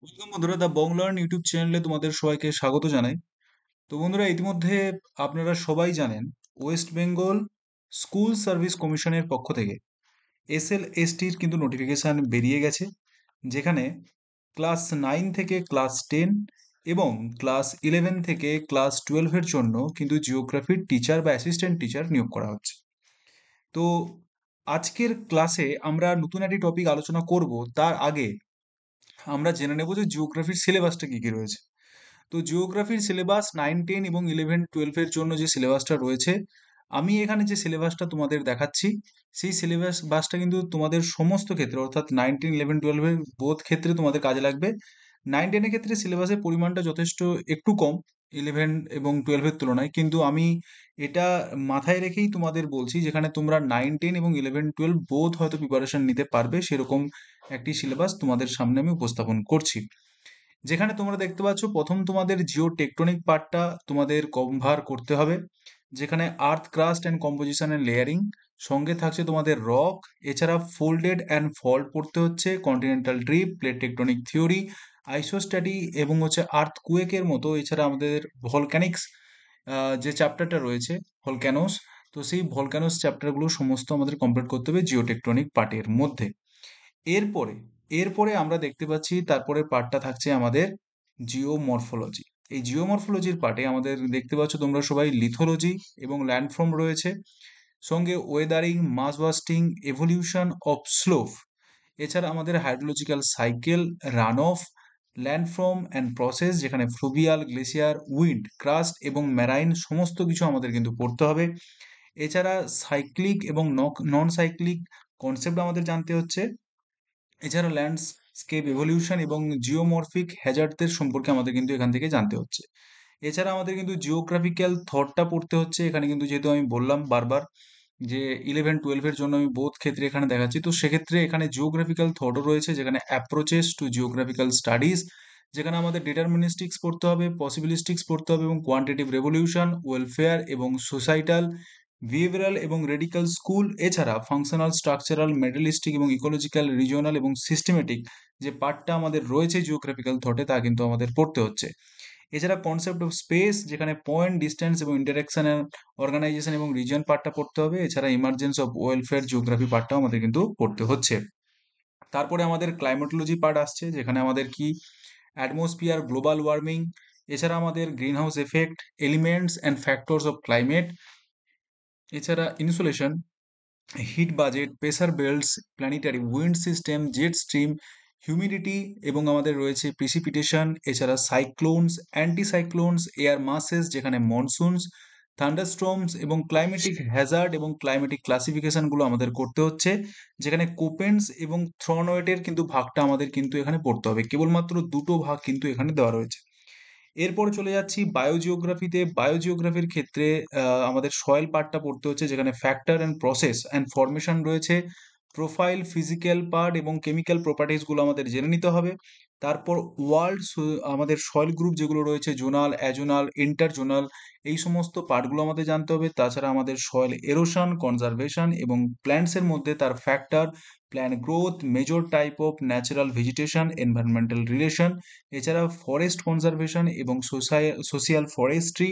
Welcome বন্ধুরা, the Bong learn YouTube চ্যানেলে তোমাদের সবাইকে স্বাগত জানাই। তো বন্ধুরা, ইতিমধ্যে আপনারা সবাই জানেন, ওয়েস্ট বেঙ্গল স্কুল সার্ভিস কমিশনের পক্ষ থেকে এসএলএসটির কিন্তু নোটিফিকেশন বেরিয়ে গেছে, যেখানে ক্লাস 9 থেকে ক্লাস 10 এবং ক্লাস 11 থেকে ক্লাস 12-এর জন্য কিন্তু জিওগ্রাফির টিচার বা অ্যাসিস্ট্যান্ট টিচার নিয়োগ করা হচ্ছে। তো আজকের ক্লাসে আমরা নতুন একটি টপিক আলোচনা করব। তার আগে আমরা জেনে নেব যে জিওগ্রাফির সিলেবাসটা কি কি রয়েছে। তো জিওগ্রাফির সিলেবাস 9, 10 এবং 11, 12-এর জন্য যে সিলেবাসটা রয়েছে, আমি এখানে যে সিলেবাসটা তোমাদের দেখাচ্ছি, সেই বাসটা কিন্তু তোমাদের সমস্ত ক্ষেত্রে, অর্থাৎ 9, 10, 11, 12-এর বোধ ক্ষেত্রে তোমাদের কাজে লাগবে। 9, 10-এর ক্ষেত্রে সিলেবাসের পরিমাণটা যথেষ্ট একটু কম 11 এবং 12-এর তুলনায়, কিন্তু আমি এটা মাথায় রেখেই তোমাদের বলছি, যেখানে তোমরা 9, 10 এবং 11, 12 বোধ হয়তো প্রিপারেশন নিতে পারবে, সেরকম একটি সিলেবাস তোমাদের সামনে আমি উপস্থাপন করছি। যেখানে তোমরা দেখতে পাচ্ছ, প্রথম তোমাদের জিও টেকটনিক পার্টটা তোমাদের কভার করতে হবে, যেখানে আর্থ crust and composition and layering, সঙ্গে থাকছে তোমাদের রক, এছাড়া ফোল্ডেড অ্যান্ড ফল্ট পড়তে হচ্ছে, continental drift, plate tectonic theory, isostasy এবং হচ্ছে আর্থ কুয়েকের মতো, এছাড়া আমাদের ভলক্যানিক্স যে চ্যাপ্টারটা রয়েছে, ভলক্যানোস। তো সেই ভলক্যানোস চ্যাপ্টারগুলো সমস্ত আমাদের কমপ্লিট করতে হবে জিও টেকটনিক পার্টের মধ্যে। এরপরে এরপরে আমরা দেখতে পাচ্ছি তারপরে পার্টটা থাকছে আমাদের জিওমরফোলজি। এই জিওমরফোলজির পার্টে আমাদের দেখতে পাচ্ছ তোমরা সবাই লিথোলজি এবং ল্যান্ডফর্ম রয়েছে, সঙ্গে weathering, mass wasting, evolution of slope, এছাড়া আমাদের hydrological cycle, run off, landform and process, যেখানে ফ্লুভিয়াল, গ্লেসিয়ার, উইন্ড, ক্রাস্ট এবং ম্যারাইন সমস্ত কিছু আমাদের কিন্তু পড়তে হবে। এছাড়া সাইক্লিক এবং নন সাইক্লিক কনসেপ্ট আমাদের জানতে হচ্ছে। এছাড়া ল্যান্ডস্কেপ এভলিউশন এবং জিওমরফিক হ্যাজার্ডদের সম্পর্কে আমাদের কিন্তু এখান থেকে জানতে হচ্ছে। এছাড়া আমাদের কিন্তু জিওগ্রাফিক্যাল থটটা পড়তে হচ্ছে এখানে, কিন্তু যেহেতু আমি বললাম বারবার যে 11, 12-এর জন্য আমি বোধ ক্ষেত্রে এখানে দেখাচ্ছি, তো সেক্ষেত্রে এখানে জিওগ্রাফিক্যাল থটও রয়েছে, যেখানে অ্যাপ্রোচেস টু জিওগ্রাফিক্যাল স্টাডিজ, যেখানে আমাদের ডিটারমিনিস্টিক্স পড়তে হবে, পসিবিলিস্টিক্স পড়তে হবে এবং কোয়ান্টিটিভ রেভলিউশন, ওয়েলফেয়ার এবং সোসাইটাল, বিহেভিয়ারাল এবং রেডিক্যাল স্কুল, এছাড়া ফাংশনাল, স্ট্রাকচারাল, মেটালিস্টিক এবং ইকোলজিক্যাল, রিজিওনাল এবং সিস্টেমেটিক যে পার্টটা আমাদের রয়েছে জিওগ্রাফিক্যাল থটে, তা কিন্তু আমাদের পড়তে হচ্ছে। এছাড়া কনসেপ্ট অফ স্পেস, যেখানে পয়েন্ট, ডিস্টেন্স এবং ইন্টারেকশন, অর্গানাইজেশন এবং রিজিয়ন পার্টটা পড়তে হবে। এছাড়া ইমার্জেন্স অফ ওয়েলফেয়ার জিওগ্রাফি পার্টটাও আমাদের কিন্তু পড়তে হচ্ছে। তারপরে আমাদের ক্লাইমেটোলজি পার্ট আসছে, যেখানে আমাদের কি অ্যাটমসফিয়ার, গ্লোবাল ওয়ার্মিং, এছাড়া আমাদের green house effect, elements and factors of climate, এছাড়া insulation, heat budget, pressure belts, planetary wind system, jet stream, humidity এবং আমাদের রয়েছে প্রিসিপিটেশন, এছাড়া সাইক্লোনস, অ্যান্টিসাইক্লোনস, এয়ার মাসেস, যেখানে মনসুনস, থান্ডারস্টর্মস এবং ক্লাইমেটিক হ্যাজার্ড এবং ক্লাইমেটিক ক্লাসিফিকেশনগুলো আমাদের করতে হচ্ছে, যেখানে কোপেন্স এবং থ্রনওয়েটের কিন্তু ভাগটা আমাদের কিন্তু এখানে পড়তে হবে, কেবলমাত্র দুটো ভাগ কিন্তু এখানে দেওয়া রয়েছে। এরপরে চলে যাচ্ছি বায়োজিওগ্রাফিতে। বায়োজিওগ্রাফির ক্ষেত্রে আমাদের সয়েল পার্টটা পড়তে হচ্ছে, যেখানে factor and process and formation রয়েছে, প্রোফাইল, ফিজিক্যাল পার্ট এবং কেমিক্যাল প্রপার্টিসগুলো আমাদের জেনে নিতে হবে। তারপর আমাদের সয়েল গ্রুপ যেগুলো রয়েছে, জোনাল, অ্যাজোনাল, ইন্টারজোনাল, এই সমস্ত পার্টগুলো আমাদের জানতে হবে। তাছাড়া আমাদের সয়েল এরোশন, কনজারভেশন এবং প্ল্যান্টসের মধ্যে তার factor, plant growth, major type of natural vegetation, environmental relation, এছাড়া ফরেস্ট কনজারভেশন এবং সোশিয়াল ফরেস্ট্রি,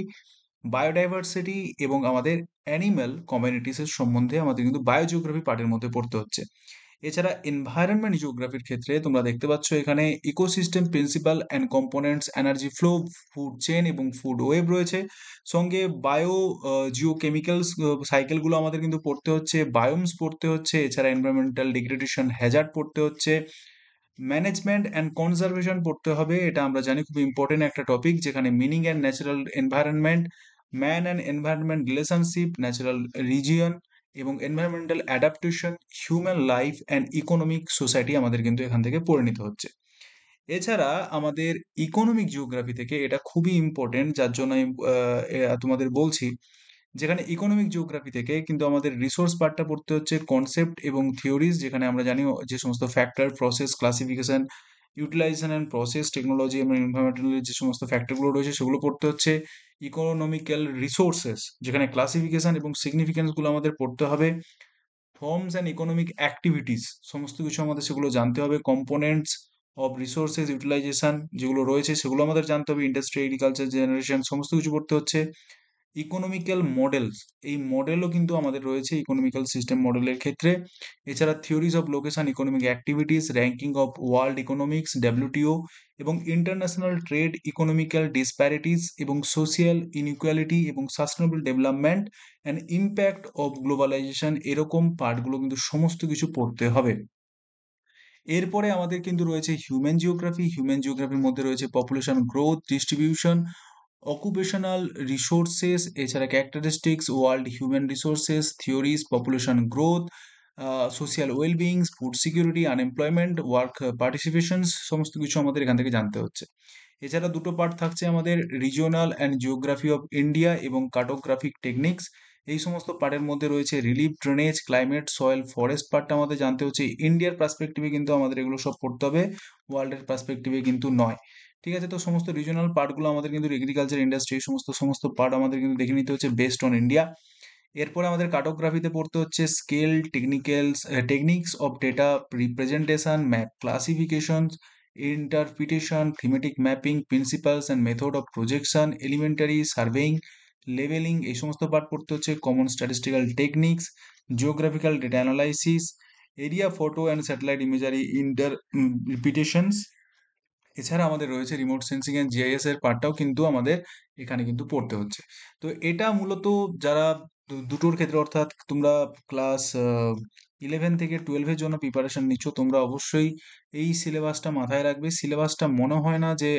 বায়োডাইভার্সিটি এবং আমাদের অ্যানিম্যাল কমিউনিটিসের সম্বন্ধে আমাদের কিন্তু বায়োজিওগ্রাফি পার্টের মধ্যে পড়তে হচ্ছে। এছাড়া এনভায়রনমেন্ট জিওগ্রাফির ক্ষেত্রে তোমরা দেখতে পাচ্ছ এখানে ecosystem principal and components, energy flow, food chain এবং ফুড ওয়েব রয়েছে, সঙ্গে বায়ো জিওকেমিক্যালস সাইকেলগুলো আমাদের কিন্তু পড়তে হচ্ছে, বায়োমস পড়তে হচ্ছে, এছাড়া এনভায়রনমেন্টাল ডিগ্রেডেশন হ্যাজার্ড পড়তে হচ্ছে, ম্যানেজমেন্ট অ্যান্ড কনজারভেশন পড়তে হবে। এটা আমরা জানি খুব ইম্পর্টেন্ট একটা টপিক, যেখানে meaning and natural environment, man and environment relationship, natural region এবং environmental adaptation, human life and economic society আমাদের কিন্তু এখান থেকে পড়ে নিতে হচ্ছে। এছাড়া আমাদের ইকোনমিক জিওগ্রাফি থেকে এটা খুবই ইম্পর্টেন্ট, যার জন্য আমি তোমাদের বলছি, যেখানে ইকোনমিক জিওগ্রাফি থেকে কিন্তু আমাদের রিসোর্স পার্টটা পড়তে হচ্ছে, কনসেপ্ট এবং থিওরিজ, যেখানে আমরা জানি যে সমস্ত factor, process, classification, utilisation and process, technology এবং এনভায়রনমেন্টাল যে সমস্ত ফ্যাক্টরগুলো রয়েছে সেগুলো পড়তে হচ্ছে। ইকোনমিক্যাল রিসোর্সেস, যেখানে ক্লাসিফিকেশন এবং সিগনিফিকেন্সগুলো আমাদের পড়তে হবে। ফর্মস অ্যান্ড ইকোনমিক অ্যাক্টিভিটিস, সমস্ত কিছু আমাদের সেগুলো জানতে হবে। কম্পোনেন্টস, অফ রিসোর্সেস ইউটিলাইজেশন যেগুলো রয়েছে সেগুলো আমাদের জানতে হবে, ইন্ডাস্ট্রি, এগ্রিকালচার, জেনারেশন, সমস্ত কিছু পড়তে হচ্ছে। ইকোনমিক্যাল মডেলস, এই মডেলও কিন্তু আমাদের রয়েছে ইকোনমিক্যাল সিস্টেম মডেলের ক্ষেত্রে। এছাড়া theories of location, economic activities, ranking of world economics, WTO, এবং ইন্টারন্যাশনাল ট্রেড, ইকোনমিক্যাল ডিসপ্যারিটিস এবং সোশিয়াল ইনইকুয়ালিটি এবং sustainable development and impact of globalisation, এরকম পার্টগুলো কিন্তু সমস্ত কিছু পড়তে হবে। এরপরে আমাদের কিন্তু রয়েছে হিউম্যান জিওগ্রাফি। হিউম্যান জিওগ্রাফির মধ্যে রয়েছে population growth, distribution, occupational resources, এছাড়া characteristics, world human resources, theories, population growth, social wellbeings, food security, unemployment, work participations, সমস্ত কিছু আমাদের এখান থেকে জানতে হচ্ছে। এছাড়া দুটো পার্ট থাকছে আমাদের, regional and geography of India এবং কার্টোগ্রাফিক টেকনিক্স। এই সমস্ত পার্টের মধ্যে রয়েছে relief, drainage, climate, soil, forest পার্টটা আমাদের জানতে হচ্ছে। ইন্ডিয়ার পার্সপেক্টিভে কিন্তু আমাদের এগুলো সব পড়তে হবে, ওয়ার্ল্ডের পার্সপেক্টিভে কিন্তু নয়। ঠিক আছে, তো সমস্ত রিজিওনাল পার্টগুলো আমাদের কিন্তু এগ্রিকালচার, ইন্ডাস্ট্রি, সমস্ত পার্ট আমাদের কিন্তু দেখে নিতে হচ্ছে বেসড অন ইন্ডিয়া। এরপরে আমাদের কার্টোগ্রাফিতে পড়তে হচ্ছে scale, techniques of data representation, map classification, interpretation, thematic mapping, principles and method of projection, elementary surveying, levelling, এই সমস্ত পার্ট পড়তে হচ্ছে। Common statistical techniques, geographical data analysis, area photo and satellite imagery, interpretations. এছাড়া আমাদের রয়েছে remote sensing and GIS এর পার্টটাও কিন্তু আমাদের এখানে কিন্তু পড়তে হচ্ছে। তো এটা মূলত যারা দুটোর ক্ষেত্রে, অর্থাৎ তোমরা ক্লাস 11 থেকে 12 এর জন্য প্রিপারেশন নিচ্ছ, তোমরা অবশ্যই এই সিলেবাসটা মাথায় রাখবে। সিলেবাসটা মনে হয় না যে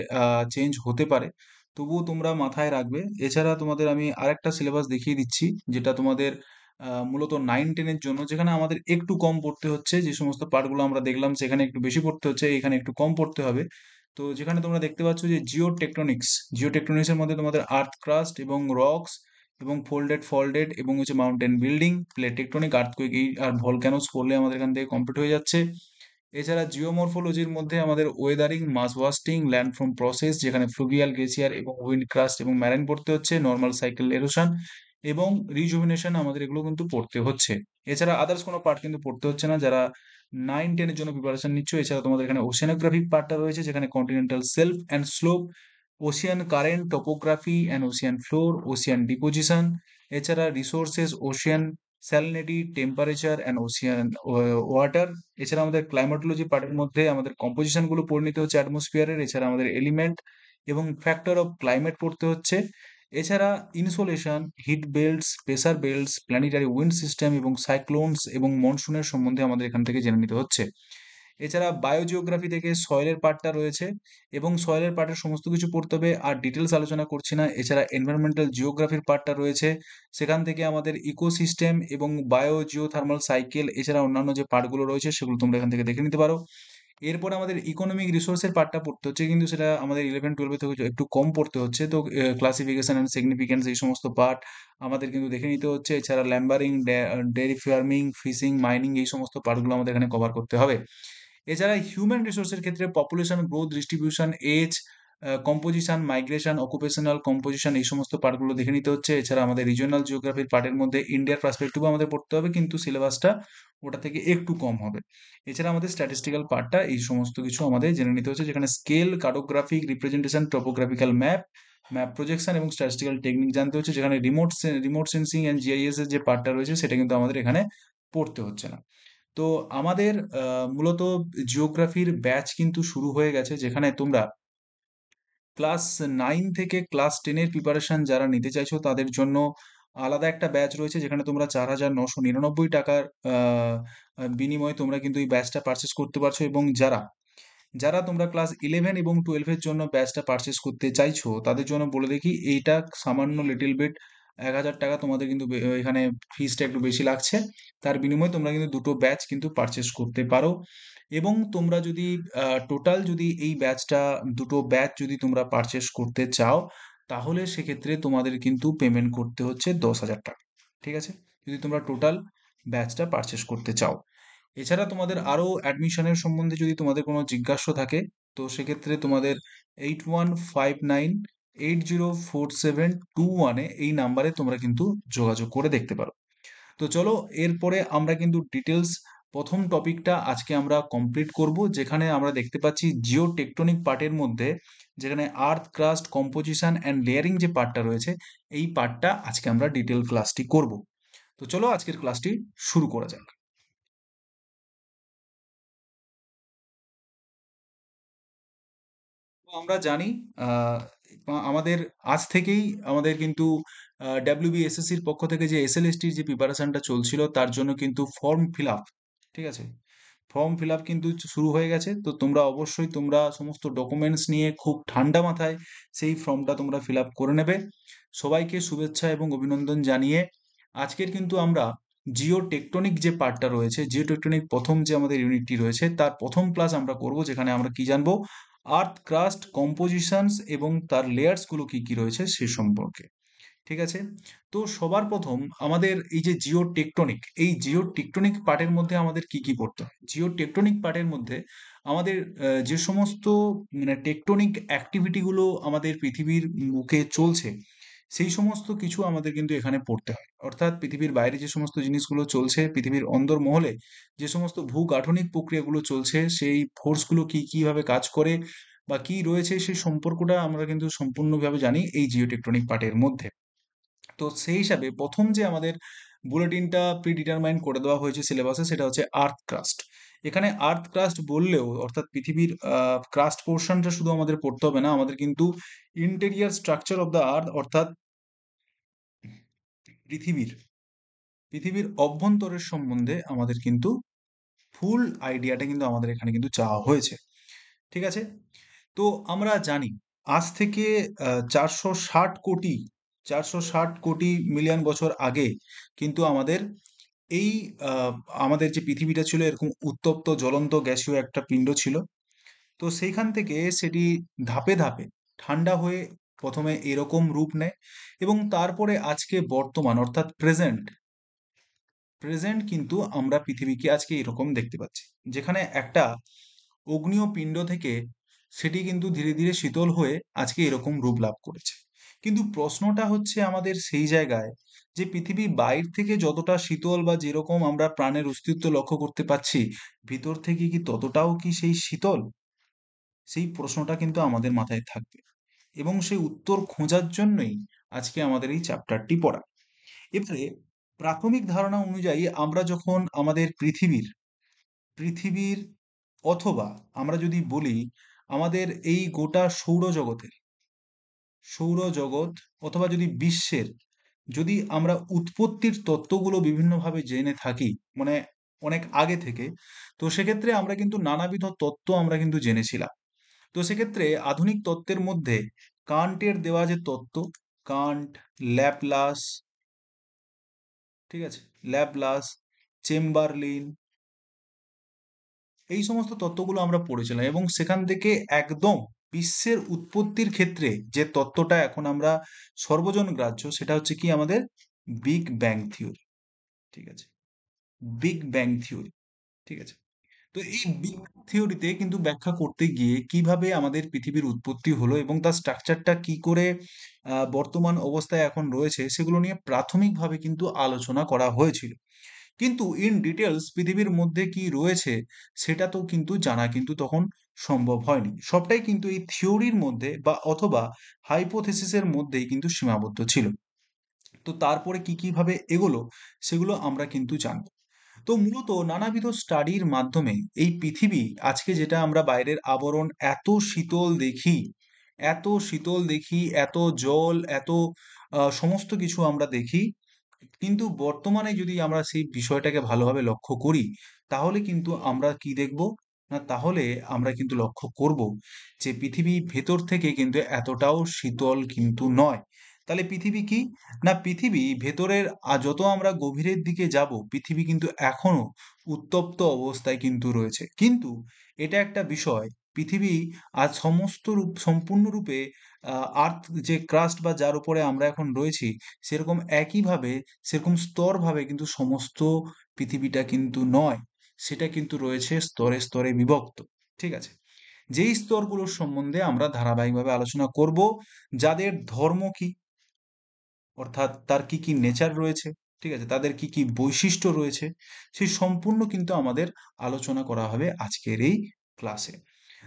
চেঞ্জ হতে পারে, তবুও তোমরা মাথায় রাখবে। এছাড়া তোমাদের আমি আরেকটা সিলেবাস দেখিয়ে দিচ্ছি, যেটা তোমাদের মূলত 9-10 এর জন্য, যেখানে আমাদের একটু কম পড়তে হচ্ছে। যে সমস্ত পার্টগুলো আমরা দেখলাম সেখানে একটু বেশি পড়তে হচ্ছে, এখানে একটু কম পড়তে হবে। তো যেখানে তোমরা দেখতে পাচ্ছ যে জিও টেকটনিক্স এর মধ্যে তোমাদের আর্থ ক্রাস্ট এবং রকস এবং ফোল্ডেড এবং হচ্ছে mountain building, plate tectonic, earthquake এই আর ভলক্যানোস পড়লে আমাদের এখান থেকে কমপ্লিট হয়ে যাচ্ছে। এছাড়া জিওমরফোলজির মধ্যে আমাদের ওয়েদারিং, মাস ওয়াস্টিং, ল্যান্ডফর্ম প্রসেস, যেখানে ফ্লুভিয়াল, গ্লেসিয়ার এবং উইন্ড ক্রাস্ট এবং ম্যারেন পড়তে হচ্ছে, নর্মাল সাইকেল এরোশন এবং রিজুভিনেশন আমাদের এগুলো কিন্তু পড়তে হচ্ছে। এছাড়া আদার্স কোনো পার্ট কিন্তু পড়তে হচ্ছে না যারা 9-10 এর জন্য প্রিপারেশন নিচ্ছ। এছাড়া তোমাদের এখানে ওশিয়ানোগ্রাফিক পার্টটা রয়েছে, যেখানে continental shelf and slope, ocean current, topography and ocean floor, ocean deposition, এছাড়া resources, ocean salinity, temperature and ocean water. এছাড়া আমাদের ক্লাইমেটোলজি পার্টের মধ্যে আমাদের কম্পোজিশন গুলো পড়ে নিতে হচ্ছে অ্যাটমসফিয়ারের। এছাড়া আমাদের এলিমেন্ট এবং ফ্যাক্টর অফ ক্লাইমেট পড়তে হচ্ছে। এছাড়া insolation, heat belts, pressure belts, planetary wind system এবং সাইক্লোনস এবং মনসুনের সম্বন্ধে আমাদের এখান থেকে জেনে নিতে হচ্ছে। এছাড়া বায়োজিওগ্রাফি থেকে সয়েলের পার্টটা রয়েছে এবং সয়েলের পার্টের সমস্ত কিছু পড়তে হবে, আর ডিটেলস আলোচনা করছি না। এছাড়া এনভায়রনমেন্টাল জিওগ্রাফির পার্টটা রয়েছে, সেখান থেকে আমাদের ইকোসিস্টেম এবং বায়ো জিওথার্মাল সাইকেল, এছাড়া অন্যান্য যে পার্টগুলো রয়েছে সেগুলো তোমরা এখান থেকে দেখে নিতে পারো। এরপরে আমাদের ইকোনমিক রিসোর্সের পার্টটা পড়তে হচ্ছে, কিন্তু সেটা আমাদের 11-12 থেকে একটু কম পড়তে হচ্ছে। তো ক্লাসিফিকেশন অ্যান্ড সিগনিফিকেন্স, এই সমস্ত পার্ট আমাদের কিন্তু দেখে নিতে হচ্ছে। এছাড়া ল্যাম্বারিং, ডেয়ারি ফার্মিং, ফিশিং, মাইনিং, এই সমস্ত পার্টগুলো আমাদের এখানে কভার করতে হবে। এছাড়া হিউম্যান রিসোর্সের ক্ষেত্রে population growth, distribution, age, composition, migration, occupational composition, এই সমস্ত পার্টগুলো দেখে নিতে হচ্ছে। এছাড়া আমাদের রিজিওনাল জিওগ্রাফির পার্টের মধ্যে ইন্ডিয়ার পার্সপেক্টিভও আমাদের পড়তে হবে, কিন্তু সিলেবাসটা ওটা থেকে একটু কম হবে। এছাড়া আমাদের স্ট্যাটিস্টিক্যাল পার্টটা, এই সমস্ত কিছু আমাদের জেনে নিতে হচ্ছে, যেখানে scale, cartographic representation, topographical map, map projection এবং স্ট্যাটিস্টিক্যাল টেকনিক জানতে হচ্ছে। যেখানে রিমোট সেন্সিং অ্যান্ড জিআইএস এর যে পার্টটা রয়েছে সেটা কিন্তু আমাদের এখানে পড়তে হচ্ছে না। তো আমাদের মূলত জিওগ্রাফির ব্যাচ কিন্তু শুরু হয়ে গেছে, যেখানে তোমরা ক্লাস 9 থেকে ক্লাস 10 এর প্রিপারেশন যারা নিতে চাইছো তাদের জন্য আলাদা একটা ব্যাচ রয়েছে, যেখানে তোমরা 4,999 টাকার বিনিময়ে তোমরা কিন্তু এই ব্যাচটা পারচেস করতে পারছো। এবং যারা যারা তোমরা ক্লাস 11 এবং 12 এর জন্য ব্যাচটা পারচেস করতে চাইছো তাদের জন্য বলে দেখি, এইটা সামান্য লিটল বিট 1,000 টাকা তোমাদের কিন্তু এখানে ফিসটা একটু বেশি লাগছে। তার বিনিময়ে তোমরা কিন্তু দুটো ব্যাচ কিন্তু পারচেস করতে পারো। এবং তোমরা যদি টোটাল যদি এই ব্যাচটা, দুটো ব্যাচ যদি তোমরা পারচেস করতে চাও, তাহলে সেক্ষেত্রে তোমাদের কিন্তু পেমেন্ট করতে হচ্ছে 10,000 টাকা। ঠিক আছে, যদি তোমরা টোটাল ব্যাচটা পারচেস করতে চাও। এছাড়া তোমাদের আরো অ্যাডমিশনের সম্বন্ধে যদি তোমাদের কোনো জিজ্ঞাসা থাকে, তো সেক্ষেত্রে তোমাদের 8159804721 এই নাম্বারে তোমরা কিন্তু যোগাযোগ করে দেখতে পারো। তো চলো, এরপরে আমরা কিন্তু ডিটেলস প্রথম টপিকটা আজকে আমরা কমপ্লিট করব, যেখানে আমরা দেখতে পাচ্ছি জিও টেকটনিক পার্টের মধ্যে, যেখানে আর্থ ক্রাস্ট কম্পোজিশন অ্যান্ড লেয়ারিং যে পার্টটা রয়েছে, এই পার্টটা আজকে আমরা ডিটেল ক্লাসটি করব। তো চলো আজকের ক্লাসটি শুরু করা যাক। তো আমরা জানি আহ, আমাদের আজ থেকেই আমাদের কিন্তু ডাব্লিউবিএসএসসির পক্ষ থেকে যে এসএলএসটির যে প্রিপারেশনটা চলছিল, তার জন্য কিন্তু ফর্ম ফিল আপ, ঠিক আছে, ফর্ম ফিল আপ কিন্তু শুরু হয়ে গেছে। তো তোমরা অবশ্যই তোমরা সমস্ত ডকুমেন্টস নিয়ে খুব ঠান্ডা মাথায় সেই ফর্মটা তোমরা ফিল আপ করে নেবে। সবাইকে শুভেচ্ছা এবং অভিনন্দন জানিয়ে আজকের কিন্তু আমরা জিও টেকটনিক যে পার্টটা রয়েছে, জিও টেকটনিক প্রথম যে আমাদের ইউনিটটি রয়েছে, তার প্রথম ক্লাস আমরা করব, যেখানে আমরা কি জানবো, আর্থ ক্রাস্ট কম্পোজিশনস এবং তার লেয়ার্স গুলো কি কি রয়েছে সে সম্পর্কে। ঠিক আছে। তো সবার প্রথম আমাদের এই যে জিও টেকটনিক, এই জিও টেকটনিক পার্টের মধ্যে আমাদের কি কি পড়তে হয়? জিও টেকটনিক পার্টের মধ্যে আমাদের যে সমস্ত মানে টেকটনিক অ্যাক্টিভিটি গুলো আমাদের পৃথিবীর বুকে চলছে, সেই সমস্ত কিছু আমাদের কিন্তু এখানে পড়তে হয়। অর্থাৎ পৃথিবীর বাইরে যে সমস্ত জিনিসগুলো চলছে, পৃথিবীর অন্দরমহলে যে সমস্ত ভূগাঠনিক প্রক্রিয়াগুলো চলছে, সেই ফোর্সগুলো কি কিভাবে কাজ করে বা কি রয়েছে, সেই সম্পর্কটা আমরা কিন্তু সম্পূর্ণভাবে জানি এই জিও টেকটনিক পার্টের মধ্যে। তো সেই হিসাবে প্রথম যে আমাদের বুলেটিনটা প্রিডিটারমাইন করে দেওয়া হয়েছে সিলেবাসে, সেটা হচ্ছে আর্থ ক্রাস্ট। এখানে আর্থ ক্রাস্ট বললেও অর্থাৎ পৃথিবীর ক্রাস্ট পোর্শনটা শুধু আমাদের পড়তে হবে না, আমাদের কিন্তু interior structure of the earth, অর্থাৎ পৃথিবীর পৃথিবীর অভ্যন্তরের সম্বন্ধে আমাদের কিন্তু ফুল আইডিয়াটা কিন্তু আমাদের এখানে কিন্তু চাওয়া হয়েছে। ঠিক আছে। তো আমরা জানি আজ থেকে 460 কোটি 460 কোটি মিলিয়ন বছর আগে কিন্তু আমাদের এই আহ, আমাদের যে পৃথিবীটা ছিল, এরকম উত্তপ্ত জ্বলন্ত গ্যাসীয় একটা পিণ্ড ছিল। তো সেইখান থেকে সেটি ধাপে ধাপে ঠান্ডা হয়ে প্রথমে এরকম রূপ নেয়, এবং তারপরে আজকে বর্তমান অর্থাৎ প্রেজেন্ট প্রেজেন্ট কিন্তু আমরা পৃথিবীকে আজকে এরকম দেখতে পাচ্ছি, যেখানে একটা অগ্নিয় পিণ্ড থেকে সেটি কিন্তু ধীরে ধীরে শীতল হয়ে আজকে এরকম রূপ লাভ করেছে। কিন্তু প্রশ্নটা হচ্ছে আমাদের সেই জায়গায়, যে পৃথিবী বাইরে থেকে যতটা শীতল বা যেরকম আমরা প্রাণের অস্তিত্ব লক্ষ্য করতে পাচ্ছি, ভিতর থেকে কি ততটাও কি সেই শীতল? সেই প্রশ্নটা কিন্তু আমাদের মাথায় থাকবে, এবং সেই উত্তর খোঁজার জন্যই আজকে আমাদের এই চ্যাপ্টারটি পড়া। এবারে প্রাথমিক ধারণা অনুযায়ী আমরা যখন আমাদের পৃথিবীর অথবা আমরা যদি বলি আমাদের এই গোটা সৌরজগৎ অথবা যদি বিশ্বের, যদি আমরা উৎপত্তির তত্ত্বগুলো বিভিন্নভাবে জেনে থাকি, মানে অনেক আগে থেকে, তো সেক্ষেত্রে আমরা কিন্তু নানাবিধ তত্ত্ব আমরা কিন্তু জেনেছিলাম। তো সেক্ষেত্রে আধুনিক তত্ত্বের মধ্যে কান্টের দেওয়া যে তত্ত্ব, কান্ট, ল্যাপলাস, ঠিক আছে, ল্যাপলাস, চেম্বারলিন, এই সমস্ত তত্ত্বগুলো আমরা পড়েছিলাম, এবং সেখান থেকে একদম বিশ্বের উৎপত্তির ক্ষেত্রে যে তত্ত্বটা এখন আমরা সর্বজন গ্রাহ্য, সেটা হচ্ছে কি আমাদের বিগ ব্যাং থিওরি। ঠিক আছে, বিগ ব্যাং থিওরি। ঠিক আছে। তো এই বিগ থিওরিতে কিন্তু ব্যাখ্যা করতে গিয়ে কিভাবে আমাদের পৃথিবীর উৎপত্তি হলো এবং তার স্ট্রাকচারটা কি করে বর্তমান অবস্থায় এখন রয়েছে, সেগুলো নিয়ে প্রাথমিকভাবে কিন্তু আলোচনা করা হয়েছিল। কিন্তু ইন ডিটেলস পৃথিবীর মধ্যে কি রয়েছে সেটা তো কিন্তু জানা কিন্তু তখন সম্ভব হয়নি। সবটাই কিন্তু এই থিওরির মধ্যে বা অথবা হাইপোথেসিসের মধ্যেই কিন্তু সীমাবদ্ধ ছিল। তো তারপরে কি কিভাবে এগোলো সেগুলো আমরা কিন্তু জানবো। তো মূলত নানাবিধ স্টাডির মাধ্যমে এই পৃথিবী আজকে যেটা আমরা বাইরের আবরণ এত শীতল দেখি, এত শীতল দেখি, এত জল, এত সমস্ত কিছু আমরা দেখি, কিন্তু বর্তমানে যদি আমরা সেই বিষয়টাকে ভালোভাবে লক্ষ্য করি, তাহলে কিন্তু আমরা কি দেখব, না তাহলে আমরা কিন্তু লক্ষ্য করব যে পৃথিবী ভেতর থেকে কিন্তু এতটাও শীতল কিন্তু নয়। তাহলে পৃথিবী কি, না পৃথিবী ভেতরের যত আমরা গভীরের দিকে যাব, পৃথিবী কিন্তু এখনো উত্তপ্ত অবস্থায় কিন্তু রয়েছে। কিন্তু এটা একটা বিষয়, পৃথিবী আজ সমস্ত রূপ সম্পূর্ণরূপে আর্থ যে ক্রাস্ট বা যার উপরে আমরা এখন রয়েছি, সেরকম একইভাবে সেরকম স্তরভাবে কিন্তু সমস্ত পৃথিবীটা কিন্তু নয়। সেটা কিন্তু রয়েছে স্তরে স্তরে বিভক্ত। ঠিক আছে। যেই স্তরগুলোর সম্বন্ধে আমরা ধারাবাহিকভাবে আলোচনা করব, যাদের ধর্ম কি, অর্থাৎ তার কি কি নেচার রয়েছে, ঠিক আছে, তাদের কি কি বৈশিষ্ট্য রয়েছে, সেই সম্পূর্ণ কিন্তু আমাদের আলোচনা করা হবে আজকের এই ক্লাসে।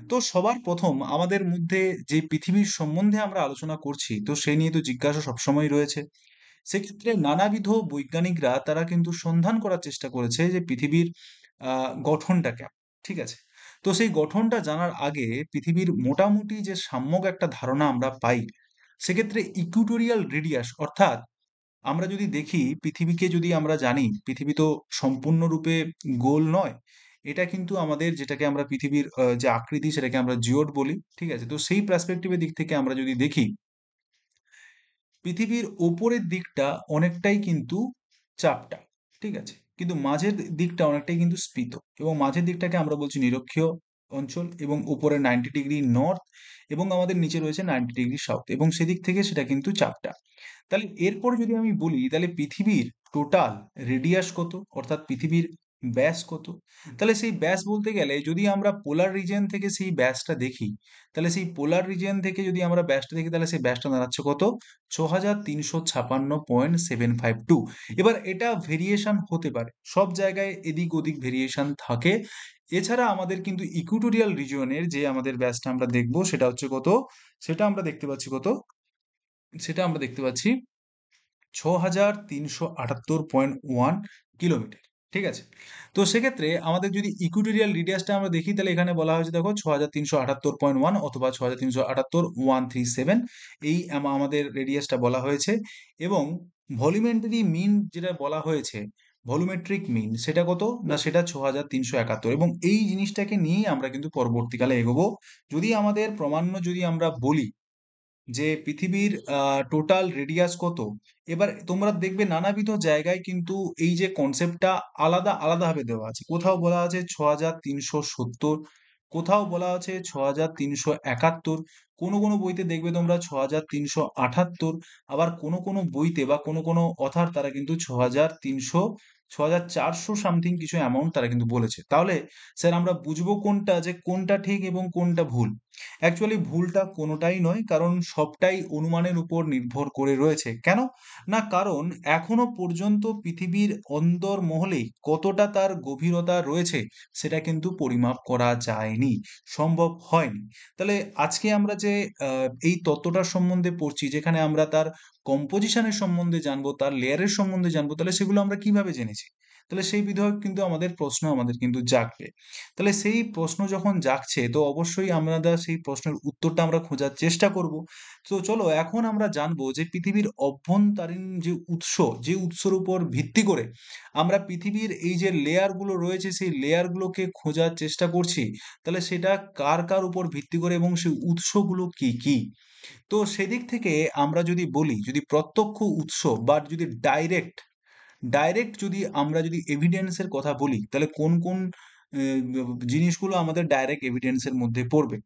তো সবার প্রথম আমাদের মধ্যে যে পৃথিবীর সম্বন্ধে আমরা আলোচনা করছি, তো সেই নিয়ে তো জিজ্ঞাসা সবসময় রয়েছে। সেক্ষেত্রে নানাবিধ বৈজ্ঞানিকরা তারা কিন্তু সন্ধান করার চেষ্টা করেছে যে পৃথিবীর গঠনটা কেমন। ঠিক আছে, তো সেই গঠনটা জানার আগে পৃথিবীর মোটামুটি যে সাম্যক একটা ধারণা আমরা পাই, সেক্ষেত্রে ইকুটোরিয়াল রেডিয়াস অর্থাৎ আমরা যদি দেখি পৃথিবীকে, যদি আমরা জানি পৃথিবী তো সম্পূর্ণরূপে গোল নয়, এটা কিন্তু আমাদের যেটাকে আমরা পৃথিবীর যে আকৃতি সেটাকে আমরা জিওড বলি। ঠিক আছে, তো সেই পার্সপেক্টিভের দিক থেকে আমরা যদি দেখি পৃথিবীর ওপরের দিকটা অনেকটাই কিন্তু চাপটা, ঠিক আছে, কিন্তু মাঝের দিকটা অনেকটাই কিন্তু স্ফীত, এবং মাঝের দিকটাকে আমরা বলছি নিরক্ষীয় অঞ্চল, এবং উপরে 90 ডিগ্রি নর্থ এবং আমাদের নিচে রয়েছে 90 ডিগ্রি সাউথ, এবং সেদিক থেকে সেটা কিন্তু চাপটা। তাহলে এরপর যদি আমি বলি তাহলে পৃথিবীর টোটাল রেডিয়াস কত, অর্থাৎ পৃথিবীর ব্যাস কত, তাহলে সেই ব্যাস বলতে গেলে যদি আমরা পোলার রিজিয়ন থেকে সেই ব্যাসটা দেখি, তাহলে সেই পোলার রিজিয়ন থেকে যদি আমরা ব্যাসটা দেখি তাহলে সেই ব্যাসটা দাঁড়াচ্ছে কত, 6356.752। এবার এটা ভেরিয়েশন হতে পারে, সব জায়গায় এদিক ওদিক ভেরিয়েশন থাকে। এছাড়া আমাদের কিন্তু ইকুটোরিয়াল রিজিয়নের যে আমাদের ব্যাসটা আমরা দেখব সেটা হচ্ছে কত, সেটা আমরা দেখতে পাচ্ছি কত, সেটা আমরা দেখতে পাচ্ছি 6378.1 কিলোমিটার। ঠিক আছে, তো সেক্ষেত্রে আমাদের যদি ইকুটোরিয়াল রেডিয়াসটা আমরা দেখি তাহলে এখানে বলা হয়েছে দেখো 6378.1 অথবা 6378.137, এই আমাদের রেডিয়াসটা বলা হয়েছে। এবং ভলিউমেট্রি মিন যেটা বলা হয়েছে, ভলিউমেট্রিক মিন সেটা কত না, সেটা 6371, এবং এই জিনিসটাকে নিয়েই আমরা কিন্তু পরবর্তীকালে এগোবো। যদি আমাদের প্রামাণ্য যদি আমরা বলি যে পৃথিবীর টোটাল রেডিয়াস কত, এবার তোমরা দেখবে নানাবিধ জায়গায় কিন্তু এই যে কনসেপ্টটা আলাদা আলাদাভাবে দেওয়া আছে। কোথাও বলা আছে 6370, কোথাও বলা আছে 6371, কোনো কোনো বইতে দেখবে তোমরা 6378, আবার কোনো কোনো বইতে বা কোনো কোনো অথার তারা কিন্তু 6300, 6400 সামথিং কিছু অ্যামাউন্ট তারা কিন্তু বলেছে। তাহলে স্যার আমরা বুঝবো কোনটা, যে কোনটা ঠিক এবং কোনটা ভুল? অ্যাকচুয়ালি ভুলটা কোনোটাই নয়, কারণ সবটাই অনুমানের উপর নির্ভর করে রয়েছে। কেন না, কারণ এখনো পর্যন্ত পৃথিবীর অন্দরমহলে কতটা তার গভীরতা রয়েছে সেটা কিন্তু পরিমাপ করা যায়নি, সম্ভব হয়নি। তাহলে আজকে আমরা যে এই তত্ত্বটার সম্বন্ধে পড়ছি, যেখানে আমরা তার কম্পোজিশনের সম্বন্ধে জানবো, তার লেয়ারের সম্বন্ধে জানবো, তাহলে সেগুলো আমরা কিভাবে জেনেছি? তাহলে সেই বিধক কিন্তু আমাদের প্রশ্ন আমাদের কিন্তু জাগবে। তাহলে সেই প্রশ্ন যখন জাগছে তো অবশ্যই আমরা সেই প্রশ্নের উত্তরটা আমরা খোঁজার চেষ্টা করব। তো চলো এখন আমরা জানবো যে পৃথিবীর অভ্যন্তরীণ যে উৎস, যে উৎসের উপর ভিত্তি করে আমরা পৃথিবীর এই যে লেয়ার গুলো রয়েছে সেই লেয়ার গুলোকে খোঁজার চেষ্টা করছি, তাহলে সেটা কার কার উপর ভিত্তি করে এবং সেই উৎসগুলো কি কি। তো সেদিক থেকে আমরা যদি বলি, যদি প্রত্যক্ষ উৎস বা যদি ডাইরেক্ট ডাইরেক্ট যদি আমরা যদি এভিডেন্সের কথা বলি, তাহলে কোন কোন জিনিসগুলো আমাদের ডাইরেক্ট এভিডেন্সের মধ্যে পড়বে।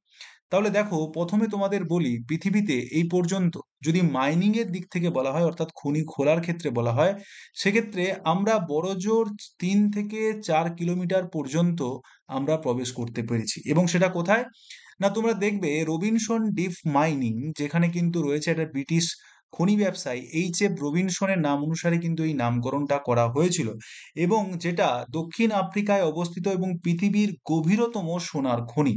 তাহলে দেখো প্রথমে তোমাদের বলি, পৃথিবীতে এই পর্যন্ত যদি মাইনিং এর দিক থেকে বলা হয়, অর্থাৎ খনি খোলার ক্ষেত্রে বলা হয়, সেক্ষেত্রে আমরা বড়জোর 3 থেকে 4 কিলোমিটার পর্যন্ত আমরা প্রবেশ করতে পেরেছি। এবং সেটা কোথায় না, তোমরা দেখবে রবিনসন ডিপ মাইনিং, যেখানে কিন্তু রয়েছে একটা ব্রিটিশ খনি ব্যবসায়ী এইচ এফ রবিনসনের নাম অনুসারে কিন্তু এই নামকরণটা করা হয়েছিল, এবং যেটা দক্ষিণ আফ্রিকায় অবস্থিত এবং পৃথিবীর গভীরতম সোনার খনি,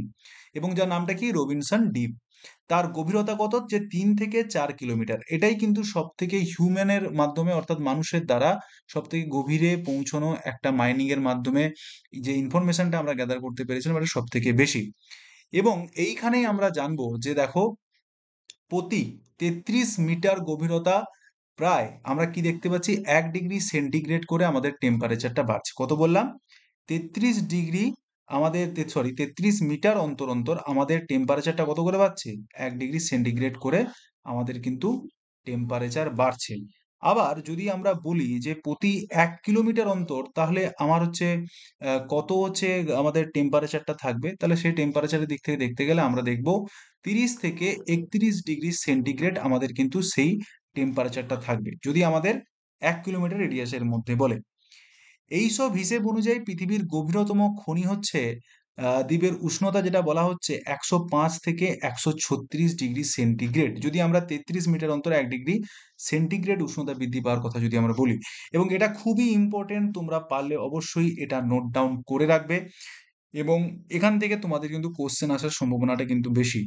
এবং যার নামটা কি রবিনসন ডিপ। তার গভীরতা কত, যে 3 থেকে 4 কিলোমিটার। এটাই কিন্তু সব থেকে হিউম্যানের মাধ্যমে অর্থাৎ মানুষের দ্বারা সব থেকে গভীরে পৌঁছানো একটা মাইনিং এর মাধ্যমে যে ইনফরমেশনটা আমরা গ্যাদার করতে পেরেছিলাম এটা সব থেকে বেশি। এবং এইখানেই আমরা জানবো যে দেখো প্রতি 33 মিটার গভীরতা প্রায় আমরা কি দেখতে পাচ্ছি, 1 ডিগ্রি সেন্টিগ্রেড করে আমাদের টেম্পারেচারটা বাড়ছে। কত বললাম, 33 ডিগ্রি, আমাদের সরি 33 মিটার অন্তর অন্তর আমাদের টেম্পারেচারটা কত করে বাড়ছে, 1 ডিগ্রি সেন্টিগ্রেড করে আমাদের কিন্তু টেম্পারেচার বাড়ছে। আবার যদি আমরা বলি যে প্রতি 1 কিলোমিটার অন্তর, তাহলে আমার হচ্ছে কত হচ্ছে আমাদের টেম্পারেচারটা থাকবে, তাহলে সেই টেম্পারেচারের দিক থেকে দেখতে গেলে আমরা দেখব 30 থেকে 31 ডিগ্রি সেন্টিগ্রেড আমাদের কিন্তু সেই টেম্পারেচারটা থাকবে, যদি আমাদের 1 কিলোমিটার রেডিয়াসের মধ্যে বলে। এইসব হিসেব অনুযায়ী পৃথিবীর গভীরতম খনি হচ্ছে দ্বীপের উষ্ণতা যেটা বলা হচ্ছে 105 থেকে 136 ডিগ্রি সেন্টিগ্রেড, যদি আমরা 33 মিটার অন্তরে 1 ডিগ্রি সেন্টিগ্রেড উষ্ণতা বৃদ্ধি পাওয়ার কথা যদি আমরা বলি। এবং এটা খুবই ইম্পর্টেন্ট, তোমরা পারলে অবশ্যই এটা নোট ডাউন করে রাখবে, এবং এখান থেকে তোমাদের কিন্তু কোশ্চেন আসার সম্ভাবনাটা কিন্তু বেশি।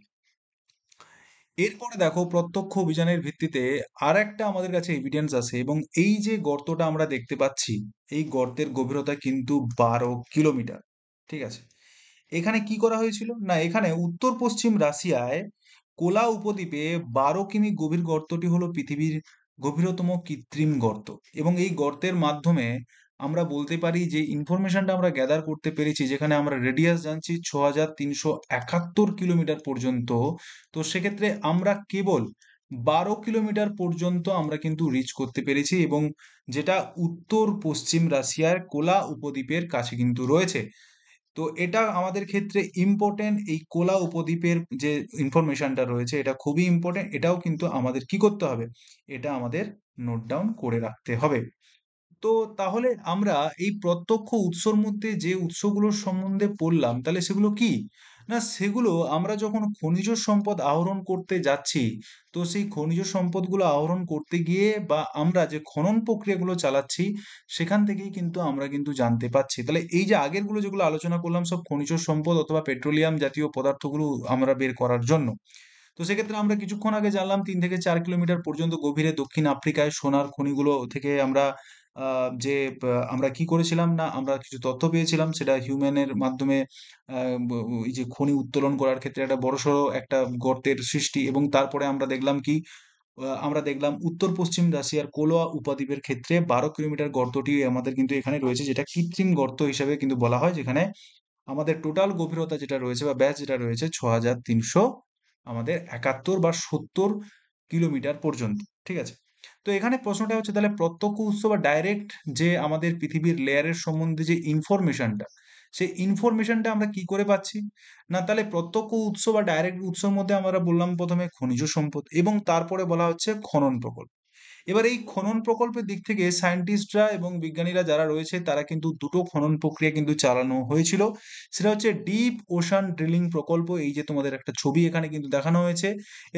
এরপরে দেখো, প্রত্যক্ষ অভিযানের ভিত্তিতে আর একটা আমাদের কাছে এভিডেন্স আছে, এবং এই যে গর্তটা আমরা দেখতে পাচ্ছি, এই গর্তের গভীরতা কিন্তু 12 কিলোমিটার। ঠিক আছে, এখানে কি করা হয়েছিল না, এখানে উত্তর পশ্চিম রাশিয়ায় কোলা উপদ্বীপে 12 কিমি গভীর গর্তটি হলো পৃথিবীর গভীরতম কৃত্রিম গর্ত। এবং এই গর্তের মাধ্যমে আমরা বলতে পারি যে ইনফরমেশনটা আমরা গ্যাদার করতে পেরেছি, যেখানে আমরা রেডিয়াস জানছি 6371 কিলোমিটার পর্যন্ত। তো সেক্ষেত্রে আমরা কেবল 12 কিলোমিটার পর্যন্ত আমরা কিন্তু রিচ করতে পেরেছি, এবং যেটা উত্তর পশ্চিম রাশিয়ার কোলা উপদ্বীপের কাছে কিন্তু রয়েছে। তো এটা আমাদের ক্ষেত্রে ইম্পর্টেন্ট, এই কোলা উপদ্বীপের যে ইনফরমেশনটা রয়েছে এটা খুবই ইম্পর্টেন্ট, এটাও কিন্তু আমাদের কি করতে হবে, এটা আমাদের নোট ডাউন করে রাখতে হবে। তো তাহলে আমরা এই প্রত্যক্ষ উৎসর মধ্যে যে উৎসগুলোর সম্বন্ধে পড়লাম, তাহলে সেগুলো কি? না, সেগুলো আমরা যখন খনিজ সম্পদ আহরণ করতে যাচ্ছি, তো সেই খনিজ সম্পদগুলো আহরণ করতে গিয়ে বা আমরা যে খনন প্রক্রিয়াগুলো চালাচ্ছি, সেখান থেকেই কিন্তু আমরা কিন্তু জানতে পাচ্ছি। তাহলে এই যে আগেরগুলো যেগুলো আলোচনা করলাম, সব খনিজ সম্পদ অথবা পেট্রোলিয়াম জাতীয় পদার্থগুলো আমরা বের করার জন্য। তো সেক্ষেত্রে আমরা কিছুক্ষণ আগে জানলাম 3 থেকে 4 কিলোমিটার পর্যন্ত গভীরে দক্ষিণ আফ্রিকায় সোনার খনিগুলো থেকে আমরা আমরা কি করেছিলাম না, আমরা কিছু তথ্য পেয়েছিলাম, সেটা হিউম্যানের মাধ্যমে এই যে খনি উত্তোলন করার ক্ষেত্রে একটা বড়সড় একটা গর্তের সৃষ্টি। এবং তারপরে আমরা দেখলাম কি, আমরা দেখলাম উত্তর পশ্চিম রাশিয়ার কোলোয়া উপদ্বীপের ক্ষেত্রে 12 কিলোমিটার গর্তটি আমাদের কিন্তু এখানে রয়েছে, যেটা কৃত্রিম গর্ত হিসেবে কিন্তু বলা হয়, যেখানে আমাদের টোটাল গভীরতা যেটা রয়েছে বা ব্যাস যেটা রয়েছে 6300 আমাদের 71 বা 70 কিলোমিটার পর্যন্ত। ঠিক আছে, তো এখানে প্রশ্নটা হচ্ছে, তাহলে প্রত্যক্ষ উৎস বা ডাইরেক্ট যে আমাদের পৃথিবীর লেয়ারের সম্বন্ধে যে ইনফরমেশনটা, সেই ইনফরমেশনটা আমরা কি করে পাচ্ছি? না, তাহলে প্রত্যক্ষ উৎস বা ডাইরেক্ট উৎসের মধ্যে আমরা বললাম প্রথমে খনিজ সম্পদ, এবং তারপরে বলা হচ্ছে খনন প্রকল্প। এবার এই খনন প্রকল্পের দিক থেকে সায়েন্টিস্টরা এবং বিজ্ঞানীরা যারা রয়েছে, তারা কিন্তু দুটো খনন প্রক্রিয়া কিন্তু চালানো হয়েছিল। সেটা হচ্ছে ডিপ ওশান ড্রিলিং প্রকল্প, এই যে তোমাদের একটা ছবি এখানে কিন্তু দেখানো হয়েছে।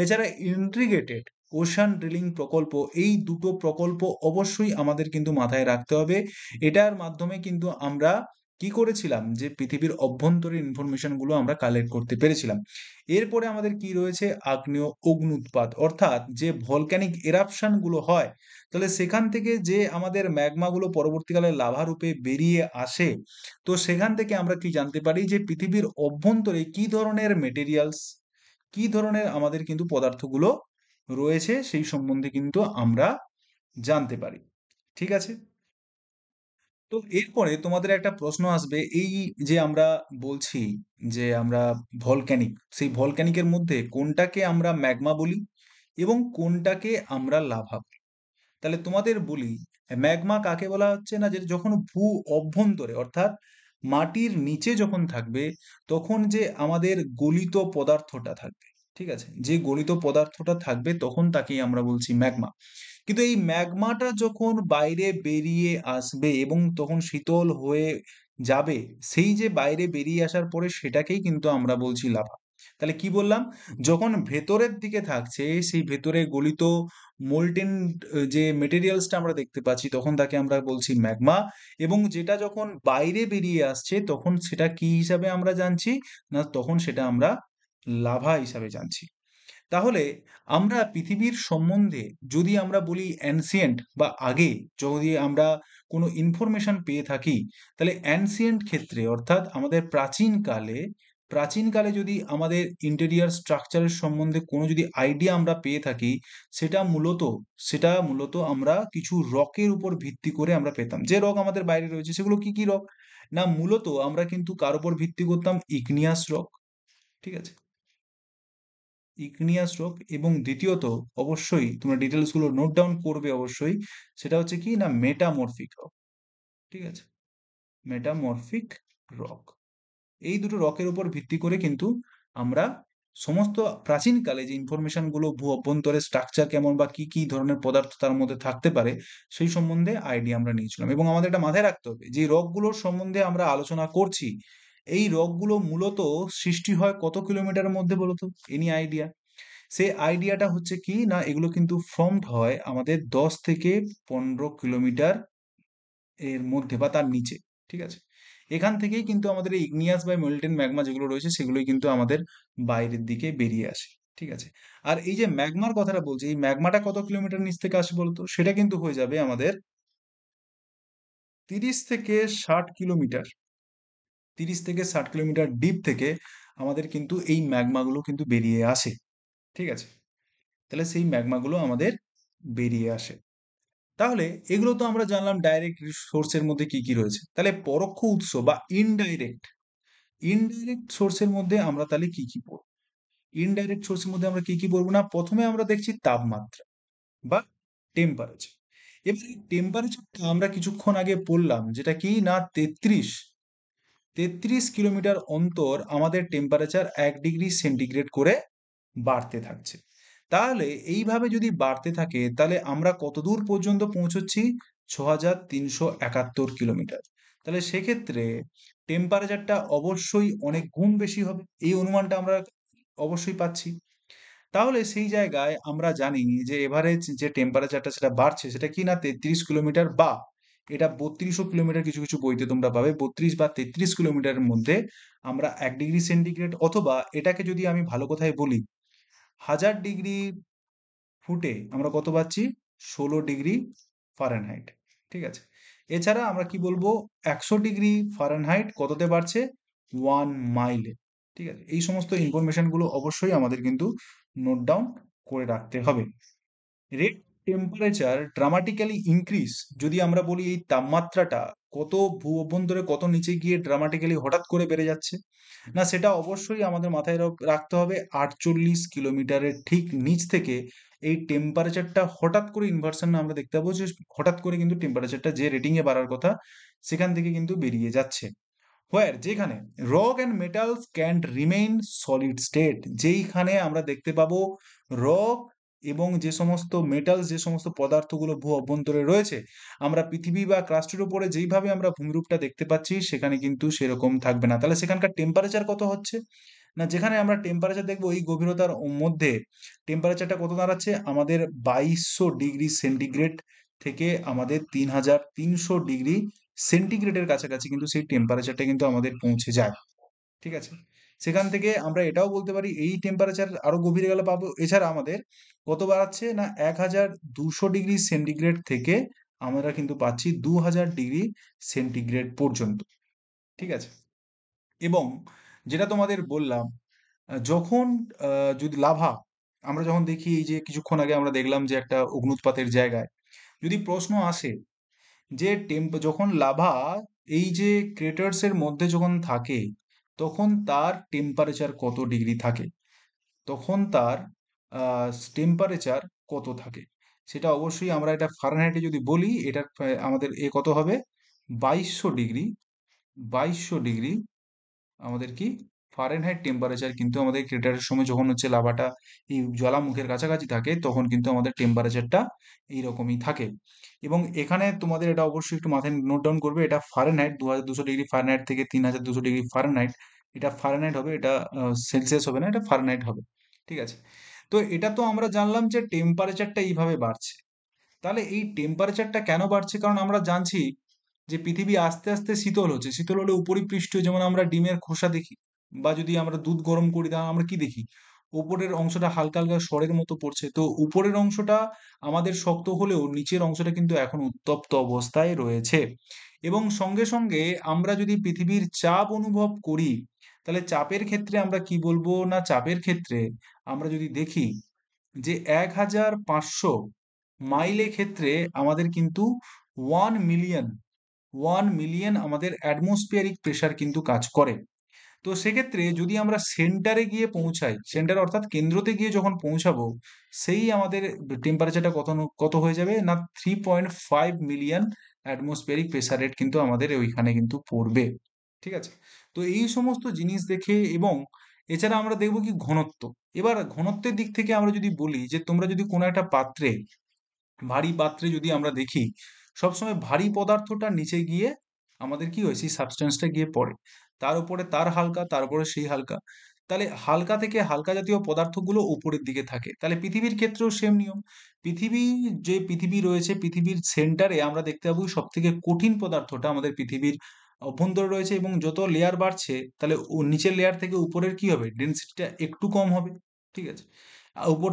এছাড়া ইন্টিগ্রেটেড ওশান ড্রিলিং প্রকল্প, এই দুটো প্রকল্প অবশ্যই আমাদের কিন্তু মাথায় রাখতে হবে। এটার মাধ্যমে কিন্তু আমরা কি করেছিলাম, যে পৃথিবীর অভ্যন্তরীণ ইনফরমেশন গুলো আমরা কালেক্ট করতে পেরেছিলাম। এরপরে আমাদের কি রয়েছে, আগ্নেয় অগ্নুৎপাত, অর্থাৎ যে ভলক্যানিক এরাপশন গুলো হয়, তাহলে সেখান থেকে যে আমাদের ম্যাগমা গুলো পরবর্তীকালে লাভা রূপে বেরিয়ে আসে। তো সেখান থেকে আমরা কি জানতে পারি, যে পৃথিবীর অভ্যন্তরে কি ধরনের মেটেরিয়ালস, কি ধরনের আমাদের কিন্তু পদার্থগুলো রয়েছে, সেই সম্বন্ধে কিন্তু আমরা জানতে পারি। ঠিক আছে, তো এরপরে তোমাদের একটা প্রশ্ন আসবে, এই যে আমরা বলছি যে আমরা ভলক্যানিক, সেই ভলক্যানিকের মধ্যে কোনটাকে আমরা ম্যাগমা বলি এবং কোনটাকে আমরা লাভা বলি। তাহলে তোমাদের বলি, ম্যাগমা কাকে বলা হচ্ছে না, যে যখন ভূ অভ্যন্তরে অর্থাৎ মাটির নিচে যখন থাকবে, তখন যে আমাদের গলিত পদার্থটা থাকবে, ঠিক আছে, যে গলিত পদার্থটা থাকবে তখন তাকেই আমরা বলছি ম্যাগমা। কিন্তু এই ম্যাগমাটা যখন বাইরে বেরিয়ে আসবে এবং তখন শীতল হয়ে যাবে, সেই যে বাইরে বেরিয়ে আসার পরে সেটাকেই কিন্তু আমরা বলছি লাভা। তাহলে কি বললাম, যখন ভেতরের দিকে থাকছে, সেই ভেতরে গলিত মোল্টেন যে মেটেরিয়ালসটা আমরা দেখতে পাচ্ছি, তখন তাকে আমরা বলছি ম্যাগমা। এবং যেটা যখন বাইরে বেরিয়ে আসছে, তখন সেটা কি হিসাবে আমরা জানছি, না তখন সেটা আমরা লাভা হিসাবে জানছি। তাহলে আমরা পৃথিবীর সম্বন্ধে যদি আমরা বলি অ্যানসিয়েন্ট বা আগে, যদি আমরা কোনো ইনফরমেশন পেয়ে থাকি, তাহলে অ্যানসিয়েন্ট ক্ষেত্রে অর্থাৎ আমাদের প্রাচীনকালে, প্রাচীনকালে যদি আমাদের ইন্টেরিয়ার স্ট্রাকচারের সম্বন্ধে কোনো যদি আইডিয়া আমরা পেয়ে থাকি, সেটা মূলত আমরা কিছু রকের উপর ভিত্তি করে আমরা পেতাম। যে রক আমাদের বাইরে রয়েছে সেগুলো কি কি রক, না মূলত আমরা কিন্তু কার উপর ভিত্তি করতাম, ইগনিয়াস রক। ঠিক আছে, ইগনিয়াস রক। এবং দ্বিতীয়ত, অবশ্যই তোমরা ডিটেলস গুলো নোট ডাউন করবে অবশ্যই, সেটা হচ্ছে কি না, মেটামরফিক রক। ঠিক আছে, মেটামরফিক রক। এই দুটো রকের উপর ভিত্তি করে কিন্তু আমরা সমস্ত প্রাচীনকালে যে ইনফরমেশন গুলো, ভূ অভ্যন্তরের স্ট্রাকচার কেমন বা কি কি ধরনের পদার্থ তার মধ্যে থাকতে পারে, সেই সম্বন্ধে আইডিয়া আমরা নিয়েছিলাম। এবং আমাদের এটা মাথায় রাখতে হবে, যে রকগুলোর সম্বন্ধে আমরা আলোচনা করছি, এই রকগুলো মূলত সৃষ্টি হয় কত কিলোমিটারের মধ্যে বলো তো? Any idea? সেই আইডিয়াটা হচ্ছে কি না, এগুলো কিন্তু ফর্মড হয় আমাদের 10 থেকে 15 কিলোমিটার এর মধ্যে বা তার নিচে। ঠিক আছে? এখান থেকেই কিন্তু আমাদের এই ইগনিয়াস বা মোল্টেন ম্যাগমা যেগুলো রয়েছে সেগুলোই কিন্তু আমাদের বাইরের দিকে বেরিয়ে আসে। ঠিক আছে? আর এই যে ম্যাগমার কথাটা বলছি, এই ম্যাগমাটা কত কিলোমিটার নিচ থেকে আসে বলতো? সেটা কিন্তু হয়ে যাবে আমাদের 30 থেকে 60 কিলোমিটার। 30 থেকে 60 কিলোমিটার ডিপ থেকে আমাদের কিন্তু এই ম্যাগমাগুলো কিন্তু বেরিয়ে আসে। ঠিক আছে? তাহলে সেই ম্যাগমাগুলো আমাদের বেরিয়ে আসে। তাহলে এগুলো তো আমরা জানলাম ডাইরেক্ট সোর্সের মধ্যে কি কি রয়েছে। তাহলে পরোক্ষ উৎস বা ইনডাইরেক্ট, ইনডাইরেক্ট সোর্সের মধ্যে আমরা তাহলে কি কি পড়ব? ইনডাইরেক্ট সোর্সের মধ্যে আমরা কি কি পড়বো? না, প্রথমে আমরা দেখছি তাপমাত্রা বা টেম্পারেচার। এবার এই টেম্পারেচারটা আমরা কিছুক্ষণ আগে পড়লাম, যেটা কি না 33 কিলোমিটার অন্তর আমাদের টেম্পারেচার 1 ডিগ্রি সেন্টিগ্রেড করে বাড়তে থাকছে। তাহলে এইভাবে যদি বাড়তে থাকে তাহলে আমরা কত দূর পর্যন্ত পৌঁছচ্ছি? 6371 কিলোমিটার। তাহলে সেক্ষেত্রে টেম্পারেচারটা অবশ্যই অনেক গুণ বেশি হবে, এই অনুমানটা আমরা অবশ্যই পাচ্ছি। তাহলে সেই জায়গায় আমরা জানি যে এভারেজ যে টেম্পারেচারটা সেটা বাড়ছে, সেটা কি না 33 কিলোমিটার, বা এটা 3200 কিলোমিটার, কিছু কিছু বইতে তোমরা পাবে 32 বা 33 কিলোমিটারের মধ্যে আমরা 1 ডিগ্রি সেন্টিগ্রেড, অথবা এটাকে যদি আমি ভালো কথায় বলি, 1000 ডিগ্রি ফুটে আমরা কত পাচ্ছি? 16 ডিগ্রি ফারেনহাইট। ঠিক আছে? এছাড়া আমরা কি বলবো, 100 ডিগ্রি ফারেনহাইট কততে বাড়ছে? 1 মাইলে। ঠিক আছে? এই সমস্ত ইনফরমেশন গুলো অবশ্যই আমাদের কিন্তু নোট ডাউন করে রাখতে হবে। রেট টেম্পারেচার ড্রামাটিক্যালি ইনক্রিজ, যদি আমরা বলি এই তাপমাত্রাটা কত ভূ অভ্যন্তরে কত নিচে গিয়ে ড্রামাটিক্যালি হঠাৎ করে বেড়ে যাচ্ছে, না সেটা অবশ্যই আমাদের মাথায় রাখতে হবে 48 কিলোমিটারের ঠিক নিচ থেকে এই টেম্পারেচারটা হঠাৎ করে ইনভার্সন আমরা দেখতে পাবো, যে হঠাৎ করে কিন্তু টেম্পারেচারটা যে রেটিং এ বাড়ার কথা সেখান থেকে কিন্তু বেরিয়ে যাচ্ছে। হোয়ার, যেখানে rock and metals can remain solid state, যেইখানে আমরা দেখতে পাবো রক এবং যে সমস্ত মেটালস, যে সমস্ত পদার্থগুলো ভূ অভ্যন্তরে রয়েছে, আমরা পৃথিবী বা ক্রাস্টের উপরে যেইভাবে আমরা ভূমিরূপটা দেখতে পাচ্ছি সেখানে কিন্তু সেরকম থাকবে না। তাহলে সেখানকার টেম্পারেচার কত হচ্ছে? না, যেখানে আমরা টেম্পারেচার দেখবো এই গভীরতার মধ্যে টেম্পারেচারটা কত দাঁড়াচ্ছে আমাদের? 2200 ডিগ্রি সেন্টিগ্রেড থেকে আমাদের 3300 ডিগ্রি সেন্টিগ্রেডের কাছাকাছি কিন্তু সেই টেম্পারেচারটা কিন্তু আমাদের পৌঁছে যায়। ঠিক আছে? সেখান থেকে আমরা এটাও বলতে পারি এই টেম্পারেচার আরো গভীরে গেলে পাবো। এছাড়া আমাদের কত বাড়াচ্ছে? না 1200 ডিগ্রি সেন্টিগ্রেড থেকে আমরা কিন্তু পাচ্ছি 2000 ডিগ্রি সেন্টিগ্রেড পর্যন্ত। ঠিক আছে? এবং যেটা তোমাদের বললাম, যখন যদি লাভা, আমরা যখন দেখি এই যে কিছুক্ষণ আগে আমরা দেখলাম যে একটা অগ্ন্যুৎপাতের জায়গায় যদি প্রশ্ন আসে যে যখন লাভা এই যে ক্রেটার্স এর মধ্যে যখন থাকে, তখন তার টেম্পারেচার কত ডিগ্রি থাকে, তখন তার টেম্পারেচার কত থাকে, সেটা অবশ্যই আমরা এটা ফারেনহাইটে যদি বলি, এটা আমাদের কত হবে? 2200 ডিগ্রি, 2200 ডিগ্রি আমাদের কি ফারেনহাইট টেম্পারেচার কিন্তু আমাদের ক্রেটারের সময় যখন হচ্ছে লাভাটা এই জ্বালামুখের কাছাকাছি থাকে তখন কিন্তু আমাদের টেম্পারেচারটা এইরকমই থাকে। এবং এখানে তোমাদের এটা অবশ্যই একটু মাথায় নোট ডাউন করবে, এটা ফারেনহাইট, 2200 ডিগ্রি ফারেনহাইট থেকে 3200 ডিগ্রি ফারেনহাইট, এটা ফারেনহাইট হবে, এটা সেলসিয়াস হবে না, এটা ফারেনহাইট হবে। ঠিক আছে? তো এটা তো আমরা জানলাম যে টেম্পারেচারটা এইভাবে বাড়ছে। তাহলে এই টেম্পারেচারটা কেন বাড়ছে? কারণ আমরা জানছি যে পৃথিবী আস্তে আস্তে শীতল হচ্ছে। শীতল হলে উপরিপৃষ্ঠ, যেমন আমরা ডিমের খোসা দেখি বা যদি আমরা দুধ গরম করি তাহলে আমরা কি দেখি? উপরের অংশটা হালকা হালকা সরের মতো পড়ছে। তো উপরের অংশটা আমাদের শক্ত হলেও নিচের অংশটা কিন্তু এখন উত্তপ্ত অবস্থায় রয়েছে। এবং সঙ্গে সঙ্গে আমরা যদি পৃথিবীর চাপ অনুভব করি, তাহলে চাপের ক্ষেত্রে আমরা কি বলবো? না, চাপের ক্ষেত্রে আমরা যদি দেখি যে 1500 মাইলের ক্ষেত্রে আমাদের কিন্তু 1 মিলিয়ন, 1 মিলিয়ন আমাদের অ্যাটমসফিয়ারিক প্রেসার কিন্তু কাজ করে। তো সেক্ষেত্রে যদি আমরা সেন্টারে গিয়ে পৌঁছাই, সেন্টার অর্থাৎ কেন্দ্রতে গিয়ে যখন পৌঁছাবো, সেই আমাদের টেম্পারেচারটা কত হয়ে যাবে? না 3.5 মিলিয়ন অ্যাটমসফিয়ারিক প্রেসার রেট কিন্তু আমাদের ওইখানে কিন্তু পড়বে। ঠিক আছে? তো এই সমস্ত জিনিস দেখে, এবং এছাড়া আমরা দেখবো কি ঘনত্ব। এবার ঘনত্বের দিক থেকে আমরা যদি বলি যে তোমরা যদি কোনো একটা পাত্রে, ভারী পাত্রে যদি আমরা দেখি, সবসময় ভারী পদার্থটা নিচে গিয়ে আমাদের কি হয়? সেই সাবস্টেন্সটা গিয়ে পড়ে। তার উপরে তার হালকা, তার উপরে সেই হালকা। তাহলে হালকা থেকে হালকা জাতীয় পদার্থগুলো উপরের দিকে থাকে। তাহলে পৃথিবীর ক্ষেত্রেও সেম নিয়ম। পৃথিবী, যে পৃথিবী রয়েছে, পৃথিবীর সেন্টারে আমরা দেখতে পাবো সবথেকে কঠিন পদার্থটা আমাদের পৃথিবীর অভ্যন্তরে রয়েছে, এবং যত লেয়ার বাড়ছে তাহলে নিচের লেয়ার থেকে উপরের কি হবে, ডেনসিটিটা একটু কম হবে। ঠিক আছে,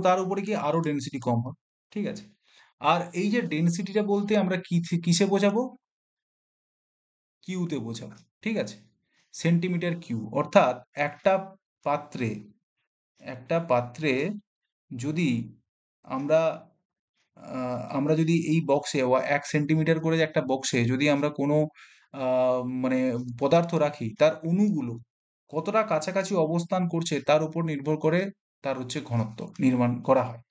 তার উপরে কি আরো ডেনসিটি কম হবে। ঠিক আছে, আর এই যে ডেনসিটিটা বলতে আমরা কিসে বোঝাবো, কিউতে বোঝাবো। ঠিক আছে, সেন্টিমিটার কিউ। অর্থাৎ একটা পাত্রে, একটা পাত্রে যদি আমরা আমরা যদি এই বক্সে 1 সেন্টিমিটার করে একটা বক্সে যদি আমরা কোনো মানে পদার্থ রাখি, তার অণুগুলো কতটা কাছাকাছি অবস্থান করছে তার উপর নির্ভর করে তার হচ্ছে ঘনত্ব নির্মাণ করা হয়।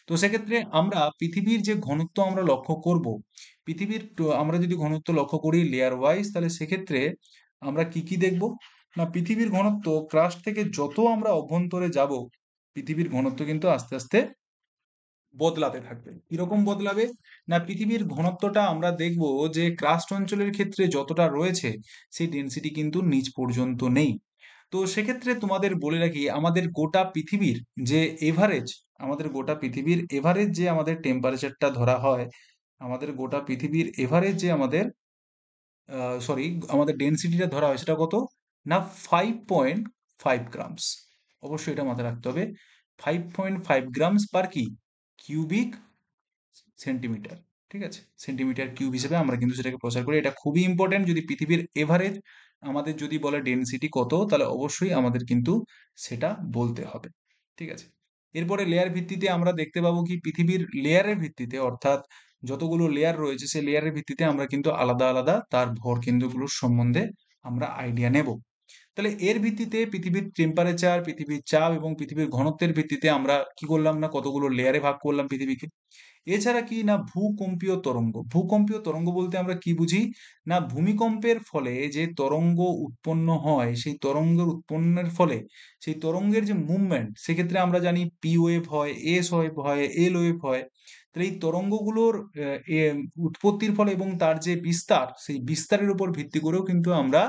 তো সেক্ষেত্রে আমরা পৃথিবীর যে ঘনত্ব আমরা লক্ষ্য করব, আমরা যদি ঘনত্ব লক্ষ্য করি লেয়ার ওয়াইজ, তাহলে সেক্ষেত্রে আমরা কি কি দেখব না, পৃথিবীর ঘনত্ব ক্রাস্ট থেকে যত আমরা অভ্যন্তরে যাব, পৃথিবীর ঘনত্ব কিন্তু আস্তে আস্তে বদলাতে থাকবে। কিরকম বদলাবে না, পৃথিবীর ঘনত্বটা আমরা দেখব যে ক্রাস্ট অঞ্চলের ক্ষেত্রে যতটা রয়েছে সেই ডেনসিটি কিন্তু নিচ পর্যন্ত নেই। তো সেক্ষেত্রে তোমাদের বলে রাখি, আমাদের গোটা পৃথিবীর যে এভারেজ, আমাদের গোটা পৃথিবীর এভারেজ যে আমাদের টেম্পারেচারটা ধরা হয়, আমাদের গোটা পৃথিবীর এভারেজ যে আমাদের সরি আমাদের ডেনসিটিটা ধরা হয় সেটা কত না, 5.5 গ্রামস। অবশ্যই এটা মাথায় রাখতে হবে, 5.5 গ্রামস পার কি কিউবিক সেন্টিমিটার। ঠিক আছে, সেন্টিমিটার কিউব হিসেবে আমরা কিন্তু সেটাকে প্রচার করি। এটা খুবই ইম্পর্টেন্ট। যদি পৃথিবীর এভারেজ আমাদের যদি বলে ডেনসিটি কত, তাহলে অবশ্যই আমাদের কিন্তু সেটা বলতে হবে। ঠিক আছে, এরপরে লেয়ার ভিত্তিতে আমরা দেখতে পাবো কি, পৃথিবীর লেয়ারের ভিত্তিতে, অর্থাৎ যতগুলো লেয়ার রয়েছে সেই লেয়ারের ভিত্তিতে আমরা কিন্তু আলাদা আলাদা তার ভর কেন্দ্রগুলোর সম্বন্ধে আমরা আইডিয়া নেব। তাহলে এর ভিত্তিতে পৃথিবীর টেম্পারেচার, পৃথিবীর চাপ এবং পৃথিবীর ঘনত্বের ভিত্তিতে আমরা কি করলাম না, কতগুলো লেয়ারে ভাগ করলাম পৃথিবীকে। এছাড়া কি না, ভূকম্পীয় তরঙ্গ। ভূকম্পীয় তরঙ্গ বলতে আমরা কি বুঝি না, ভূমিকম্পের ফলে যে তরঙ্গ উৎপন্ন হয়, সেই তরঙ্গের উৎপন্নের ফলে সেই তরঙ্গের যে মুভমেন্ট, সেক্ষেত্রে আমরা জানি পি ওয়েভ হয়, এস ওয়েভ হয়, এল ওয়েভ হয়। তাহলে এই তরঙ্গগুলোর উৎপত্তির ফলে এবং তার যে বিস্তার, সেই বিস্তারের উপর ভিত্তি করেও কিন্তু আমরা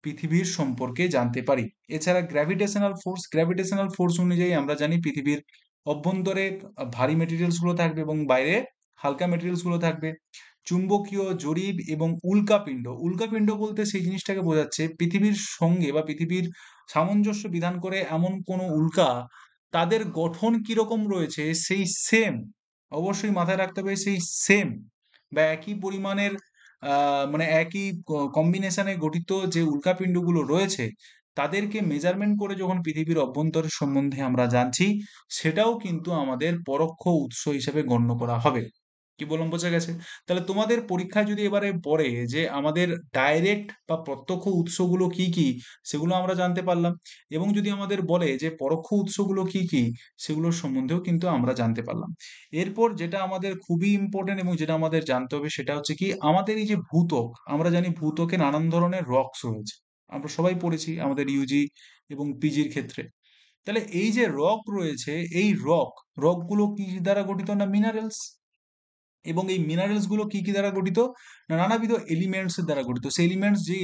পৃথিবীর সম্পর্কে জানতে পারি। এছাড়া গ্র্যাভিটেশনাল ফোর্স অনুযায়ী আমরা জানি পৃথিবীর অভ্যন্তরে ভারী মেটেরিয়ালস গুলো থাকবে এবং বাইরে হালকা মেটেরিয়ালস গুলো থাকবে। চুম্বকীয় জরিপ এবং উল্কাপিণ্ড, উল্কাপিণ্ড বলতে সেই জিনিসটাকে বোঝাচ্ছে পৃথিবীর সঙ্গে বা পৃথিবীর সামঞ্জস্য বিধান করে এমন কোনো উল্কা, তাদের গঠন কিরকম রয়েছে সেই সেম, অবশ্যই মাথায় রাখতে হবে সেই সেম বা একই পরিমাণের মানে একই কম্বিনেশনে গঠিত যে উল্কাপিণ্ডগুলো রয়েছে, তাদেরকে মেজারমেন্ট করে যখন পৃথিবীর অভ্যন্তরের সম্বন্ধে আমরা জানছি, সেটাও কিন্তু আমাদের পরোক্ষ উৎস হিসেবে গণ্য করা হবে। কি বললাম, বোঝা গেছে? তাহলে তোমাদের পরীক্ষায় যদি এবারে পড়ে যে আমাদের ডাইরেক্ট বা প্রত্যক্ষ উৎসগুলো কি কি, সেগুলো আমরা জানতে পারলাম। এবং যদি আমাদের বলে যে পরোক্ষ উৎসগুলো কি কি, সেগুলোর সম্বন্ধেও কিন্তু আমরা জানতে পারলাম। এরপর যেটা আমাদের খুবই ইম্পর্টেন্ট এবং যেটা আমাদের জানতে হবে সেটা হচ্ছে কি, আমাদের এই যে ভূত্বক, আমরা জানি ভূত্বকে নানান ধরনের রকস রয়েছে। আমরা সবাই পড়েছি আমাদের ইউজি এবং পিজির ক্ষেত্রে। তাহলে এই যে রক রয়েছে, এই রকগুলো কি দ্বারা গঠিত না, মিনারেলস। এবং এই মিনারেলস গুলো কি কি দ্বারা গঠিত না, নানাবিধ এলিমেন্টস এর দ্বারা গঠিত। সেই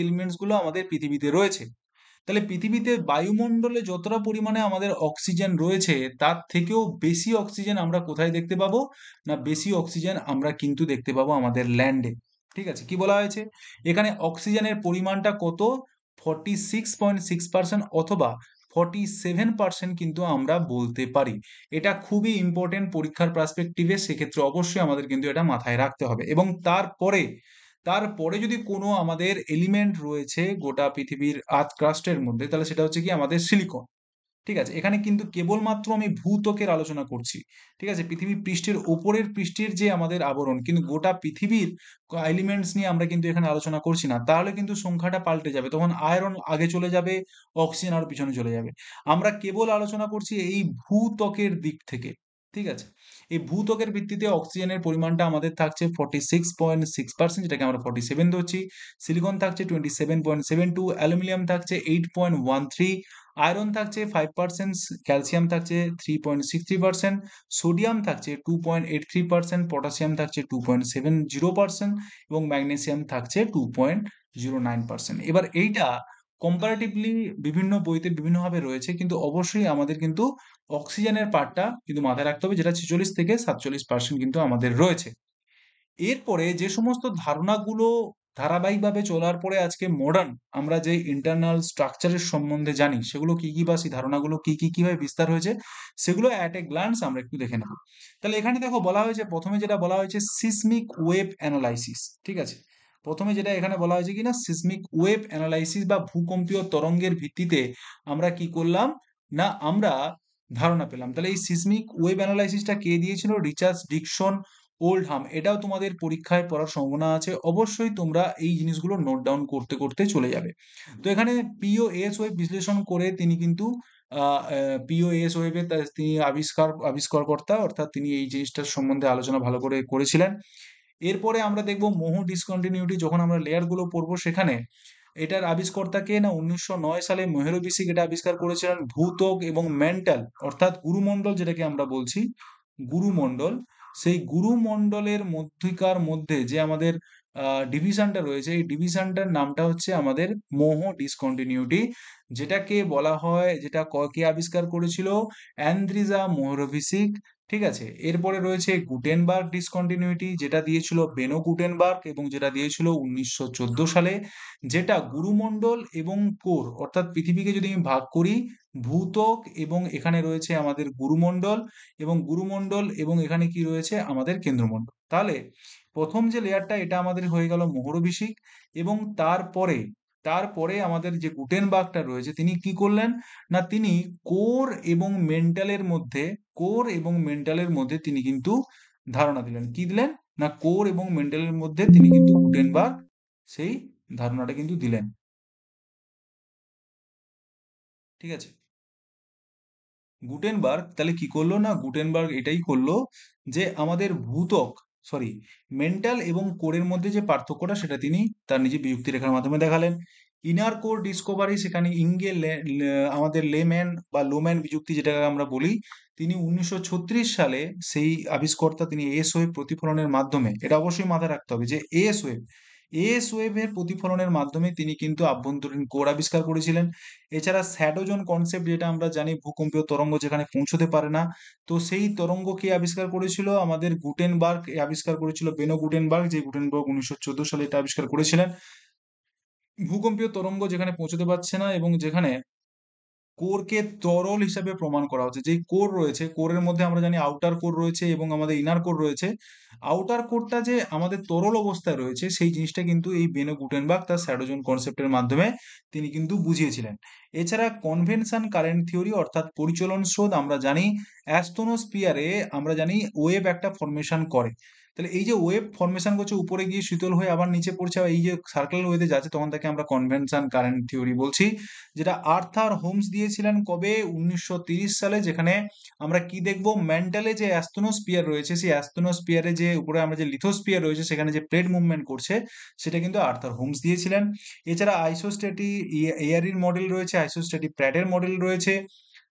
এলিমেন্টস গুলো আমাদের পৃথিবীতে রয়েছে। তাহলে পৃথিবীতে বায়ুমণ্ডলে যতটা পরিমাণে আমাদের অক্সিজেন রয়েছে, তার থেকেও বেশি অক্সিজেন আমরা কোথায় দেখতে পাবো না, বেশি অক্সিজেন আমরা কিন্তু দেখতে পাবো আমাদের ল্যান্ডে। ঠিক আছে, কি বলা হয়েছে এখানে, অক্সিজেনের পরিমাণটা কত, 46.6% অথবা 47% কিন্তু আমরা বলতে পারি। এটা খুবই ইম্পর্টেন্ট পরীক্ষার পার্সপেক্টিভে, সেক্ষেত্রে অবশ্যই আমাদের কিন্তু এটা মাথায় রাখতে হবে। এবং তারপরে তারপরে যদি কোনো আমাদের এলিমেন্ট রয়েছে গোটা পৃথিবীর আর্থ ক্রাস্টের মধ্যে, তাহলে সেটা হচ্ছে কি আমাদের সিলিকন। ঠিক আছে, এখানে কিন্তু কেবলমাত্র আমি ভূত্বকের আলোচনা করছি। ঠিক আছে, পৃথিবী পৃষ্ঠের ওপরের পৃষ্ঠের যে আমাদের আবরণ, কিন্তু গোটা পৃথিবীর এলিমেন্টস নিয়ে আমরা কিন্তু এখানে আলোচনা করছি না। তাহলে কিন্তু সংখ্যাটা পাল্টে যাবে, তখন আয়রন আগে চলে যাবে, অক্সিজেন আর পিছনে চলে যাবে। আমরা কেবল আলোচনা করছি এই ভূত্বকের দিক থেকে। ঠিক আছে, এই ভূত্বকের ভিত্তিতে অক্সিজেনের পরিমাণটা আমাদের থাকছে 46.6%, যেটাকে আমরা 47 ধরছি। সিলিকন থাকছে 27.72, অ্যালুমিনিয়াম থাকছে 8.13, আয়রন থাকছে 5%, ক্যালসিয়াম থাকছে 3.63%, সোডিয়াম থাকছে 2.83%, পটাশিয়াম থাকছে 2.70% এবং ম্যাগনেসিয়াম থাকছে 2.09%। এবার এইটা কম্পারেটিভলি বিভিন্ন বইতে বিভিন্নভাবে রয়েছে, কিন্তু অবশ্যই আমাদের কিন্তু অক্সিজেনের পার্টটা কিন্তু মাথায় রাখতে হবে, যেটা 46 থেকে 47% কিন্তু আমাদের রয়েছে। এরপরে যে সমস্ত ধারণাগুলো ধারাবাহিকভাবে চলার পরে আজকে মডার্ন আমরা যে ইন্টারনাল স্ট্রাকচারের সম্বন্ধে জানি, সেগুলো কি কি, বা সেই ধারণাগুলো কি কি, কিভাবে বিস্তার হয়েছে, সেগুলো অ্যাট এ গ্ল্যান্স আমরা একটু দেখে নেব। তাহলে এখানে দেখো বলা হয়েছে, প্রথমে যেটা বলা হয়েছে সিসমিক ওয়েভ অ্যানালাইসিস, ঠিক আছে। প্রথমে যেটা এখানে বলা হয়েছে কিনা সিসমিক ওয়েভ অ্যানালাইসিস বা ভূকম্পীয় তরঙ্গের ভিত্তিতে আমরা কি করলাম, না আমরা ধারণা পেলাম। তাহলে এই সিসমিক ওয়েভ অ্যানালাইসিসটা কে দিয়েছিল? Richard Dixon Oldham. এটাও তোমাদের পরীক্ষায় পড়ার সম্ভাবনা আছে, অবশ্যই তোমরা এই জিনিসগুলো নোট ডাউন করতে করতে চলে যাবে। তো এখানে পিওএস ওয়েভ বিশ্লেষণ করে তিনি কিন্তু পিওএস ওয়েভে তিনি আবিষ্কারকর্তা, অর্থাৎ তিনি এই জিনিসটার সম্বন্ধে আলোচনা ভালো করে করেছিলেন। এরপরে আমরা দেখব মোহ ডিসকন্টিনিউটি, যখন আমরা লেয়ার গুলো পড়বো সেখানে এটার আবিষ্কর্তা কে, না 1909 সালে মেহরবিসিক এটা আবিষ্কার করেছিলেন। ভূত্বক এবং মেন্টাল, অর্থাৎ গুরুমণ্ডল যেটাকে আমরা বলছি, গুরুমণ্ডল, সেই গুরুমণ্ডলের মধ্যিকার মধ্যে যে আমাদের ডিভিশনটা রয়েছে, এই ডিভিশনটার নামটা হচ্ছে আমাদের মোহ ডিসকন্টিনিউটি, যেটাকে বলা হয়, কে আবিষ্কার করেছিল? অ্যান্দ্রিজা মোহরভিসিক, ঠিক আছে। এরপরে রয়েছে গুটেনবার্গ ডিসকন্টিনিউটি, যেটা দিয়েছিল বেনো গুটেনবার্গ এবং যেটা দিয়েছিল 1914 সালে, যেটা গুরুমণ্ডল এবং কোর, অর্থাৎ পৃথিবীকে যদি আমি ভাগ করি, ভূত্বক এবং এখানে রয়েছে আমাদের গুরুমণ্ডল এবং এখানে কি রয়েছে আমাদের কেন্দ্রমণ্ডল। তাহলে প্রথম যে লেয়ারটা এটা আমাদের হয়ে গেল মোহরভিসিক, এবং তারপরে তারপরে আমাদের যে গুটেনবার্গটা রয়েছে তিনি কি করলেন, না তিনি কোর এবং মেন্টালের মধ্যে তিনি কিন্তু ধারণা দিলেন। কি দিলেন? না কোর এবং মেন্টালের মধ্যে তিনি কিন্তু গুটেনবার্গ সেই ধারণাটা কিন্তু দিলেন, ঠিক আছে। গুটেনবার্গ তাহলে কি করলো, না গুটেনবার্গ এটাই করলো যে আমাদের মেন্টাল এবং কোরের মধ্যে যে পার্থক্যটা সেটা তিনি তার নিজে বিযুক্তি রেখার মাধ্যমে দেখালেন। ইনার কোর ডিসকভারি, সেখানে আমাদের লেম্যান বা লোম্যান বিযুক্তি যেটাকে আমরা বলি, তিনি 1936 সালে সেই আবিষ্কর্তা, তিনি এস ওয়েভ প্রতিফলনের মাধ্যমে, এটা অবশ্যই মাথায় রাখতে হবে যে এস ওয়েভের প্রতিফলনের মাধ্যমে তিনি কিন্তু আভ্যন্তরীণ কোর আবিষ্কার করেছিলেন। এছাড়া স্যাডোজন কনসেপ্ট, যেটা আমরা জানি ভূকম্পীয় তরঙ্গ যেখানে পৌঁছতে পারে না, তো সেই তরঙ্গ কে আবিষ্কার করেছিল? আমাদের গুটেনবার্গ আবিষ্কার করেছিল, বেনো গুটেনবার্গ, যে গুটেনবার্গ 1914 সালে এটা আবিষ্কার করেছিলেন। ভূকম্পীয় তরঙ্গ যেখানে পৌঁছতে পারছে না এবং যেখানে কোরকে তরল হিসাবে প্রমাণ করা হচ্ছে, যেই কোর রয়েছে, কোরের মধ্যে আমরা জানি আউটার কোর রয়েছে এবং আমাদের ইনার কোর রয়েছে। আউটার কোরটা যে আমাদের তরল অবস্থায় রয়েছে, সেই জিনিসটা কিন্তু এই বেনো গুটেনবার্গ তার স্যাডোজন কনসেপ্টের মাধ্যমে তিনি কিন্তু বুঝিয়েছিলেন। এছাড়া কনভেনশন কারেন্ট থিওরি, অর্থাৎ পরিচলন স্রোত, আমরা জানি অ্যাস্ট্রোনোস্ফিয়ারে আমরা জানি ওয়েভ একটা ফর্মেশন করে। তাহলে এই যে ওয়েভ ফর্মেশন করছে, উপরে গিয়ে শীতল হয়ে আবার নিচে পড়ছে, আর এই যে সার্কেল ওয়েতে যাচ্ছে, তখন তাকে আমরা কনভেনশন কারেন্ট থিওরি বলছি, যেটা আর্থার হোমস দিয়েছিলেন কবে? 1930 সালে। যেখানে আমরা কি দেখব, মেন্টালে যে অ্যাস্ট্রোনোস্ফিয়ার রয়েছে, সেই অ্যাস্ট্রোনোস্ফিয়ারে যে উপরে আমরা যে লিথোস্ফিয়ার রয়েছে, সেখানে যে প্লেট মুভমেন্ট করছে, সেটা কিন্তু আর্থার হোমস দিয়েছিলেন। এছাড়া আইসোস্ট্যাটিক এয়ারির মডেল রয়েছে, আইসোস্ট্যাটিক প্র্যাটের মডেল রয়েছে,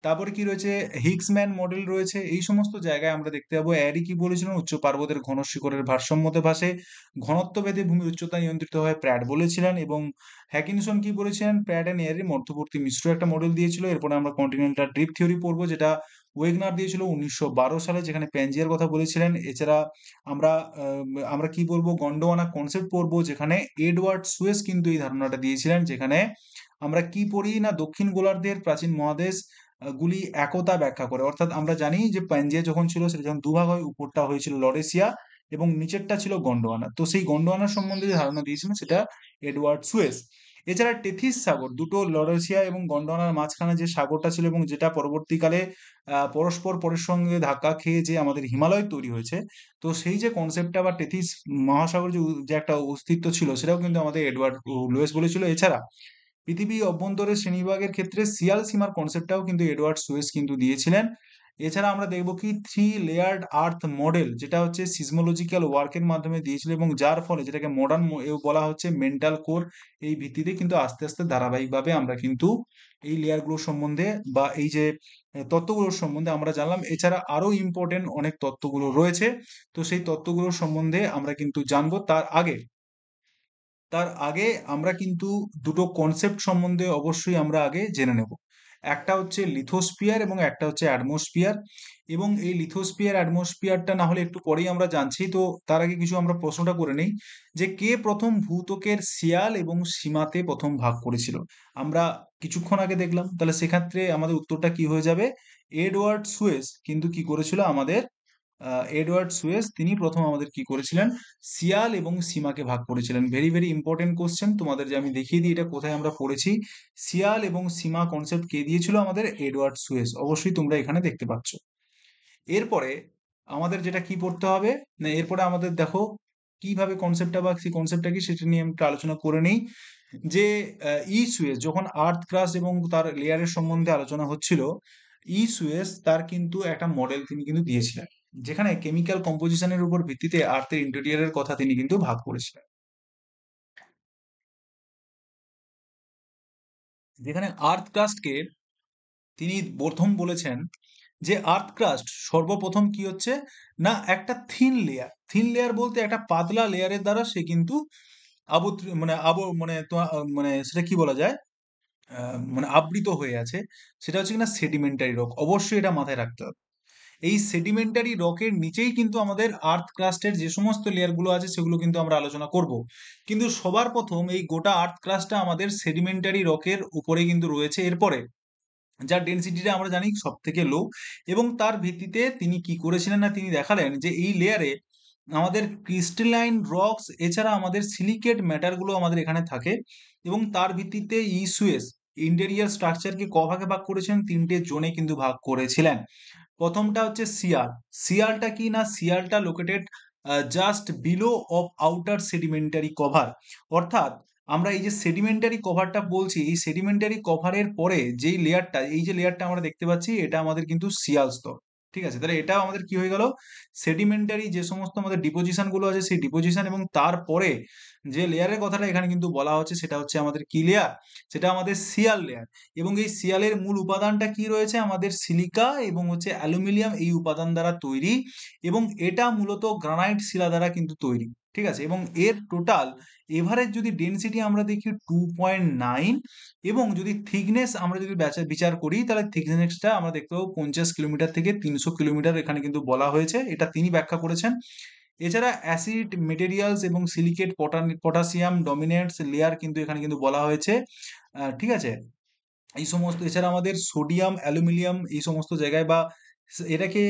তারপরে কি রয়েছে, হিগসম্যান মডেল রয়েছে। এই সমস্ত জায়গায় আমরা দেখতে পাবো অ্যারি কি বলেছিলেন, উচ্চ পার্বতের ঘন শিখরের ভারসাম্যতে ভাসে, ঘনত্ব ভেদে ভূমির উচ্চতা নিয়ন্ত্রিত হয়, প্র্যাট বলেছিলেন। এবং হ্যাকিনসন কি বলেছিলেন, প্র্যাট এন্ড এয়ারির মধ্যবর্তী মিশ্র একটা মডেল দিয়েছিল। এরপরে আমরা কন্টিনেন্টাল ড্রিফট থিওরি পড়বো, যেটা ওয়েগনার দিয়েছিল 1912 সালে, যেখানে প্যানজিয়ার কথা বলেছিলেন। এছাড়া আমরা আমরা কি বলবো, গন্ডোয়ানা কনসেপ্ট পড়বো, যেখানে এডওয়ার্ড সুয়েস কিন্তু এই ধারণাটা দিয়েছিলেন। যেখানে আমরা কি পড়ি, না দক্ষিণ গোলার্ধের প্রাচীন মহাদেশ গুলি একতা ব্যাখ্যা করে। অর্থাৎ আমরা জানি যে প্যানজিয়া যখন ছিল, সেটা যখন দুভাগ হয়, উপরটা হয়েছিল লরেসিয়া এবং নিচেরটা ছিল গন্ডোয়ানা। তো সেই গন্ডোয়ানা সম্বন্ধে যে ধারণা দিয়েছিলেন সেটা এডওয়ার্ড সুয়েস। এছাড়া টেথিস সাগর, দুটো লরেসিয়া এবং গন্ডোয়ানার মাঝখানে যে সাগরটা ছিল এবং যেটা পরবর্তীকালে পরস্পর পরের সঙ্গে ধাক্কা খেয়ে যে আমাদের হিমালয় তৈরি হয়েছে, তো সেই যে কনসেপ্টটা বা টেথিস মহাসাগর যে একটা অস্তিত্ব ছিল, সেটাও কিন্তু আমাদের এডওয়ার্ড লুয়েস বলেছিল। এছাড়া পৃথিবী অভ্যন্তরের শ্রেণীবিভাগের ক্ষেত্রে সিয়াল সীমার কনসেপ্টটাও কিন্তু এডওয়ার্ড সুয়েস কিন্তু দিয়েছিলেন। এছাড়া আমরা দেখবো কি থ্রি লেয়ার্ড আর্থ মডেল, যেটা হচ্ছে সিসমোলজিক্যাল ওয়ার্কের মাধ্যমে দিয়েছিল এবং যার ফলে যেটাকে মডার্ন বলা হচ্ছে মেন্টাল কোর, এই ভিত্তিতে কিন্তু আস্তে আস্তে ধারাবাহিকভাবে আমরা কিন্তু এই লেয়ারগুলোর সম্বন্ধে বা এই যে তত্ত্বগুলোর সম্বন্ধে আমরা জানলাম। এছাড়া আরো ইম্পর্টেন্ট অনেক তত্ত্বগুলো রয়েছে, তো সেই তত্ত্বগুলোর সম্বন্ধে আমরা কিন্তু জানবো। তার আগে তার আগে আমরা কিন্তু দুটো কনসেপ্ট সম্বন্ধে অবশ্যই আমরা আগে জেনে নেব। একটা হচ্ছে লিথোস্ফিয়ার এবং একটা হচ্ছে অ্যাটমসফিয়ার। এবং এই লিথোস্ফিয়ার অ্যাটমসফিয়ারটা না হলে একটু পরেই আমরা জানছি, তো তার আগে কিছু আমরা প্রশ্নটা করে নেই যে কে প্রথম ভূত্বকের শিয়াল এবং সীমাতে প্রথম ভাগ করেছিল। আমরা কিছুক্ষণ আগে দেখলাম, তাহলে সেক্ষেত্রে আমাদের উত্তরটা কি হয়ে যাবে? এডওয়ার্ড সুয়েজ কিন্তু কি করেছিল আমাদের, এডওয়ার্ড সুয়েজ তিনি প্রথম আমাদের কি করেছিলেন, শিয়াল এবং সীমাকে ভাগ করেছিলেন। ভেরি ভেরি ইম্পর্টেন্ট কোশ্চেন, তোমাদের যে আমি দেখিয়ে দিই এটা কোথায় আমরা পড়েছি। শিয়াল এবং সীমা কনসেপ্ট কে দিয়েছিল আমাদের? এডওয়ার্ড সুয়েজ, অবশ্যই তোমরা এখানে দেখতে পাচ্ছ। এরপরে আমাদের যেটা কি পড়তে হবে, না এরপরে আমাদের দেখো কিভাবে কনসেপ্টটা বা সেই কনসেপ্টটা কি সেটা নিয়ে আমরা একটু আলোচনা করে নেই। যে ই সুয়েজ যখন আর্থ ক্রাস্ট এবং তার লেয়ারের সম্বন্ধে আলোচনা হচ্ছিল, ই সুয়েজ তার কিন্তু একটা মডেল তিনি কিন্তু দিয়েছিলেন, যেখানে কেমিক্যাল কম্পোজিশনের উপর ভিত্তিতে আর্থের ইন্টেরিয়রের কথা তিনি কিন্তু ভাগ করেছিলেন। যেখানে আর্থ ক্রাস্টকে তিনি প্রথম বলেছেন যে আর্থ ক্রাস্ট সর্বপ্রথম কি হচ্ছে, না একটা থিন লেয়ার, থিন লেয়ার বলতে একটা পাতলা লেয়ারের দ্বারা সে কিন্তু মানে মানে মানে সেটা কি বলা যায়, মানে আবৃত হয়ে আছে। সেটা হচ্ছে কিনা সেডিমেন্টারি রক, অবশ্যই এটা মাথায় রাখতে হবে। এই সেডিমেন্টারি রকের নিচেই কিন্তু আমাদের আর্থ ক্রাস্টের যে সমস্ত লেয়ারগুলো আছে সেগুলো কিন্তু আমরা আলোচনা করব। কিন্তু সবার প্রথম এই গোটা আর্থ ক্রাস্টটা আমাদের সেডিমেন্টারি রকের উপরেই কিন্তু রয়েছে। এরপরে যার ডেনসিটিটা আমরা জানি সব থেকে লো, এবং তার ভিত্তিতে তিনি কি করেছিলেন, না তিনি দেখালেন যে এই লেয়ারে আমাদের ক্রিস্টালাইন রকস এছাড়া আমাদের সিলিকেট ম্যাটারগুলো আমাদের এখানে থাকে। এবং তার ভিত্তিতে ইসুএস ইন্টেরিয়ার স্ট্রাকচারকে ক ভাগে ভাগ করেছেন, তিনটে জোনে কিন্তু ভাগ করেছিলেন। প্রথমটা হচ্ছে সিয়াল। সিয়ালটা কি, না সিয়ালটা located just below of outer sedimentary cover. অর্থাৎ আমরা এই যে সেডিমেন্টারি কভারটা বলছি, এই সেডিমেন্টারি কভারের পরে যেই লেয়ারটা, এই যে লেয়ারটা আমরা দেখতে পাচ্ছি, এটা আমাদের কিন্তু সিয়াল স্তর। ঠিক আছে, তাহলে এটাও আমাদের কি হয়ে গেল, সেডিমেন্টারি যে সমস্ত আমাদের ডিপোজিশন গুলো আছে সেই ডিপোজিশন, এবং তারপরে যে লেয়ারের কথাটা এখানে কিন্তু বলা হচ্ছে সেটা হচ্ছে আমাদের কি লেয়ার, সেটা আমাদের সিয়াল লেয়ার। এবং এই সিয়ালের মূল উপাদানটা কি রয়েছে, আমাদের সিলিকা এবং হচ্ছে অ্যালুমিনিয়াম, এই উপাদান দ্বারা তৈরি। এবং এটা মূলত গ্রানাইট শিলা দ্বারা কিন্তু তৈরি। ঠিক আছে, এবং এর টোটাল এভারেজ যদি ডেনসিটি আমরা দেখি 2.9, এবং যদি থিকনেস আমরা যদি বিচার করি তাহলে থিকনেসটা আমরা দেখতে পাবো 50 কিলোমিটার থেকে 300 কিলোমিটার, এখানে কিন্তু বলা হয়েছে, এটা তিনি ব্যাখ্যা করেছেন। এছাড়া অ্যাসিড মেটেরিয়ালস এবং সিলিকেট পটাশিয়াম ডমিনেন্টস লেয়ার কিন্তু এখানে কিন্তু বলা হয়েছে। ঠিক আছে, এই সমস্ত এছাড়া আমাদের সোডিয়াম অ্যালুমিনিয়াম এই সমস্ত জায়গায় বা এটাকে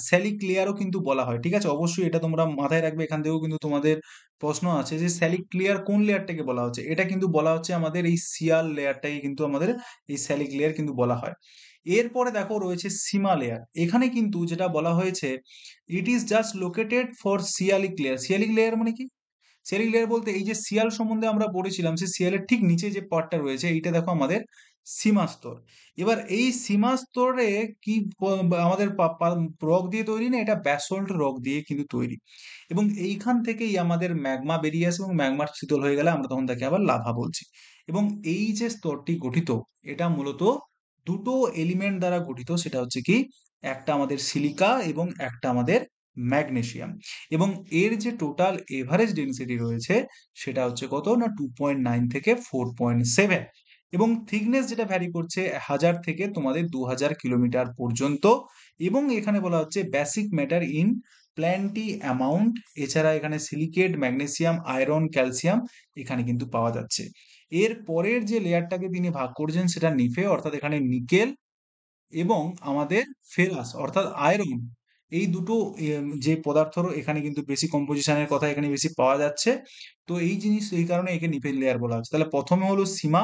স্যালিক লেয়ারও কিন্তু বলা হয়। ঠিক আছে, অবশ্যই এটা তোমরা মাথায় রাখবে, এখান থেকেও কিন্তু তোমাদের প্রশ্ন আছে যে স্যালিক লেয়ার কোন লেয়ারটাকে বলা হচ্ছে। এটা কিন্তু বলা হচ্ছে আমাদের এই সিয়াল লেয়ারটাকে কিন্তু আমাদের এই স্যালিক লেয়ার কিন্তু বলা হয়। এরপরে দেখো রয়েছে সীমা লেয়ার। এখানে কিন্তু যেটা বলা হয়েছে, it is just located for sialic layer. Sialic layer মানে কি? সিয়ালিক লেয়ার বলতে এই যে শিয়াল সম্বন্ধে আমরা পড়েছিলাম, সেই শিয়ালের ঠিক নিচে যে পার্টটা রয়েছে এইটা দেখো আমাদের সীমা স্তর। এবার এই সীমা স্তরে কি আমাদের রক দিয়ে তৈরি, না এটা ব্যাসল্ট রক দিয়ে কিন্তু তৈরি। এবং এইখান থেকেই আমাদের ম্যাগমা বেরিয়ে আসে, এবং ম্যাগমা শীতল হয়ে গেলে আমরা তখন তাকে আবার লাভা বলছি। এবং এই যে স্তরটি গঠিত, এটা মূলত দুটো এলিমেন্ট দ্বারা গঠিত, সেটা হচ্ছে কি, একটা আমাদের সিলিকা এবং একটা আমাদের ম্যাগনেসিয়াম। এবং এর যে টোটাল এভারেজ ডেনসিটি রয়েছে সেটা হচ্ছে কত, না 2.9 থেকে 4.7। এবং থিকনেস যেটা ভ্যারি করছে 1000 থেকে তোমাদের 2000 কিলোমিটার পর্যন্ত। এবং এখানে বলা হচ্ছে basic matter in plenty amount. এছাড়া এখানে সিলিকেট ম্যাগনেসিয়াম আয়রন ক্যালসিয়াম এখানে কিন্তু পাওয়া যাচ্ছে। এর পরের যে লেয়ারটাকে তিনি ভাগ করেছেন সেটা নিফে, অর্থাৎ এখানে নিকেল এবং আমাদের ফেরাস অর্থাৎ আয়রন, এই দুটো যে পদার্থ এখানে কিন্তু বেশি কম্পোজিশনের কথা এখানে বেশি পাওয়া যাচ্ছে। তো এই জিনিস এই কারণে একে নিফেল লেয়ার বলা হচ্ছে। তাহলে প্রথমে হলো সীমা,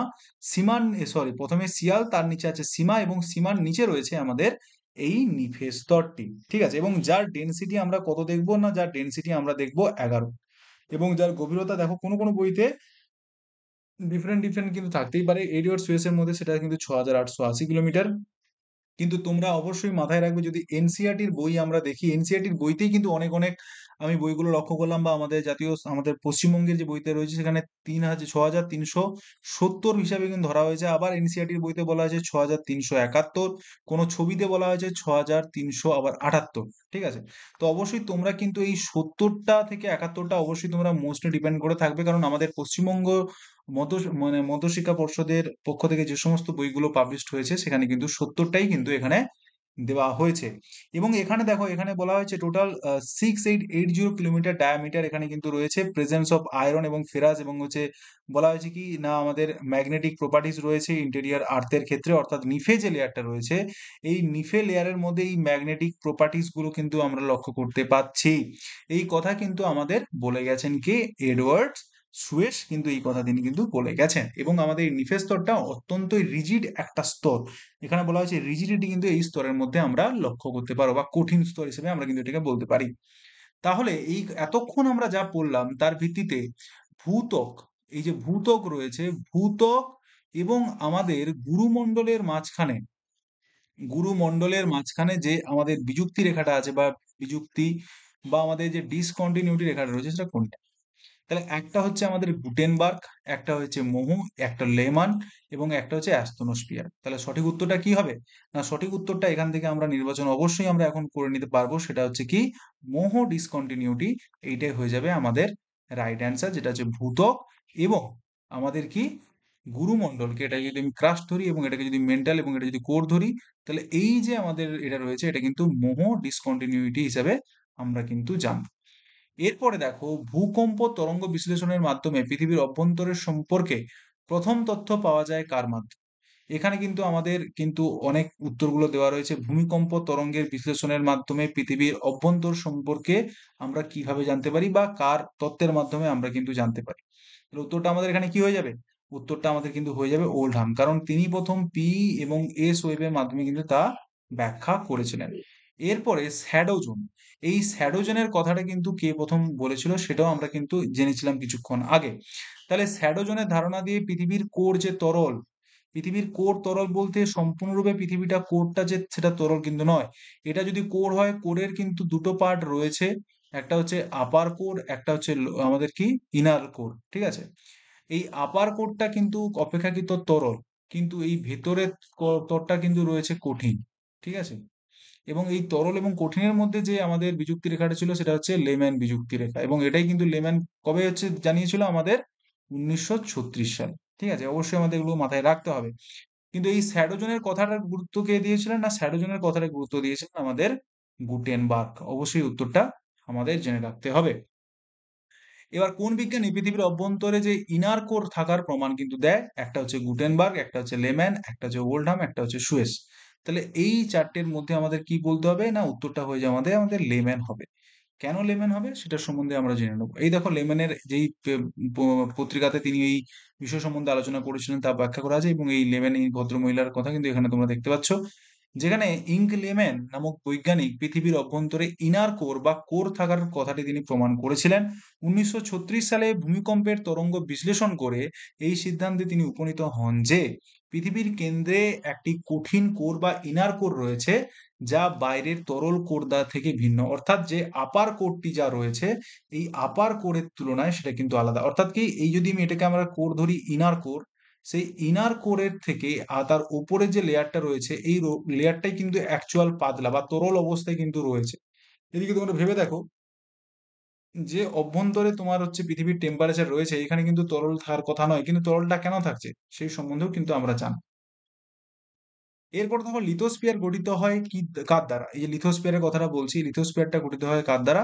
সীমার সরি প্রথমে সিয়াল, তার নিচে আছে সীমা, এবং সীমার নিচে রয়েছে আমাদের এই নিফে স্তরটি। ঠিক আছে, এবং যার ডেনসিটি আমরা কত দেখবো, না যার ডেনসিটি আমরা দেখবো 11, এবং যার গভীরতা দেখো কোনো কোনো বইতে ডিফারেন্ট ডিফারেন্ট কিন্তু থাকতেই পারে। এরিয়র সুয়েসের মধ্যে সেটা কিন্তু 6880 কিলোমিটার। কিন্তু তোমরা অবশ্যই মাথায় রাখবে, যদি এনসিইআরটির বই আমরা দেখি, এনসিইআরটির বইতেই কিন্তু অনেক অনেক আমি বইগুলো লক্ষ্য করলাম, বা আমাদের জাতীয় আমাদের পশ্চিমবঙ্গের যে বইতে রয়েছে সেখানে 6,370 হিসাবে কিন্তু ধরা হয়েছে। আবার এনসিইআরটির বইতে বলা হয়েছে 6,371, কোনো ছবিতে বলা হয়েছে 6,300 আবার 78। ঠিক আছে? তো অবশ্যই তোমরা কিন্তু এই 70টা থেকে 71টা অবশ্যই তোমরা মোস্টলি ডিপেন্ড করে থাকবে, কারণ আমাদের পশ্চিমবঙ্গ মধ্যশিক্ষা পর্ষদের পক্ষ থেকে যে সমস্ত বইগুলো পাবলিশড হয়েছে সেখানে কিন্তু 70টাই কিন্তু এখানে দেওয়া হয়েছে। এবং এখানে দেখো, এখানে বলা হয়েছে টোটাল 6880 কিলোমিটার ডায়ামিটার এখানে কিন্তু রয়েছে, প্রেজেন্স অফ আয়রন এবং ফেরাস, এবং হচ্ছে বলা হয়েছে কি না আমাদের ম্যাগনেটিক প্রপার্টিজ রয়েছে ইন্টেরিয়ার আর্থের ক্ষেত্রে, অর্থাৎ নিফে যে লেয়ারটা রয়েছে এই নিফে লেয়ারের মধ্যে এই ম্যাগনেটিক প্রপার্টিজ গুলো কিন্তু আমরা লক্ষ্য করতে পাচ্ছি। এই কথা কিন্তু আমাদের বলে গেছেন কে? এডওয়ার্ড সুয়েস কিন্তু এই কথা তিনি কিন্তু বলে গেছেন। এবং আমাদের এই নিফে স্তরটা অত্যন্ত রিজিড একটা স্তর, এখানে বলা হয়েছে রিজিডিটি কিন্তু এই স্তরের মধ্যে আমরা লক্ষ্য করতে পারো, বা কঠিন স্তর হিসেবে আমরা কিন্তু এটাকে বলতে পারি। তাহলে এই এতক্ষণ আমরা যা পড়লাম তার ভিত্তিতে ভূত্বক, এই যে ভূত্বক রয়েছে, ভূত্বক এবং আমাদের গুরুমণ্ডলের মাঝখানে যে আমাদের বিযুক্তি রেখাটা আছে, বা বিযুক্তি বা আমাদের যে ডিসকন্টিনিউটি রেখাটা রয়েছে সেটা কোনটা? তাহলে একটা হচ্ছে আমাদের গুটেনবার্গ, একটা হচ্ছে মোহু, একটা লেমান, এবং একটা হচ্ছে অ্যাস্তনোস্ফিয়ার। তাহলে সঠিক উত্তরটা কি হবে? না, সঠিক উত্তরটা এখান থেকে আমরা নির্বাচন অবশ্যই আমরা এখন করে নিতে পারবো, সেটা হচ্ছে কি মোহো ডিসকন্টিনিউটি। এইটাই হয়ে যাবে আমাদের রাইট অ্যান্সার, যেটা হচ্ছে ভূত্বক এবং আমাদের কি গুরুমণ্ডলকে, এটা যদি আমি ক্রাস্ট ধরি এবং এটাকে যদি মেন্টাল এবং এটা যদি কোর ধরি, তাহলে এই যে আমাদের এটা রয়েছে এটা কিন্তু মোহো ডিসকন্টিনিউটি হিসাবে আমরা কিন্তু জানবো। এরপরে দেখো, ভূকম্প তরঙ্গ বিশ্লেষণের মাধ্যমে পৃথিবীর অভ্যন্তরের সম্পর্কে প্রথম তথ্য পাওয়া যায় কার মাধ্যমে? এখানে কিন্তু আমাদের কিন্তু অনেক উত্তরগুলো দেওয়া রয়েছে। ভূমিকম্প তরঙ্গের বিশ্লেষণের মাধ্যমে পৃথিবীর অভ্যন্তর সম্পর্কে আমরা কিভাবে জানতে পারি, বা কার তত্ত্বের মাধ্যমে আমরা কিন্তু জানতে পারি? তাহলে উত্তরটা আমাদের এখানে কি হয়ে যাবে? উত্তরটা আমাদের কিন্তু হয়ে যাবে ওল্ডহাম, কারণ তিনি প্রথম পি এবং এস ওয়েভের মাধ্যমে কিন্তু তা ব্যাখ্যা করেছিলেন। এরপরে শ্যাডোজোন, এই শ্যাডোজোনের কথাটা কিন্তু কে প্রথম বলেছিল সেটাও আমরা কিন্তু জেনেছিলাম কিছুক্ষণ আগে। তাহলে শ্যাডোজোনের ধারণা দিয়ে পৃথিবীর কোর যে তরল, পৃথিবীর কোর তরল বলতে সম্পূর্ণরূপে পৃথিবীটা কোরটা যে সেটা তরল কিন্তু নয়। এটা যদি কোর হয়, কোরের কিন্তু দুটো পার্ট রয়েছে, একটা হচ্ছে আপার কোর, একটা হচ্ছে আমাদের কি ইনার কোর। ঠিক আছে? এই আপার কোরটা কিন্তু অপেক্ষাকৃত তরল, কিন্তু এই ভেতরের তরটা কিন্তু রয়েছে কঠিন। ঠিক আছে? এবং এই তরল এবং কঠিনের মধ্যে যে আমাদের বিযুক্তি রেখাটা ছিল সেটা হচ্ছে লেম্যান বিযুক্তি রেখা, এবং এটাই কিন্তু লেম্যান কবে হচ্ছে জানিয়েছিল আমাদের 1936 সালে। ঠিক আছে? অবশ্যই আমাদের এগুলো মাথায় রাখতে হবে। কিন্তু এই স্যাডোজনের কথাটার গুরুত্ব কে দিয়েছিলেন? না, স্যাডোজনের কথাটা গুরুত্ব দিয়েছিলেন আমাদের গুটেনবার্গ। অবশ্যই উত্তরটা আমাদের জেনে রাখতে হবে। এবার কোন বিজ্ঞানী পৃথিবীর অভ্যন্তরে যে ইনার কোর থাকার প্রমাণ কিন্তু দেয়? একটা হচ্ছে গুটেনবার্গ, একটা হচ্ছে লেম্যান, একটা হচ্ছে ওল্ডহাম, একটা হচ্ছে সুয়েস। তাহলে এই চারটের মধ্যে আমাদের কি বলতে হবে? না, উত্তরটা হয়ে যাবে আমাদের আমাদের লেম্যান হবে। কেন লেম্যান হবে সেটা সম্বন্ধে আমরা জেনে নেবো। এই দেখো, লেম্যানের যেই পত্রিকাতে তিনি এই বিষয় সম্বন্ধে আলোচনা করেছিলেন তা ব্যাখ্যা করা আছে, এবং এই লেম্যান এই ভদ্রমহিলার কথা কিন্তু এখানে তোমরা দেখতে পাচ্ছ, যেখানে ইঙ্ক লেম্যান নামক বৈজ্ঞানিক পৃথিবীর অভ্যন্তরে ইনার কোর বা কোর থাকার কথাটি তিনি প্রমাণ করেছিলেন। 1936 সালে ভূমিকম্পের তরঙ্গ বিশ্লেষণ করে এই সিদ্ধান্তে তিনি উপনীত হন যে পৃথিবীর কেন্দ্রে একটি কঠিন কোর বা ইনার কোর রয়েছে, যা বাইরের তরল কোরদা থেকে ভিন্ন। অর্থাৎ যে আপার কোরটি যা রয়েছে এই আপার কোরের তুলনায় সেটা কিন্তু আলাদা। অর্থাৎ কি, এই যদি আমি এটাকে আমরা কোর ধরি ইনার কোর, সেই ইনার কোরের থেকে তার উপরে যে লেয়ারটা রয়েছে এই লেয়ারটাই কিন্তু অ্যাকচুয়াল পাতলা বা তরল অবস্থায় কিন্তু রয়েছে। এদিকে তোমরা ভেবে দেখো, যে অভ্যন্তরে তোমার হচ্ছে পৃথিবীর টেম্পারেচার রয়েছে এখানে কিন্তু তরল থাকার কথা নয়, কিন্তু তরলটা কেন থাকছে সেই সম্বন্ধেও কিন্তু আমরা জানি। এরপর দেখো, লিথোস্ফিয়ার গঠিত হয় কি কার দ্বারা? এই যে লিথোস্ফিয়ারের কথাটা বলছি, লিথোস্ফিয়ারটা গঠিত হয় কার দ্বারা,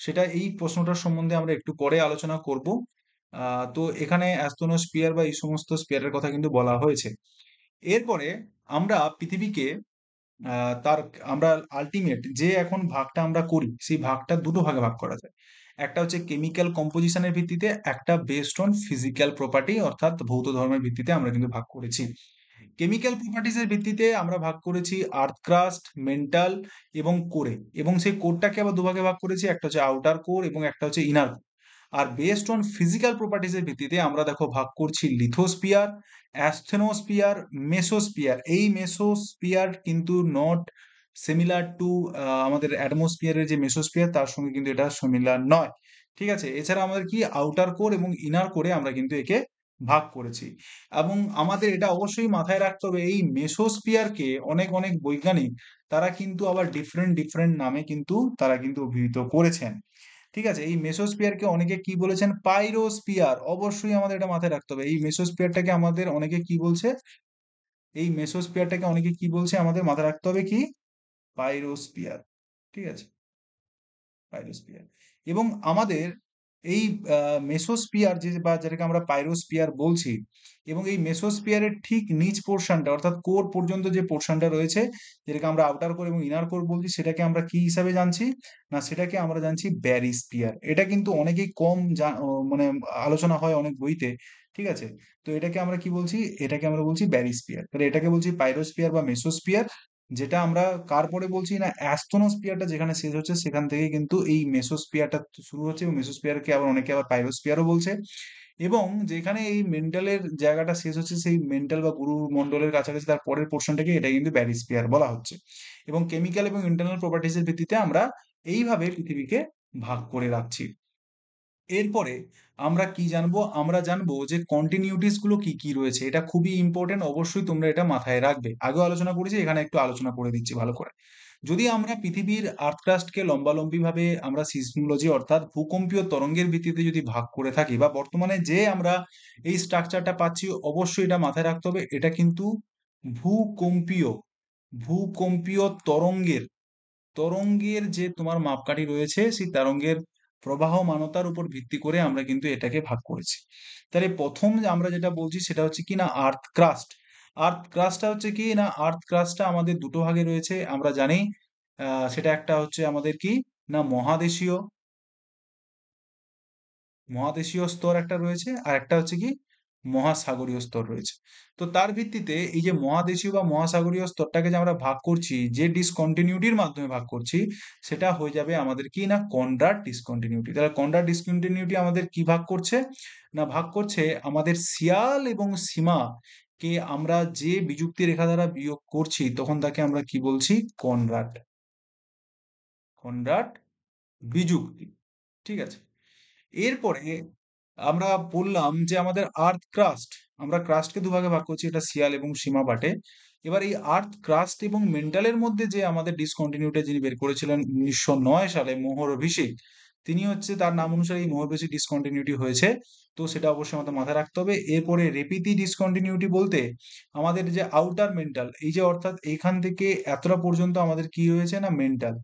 সেটা এই প্রশ্নটার সম্বন্ধে আমরা একটু পরে আলোচনা করব। তো এখানে অ্যাস্তনোস্ফিয়ার বা এই সমস্ত স্পিয়ারের কথা কিন্তু বলা হয়েছে। এরপরে আমরা পৃথিবীকে তার আমরা আলটিমেট যে এখন ভাগটা আমরা করি সেই ভাগটা দুটো ভাগে ভাগ করা যায়। একটা হচ্ছে কেমিক্যাল কম্পোজিশনের ভিত্তিতে, একটা বেসড অন ফিজিক্যাল প্রপার্টি অর্থাৎ ভৌত ধর্মের ভিত্তিতে আমরা কিন্তু ভাগ করেছি। কেমিক্যাল প্রপার্টিজের ভিত্তিতে আমরা ভাগ করেছি আর্থ ক্রাস্ট, মেন্টাল এবং কোরে, এবং সেই কোরটাকে আবার দুভাগে ভাগ করেছি, একটা হচ্ছে আউটার কোর এবং একটা হচ্ছে ইনার কোর। আর বেসড অন ফিজিক্যাল প্রপার্টিজের ভিত্তিতে আমরা দেখো ভাগ করছি লিথোস্পিয়ার, অ্যাসথেনোস্পিয়ার, মেসোস্পিয়ার। এই মেসোস্পিয়ার কিন্তু নট সিমিলার টু আমাদের অ্যাটমোস্ফিয়ারের যে মেসোস্পিয়ার তার সঙ্গে কিন্তু এটা সিমিলার নয়। ঠিক আছে, এছাড়া আমাদের কি আউটার কোর এবং ইনার কোরে আমরা কিন্তু একে ভাগ করেছি। এবং আমাদের এটা অবশ্যই মাথায় রাখতে হবে, এই মেসোস্পিয়ারকে অনেক অনেক বৈজ্ঞানিক তারা কিন্তু আবার ডিফারেন্ট ডিফারেন্ট নামে কিন্তু তারা কিন্তু অভিহিত করেছেন। ঠিক আছে, এই মেসোস্পিয়ারকে অনেকে কি বলেছেন? পাইরোস্পিয়ার। অবশ্যই আমাদের এটা মাথায় রাখতে হবে, এই মেসোস্পিয়ারটাকে আমাদের অনেকে কি বলছে? এই মেসোস্পিয়ারটাকে অনেকে কি বলছে আমাদের মাথায় রাখতে হবে? কি? পাইরোস্পিয়ার। ঠিক আছে, পাইরোস্পিয়ার। এবং আমাদের এই মেসোস্পিয়ার যে বা যেটাকে আমরা পাইরোস্পিয়ার বলছি, এবং এই মেসোস্পিয়ারের ঠিক নিচ পোর্শনটা অর্থাৎ কোর পর্যন্ত যে পোর্শনটা রয়েছে, যেটাকে আমরা আউটার কোর এবং ইনার কোর বলছি, সেটাকে আমরা কি হিসাবে জানছি? না, সেটাকে আমরা জানছি ব্যারিস্পিয়ার। এটা কিন্তু অনেকেই কম মানে আলোচনা হয় অনেক বইতে। ঠিক আছে, তো এটাকে আমরা কি বলছি? এটাকে আমরা বলছি ব্যারিস্পিয়ার। তাহলে এটাকে বলছি পাইরোস্পিয়ার বা মেসোস্পিয়ার। যেটা আমরা কার পরে বলছি? না, অ্যাস্টোনোস্পিয়ারটা যেখানে শেষ হচ্ছে সেখান থেকে কিন্তু এই মেসোস্পিয়ারটা শুরু হচ্ছে, এবং মেসোস্পিয়ারকে আবার অনেকে আবার পাইরোস্পিয়ারও বলছে। এবং যেখানে এই মেন্টালের জায়গাটা শেষ হচ্ছে, সেই মেন্টাল বা গুরু মন্ডলের কাছাকাছি তার পরের পোর্শনটাকে এটা কিন্তু ব্যারিস্পিয়ার বলা হচ্ছে। এবং কেমিক্যাল এবং ইন্টারনাল প্রপার্টিজের ভিত্তিতে আমরা এইভাবে পৃথিবীকে ভাগ করে রাখছি। এরপরে আমরা কি জানবো? আমরা জানবো যে কন্টিনিউটিস গুলো কি কি রয়েছে। এটা খুবই ইম্পর্টেন্ট, অবশ্যই তোমরা এটা মাথায় রাখবে। আগেও আলোচনা করেছি, এখানে একটু আলোচনা করে দিচ্ছি ভালো করে। যদি আমরা পৃথিবীর আর্থক্রাস্টকে লম্বালম্বি ভাবে আমরা সিসমোলজি অর্থাৎ ভূকম্পীয় তরঙ্গের ভিত্তিতে যদি ভাগ করে থাকি, বা বর্তমানে যে আমরা এই স্ট্রাকচারটা পাচ্ছি, অবশ্যই এটা মাথায় রাখতে হবে, এটা কিন্তু ভূকম্পীয় ভূকম্পীয় তরঙ্গের তরঙ্গের যে তোমার মাপকাঠি রয়েছে, সেই তরঙ্গের প্রবাহমানতার উপর ভিত্তি করে আমরা কিন্তু এটাকে ভাগ করেছি। তাহলে প্রথম যে আমরা যেটা বলছি সেটা হচ্ছে কি না, আর্থ ক্রাস্ট। আর্থ ক্রাস্টটা হচ্ছে কি না, আর্থ ক্রাস্টটা আমাদের দুটো ভাগে রয়েছে আমরা জানি। সেটা একটা হচ্ছে আমাদের কি না, মহাদেশীয় মহাদেশীয় স্তর একটা রয়েছে, আর একটা হচ্ছে কি মহাসাগরীয় স্তর রয়েছে। তো তার ভিত্তিতে এই যে মহাদেশীয় বা মহাসাগরীয় স্তরটাকে যে আমরা ভাগ করছি, যে ডিসকন্টিনিউটির মাধ্যমে ভাগ করছি, সেটা হয়ে যাবে আমাদের কি না, কনরাড ডিসকন্টিনিউটি। তাহলে কনরাড ডিসকন্টিনিউটি আমাদের কি ভাগ করছে? না, ভাগ করছে আমাদের সিয়াল এবং সীমা কে আমরা যে বিযুক্তি রেখা দ্বারা বিয়োগ করছি, তখন তাকে আমরা কি বলছি? কনরাড কনরাড বিযুক্তি। ঠিক আছে, এরপরে আমরা বললাম যে আমাদের আর্থ ক্রাস্ট, আমরা ক্রাস্টকে দুভাগে ভাগ করছি, এটা শিয়াল এবং সীমা বাটে। এবার এই আর্থ ক্রাস্ট এবং মেন্টালের মধ্যে যে আমাদের ডিসকন্টিনিউটি যিনি বের করেছিলেন 1909 সালে, মোহর অভিষেক, তিনি হচ্ছে, তার নাম অনুসারে এই মোহর অভিষেক ডিসকন্টিনিউটি হয়েছে। তো সেটা অবশ্যই আমাদের মাথায় রাখতে হবে। এরপরে রেপিতি ডিসকন্টিনিউটি বলতে আমাদের যে আউটার মেন্টাল, এই যে অর্থাৎ এইখান থেকে এতটা পর্যন্ত আমাদের কি রয়েছে না, মেন্টাল।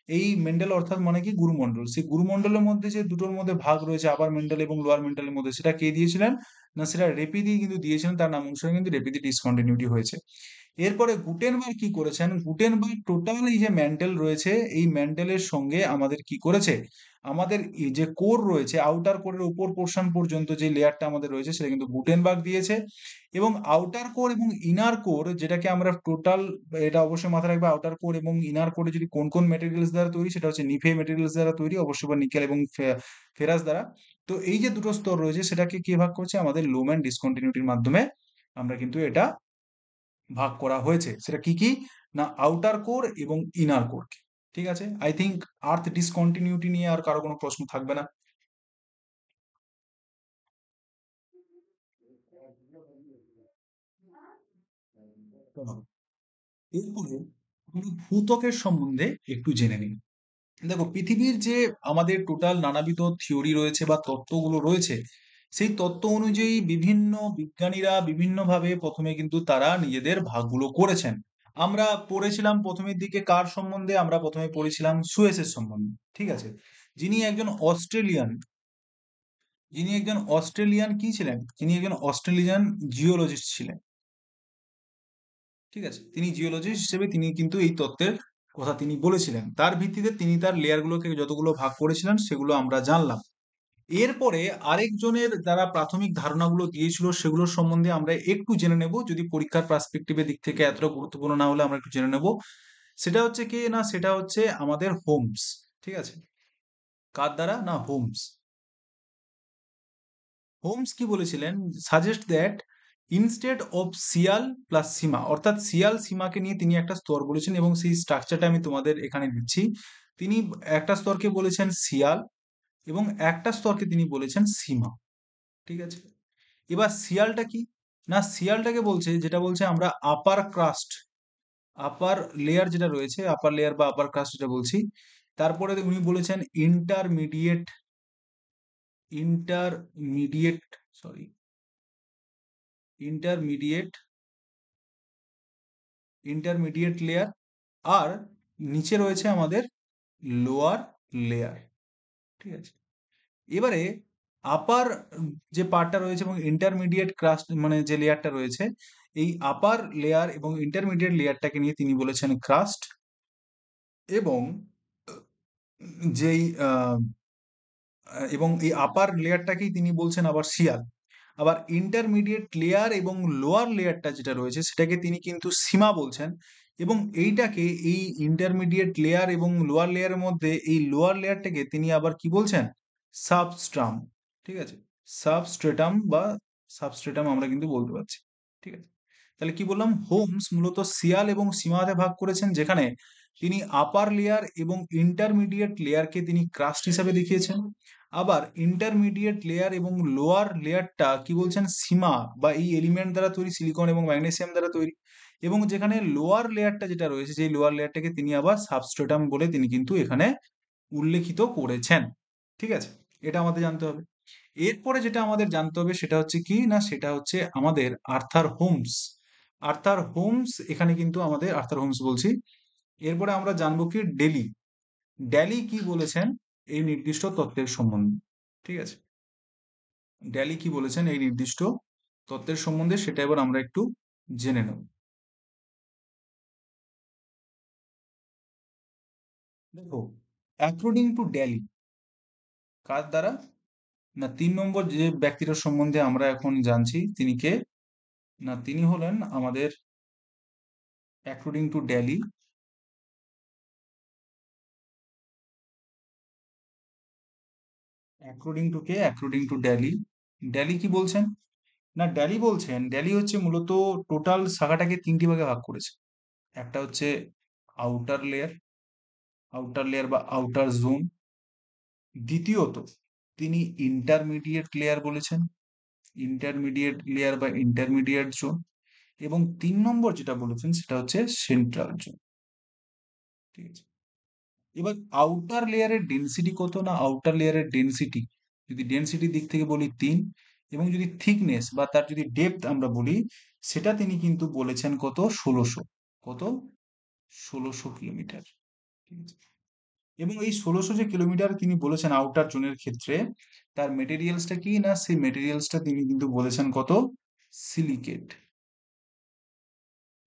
এই মেন্ডেল অর্থাৎ মানে কি গুরুমণ্ডল, সেই গুরুমণ্ডলের মধ্যে যে দুটোর মধ্যে ভাগ রয়েছে, আপার মেন্ডেল এবং লোয়ার মেন্ডেলের মধ্যে, সেটা কে দিয়েছিলেন? না, সেটা রেপিদি কিন্তু দিয়েছিলেন, তার নাম অনুসারে কিন্তু রেপিদি ডিসকন্টিনিউটি হয়েছে। এরপরে গুটেনবার্গ কি করেছেন? গুটেনবার্গ টোটাল এই যে ম্যান্টেল রয়েছে, এই ম্যান্টেলের সঙ্গে আমাদের কি করেছে, আমাদের এই যে কোর রয়েছে, আউটার কোরের উপর পোর্শন পর্যন্ত যে লেয়ারটা আমাদের রয়েছে, সেটা কিন্তু গুটেনবার্গ দিয়েছে। এবং আউটার কোর এবং ইনার কোর, যেটাকে আমরা টোটাল, এটা অবশ্যই মাথায় রাখবে, আউটার কোর এবং ইনার কোরে যদি কোন কোন মেটেরিয়ালস দ্বারা তৈরি, সেটা হচ্ছে নিফে মেটেরিয়ালস দ্বারা তৈরি, অবশ্যই, বা নিকেল এবং ফেরাস দ্বারা। তো এই যে দুটো স্তর রয়েছে, সেটাকে কে ভাগ করছে? আমাদের লুমেন ডিসকন্টিনিউটির মাধ্যমে আমরা কিন্তু এটা ভাগ করা হয়েছে। সেটা কি কি? না, আউটার কোর এবং ইনার কোর। ঠিক আছে, আই থিঙ্ক আর্থ ডিসকন্টিনিউটি নিয়ে আর কারো কোনো প্রশ্ন থাকবে না। এরপরে আমরা ভূত্বকের সম্বন্ধে একটু জেনে নিই। দেখো, পৃথিবীর যে আমাদের টোটাল নানাবিধ থিওরি রয়েছে বা তত্ত্বগুলো রয়েছে, সেই তত্ত্ব অনুযায়ী বিভিন্ন বিজ্ঞানীরা বিভিন্নভাবে প্রথমে কিন্তু তারা নিজেদের ভাগগুলো করেছেন। আমরা পড়েছিলাম প্রথমের দিকে কার সম্বন্ধে? আমরা প্রথমে পড়েছিলাম সুয়েসের সম্বন্ধে। ঠিক আছে, যিনি একজন অস্ট্রেলিয়ান কি ছিলেন? যিনি একজন অস্ট্রেলিয়ান জিওলজিস্ট ছিলেন। ঠিক আছে, তিনি জিওলজিস্ট হিসেবে তিনি কিন্তু এই তত্ত্বের কথা তিনি বলেছিলেন। তার ভিত্তিতে তিনি তার লেয়ারগুলোকে যতগুলো ভাগ করেছিলেন সেগুলো আমরা জানলাম। এরপরে আরেকজনের যারা প্রাথমিক ধারণাগুলো দিয়েছিল, সেগুলোর সম্বন্ধে আমরা একটু জেনে নেব। যদি পরীক্ষার পার্সপেক্টিভের দিক থেকে এতটা গুরুত্বপূর্ণ না হলে আমরা একটু জেনে নেব। সেটা হচ্ছে কি না, সেটা হচ্ছে আমাদের হোমস। ঠিক আছে, কার দ্বারা? না, হোমস। হোমস কি বলেছিলেন, সাজেস্ট দ্যাট ইনস্টেড অফ শিয়াল প্লাস সীমা, অর্থাৎ শিয়াল সীমাকে নিয়ে তিনি একটা স্তর বলেছেন এবং সেই স্ট্রাকচারটা আমি তোমাদের এখানে দিচ্ছি। তিনি একটা স্তরকে বলেছেন শিয়াল এবং একটা স্তরকে তিনি বলেছেন সীমা। ঠিক আছে, এবার শিয়ালটা কি, না শিয়ালটাকে বলছে, যেটা বলছে আমরা আপার ক্রাস্ট, আপার লেয়ার যেটা রয়েছে, আপার লেয়ার বা আপার ক্রাস্ট যেটা বলছি। তারপরে উনি বলেছেন intermediate, intermediate sorry intermediate intermediate layer, আর নিচে রয়েছে আমাদের লোয়ার লেয়ার। ঠিক আছে, এবারে আপার যে পার্টটা রয়েছে এবং ইন্টারমিডিয়েট ক্রাস্ট মানে যে লেয়ারটা রয়েছে, এই আপার লেয়ার এবং ইন্টারমিডিয়েট লেয়ারটাকে নিয়ে তিনি বলেছেন ক্রাস্ট, এবং যেই এবং এই আপার লেয়ারটাকেই তিনি বলছেন আবার শিয়াল। আবার ইন্টারমিডিয়েট লেয়ার এবং লোয়ার লেয়ারটা যেটা রয়েছে সেটাকে তিনি কিন্তু সীমা বলছেন, এবং এইটাকে, এই ইন্টারমিডিয়েট লেয়ার এবং লোয়ার লেয়ারের মধ্যে এই লোয়ার লেয়ারটাকে তিনি আবার কি বলছেন, সাবস্ট্রাম। ঠিক আছে, সাবস্ট্রেটাম বা সাবস্ট্রেটাম আমরা কিন্তু বলতে পারছি। ঠিক আছে, তাহলে কি বললাম, হোমস মূলত শিয়াল এবং সীমাতে ভাগ করেছেন, যেখানে তিনি আপার লেয়ার এবং ইন্টারমিডিয়েট লেয়ারকে তিনি ক্রাস্ট হিসাবে দেখিয়েছেন। আবার ইন্টারমিডিয়েট লেয়ার এবং লোয়ার লেয়ারটা কি বলছেন, সীমা বা এই এলিমেন্ট দ্বারা তৈরি, সিলিকন এবং ম্যাগনেসিয়াম দ্বারা তৈরি। এবং যেখানে লোয়ার লেয়ারটা যেটা রয়েছে, সেই লোয়ার লেয়ারটাকে তিনি আবার সাবস্ট্রেটাম বলে তিনি কিন্তু এখানে উল্লেখিত করেছেন। ঠিক আছে, এটা আমাদের জানতে হবে। এরপরে যেটা আমাদের জানতে হবে সেটা হচ্ছে কি, না সেটা হচ্ছে আমাদের আর্থার হোমস। আর্থার হোমস এখানে কিন্তু আমাদের আর্থার হোমস বলছি। এরপরে আমরা জানবো কি ডেলি, ডেলি কি বলেছেন এই নির্দিষ্ট তত্ত্বের সম্বন্ধে। ঠিক আছে, ডেলি কি বলেছেন এই নির্দিষ্ট তত্ত্বের সম্বন্ধে সেটা এবার আমরা একটু জেনে নেব। দেখো, অ্যাকর্ডিং টু ডেলি, কার দ্বারা, না 3 নম্বর যে ব্যক্তিটার সম্বন্ধে আমরা এখন জানছি তিনি কে, না তিনি হলেন আমাদের according to daily, according to K, according to daily. Daily কি বলছেন, না ডেলি বলছেন, ডেলি হচ্ছে মূলত টোটাল শাখাটাকে 3টি ভাগে ভাগ করেছে। একটা হচ্ছে আউটার লেয়ার, আউটার লেয়ার বা আউটার জোন। দ্বিতীয়ত তিনি ইন্টারমিডিয়েট লেয়ার বলেছেন, ইন্টারমিডিয়েট লেয়ার বা ইন্টারমিডিয়েট জোন। এবং 3 নম্বর যেটা বলেছেন সেটা হচ্ছে সেন্ট্রাল জোন। ঠিক আছে, এবার আউটার লেয়ারের ডেনসিটি কত, না আউটার লেয়ারের ডেনসিটি, যদি ডেনসিটির দিক থেকে বলি 3, এবং যদি থিকনেস বা তার যদি ডেপথ আমরা বলি, সেটা তিনি কিন্তু বলেছেন কত, 1600, কত, 1600 কিলোমিটার। ঠিক আছে, এবং এই 1600 যে কিলোমিটার তিনি বলেছেন আউটার জোনের ক্ষেত্রে, তার মেটেরিয়ালসটা কি, না সেই মেটেরিয়ালসটা তিনি কিন্তু বলেছেন কত, সিলিকেট।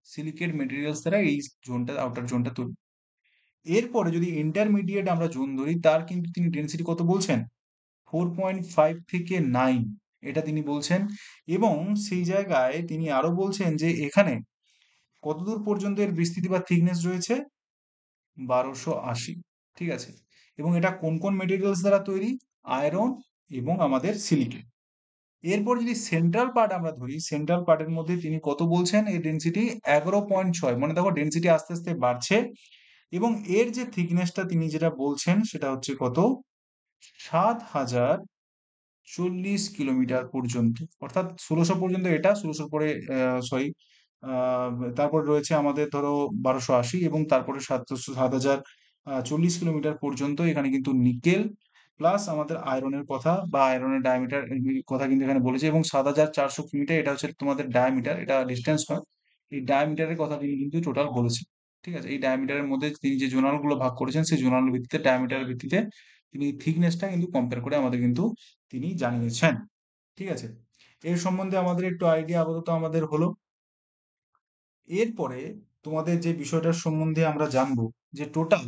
সিলিকেট মেটেরিয়ালস দ্বারা এই জোনটা, আউটার জোনটা তৈরি। এরপরে যদি ইন্টারমিডিয়েট আমরা জোন ধরি, তার কিন্তু তিনি ডেনসিটি কত বলছেন, 4.5 থেকে 9, এটা তিনি বলছেন। এবং সেই জায়গায় তিনি আরো বলছেন যে এখানে কতদূর পর্যন্ত এর বিস্তৃতি বা থিকনেস রয়েছে, 1280। ঠিক আছে, এবং এটা কোন কোন মেটেরিয়ালস দ্বারা তৈরি, আয়রন এবং আমাদের সিলিকেট। এরপর যদি সেন্ট্রাল পার্ট আমরা ধরি, সেন্ট্রাল পার্টের মধ্যে তিনি কত বলছেন, এই ডেনসিটি 11.6, মানে দেখো ডেনসিটি আস্তে আস্তে বাড়ছে। এবং এর যে থিকনেসটা তিনি যেটা বলছেন সেটা হচ্ছে কত, 7040 কিলোমিটার পর্যন্ত, অর্থাৎ 1600 পর্যন্ত, এটা 1600 পরে সরি, তারপর রয়েছে আমাদের ধরো 1280, এবং তারপরে 7040 কিলোমিটার পর্যন্ত এখানে কিন্তু নিকেল প্লাস আমাদের আয়রনের কথা বা আয়রনের ডায়ামিটার কথা কিন্তু এখানে বলেছে। এবং 7400 কিলোমিটার এটা হচ্ছে তোমাদের ডায়ামিটার, এটা ডিস্টেন্স নয়, এই ডায়ামিটারের কথা তিনি কিন্তু টোটাল বলেছেন। ঠিক আছে, এই ডায়ামিটারের মধ্যে তিনি যে জোনাল গুলো ভাগ করেছেন সেই জোনাল ভিত্তিতে, ডায়ামিটারের ভিত্তিতে তিনি থিকনেসটা কিন্তু কম্পেয়ার করে আমাদের কিন্তু তিনি জানিয়েছেন। ঠিক আছে, এর সম্বন্ধে আমাদের একটু আইডিয়া আপাতত আমাদের হলো। এরপরে তোমাদের যে বিষয়টার সম্বন্ধে আমরা জানবো, যে টোটাল,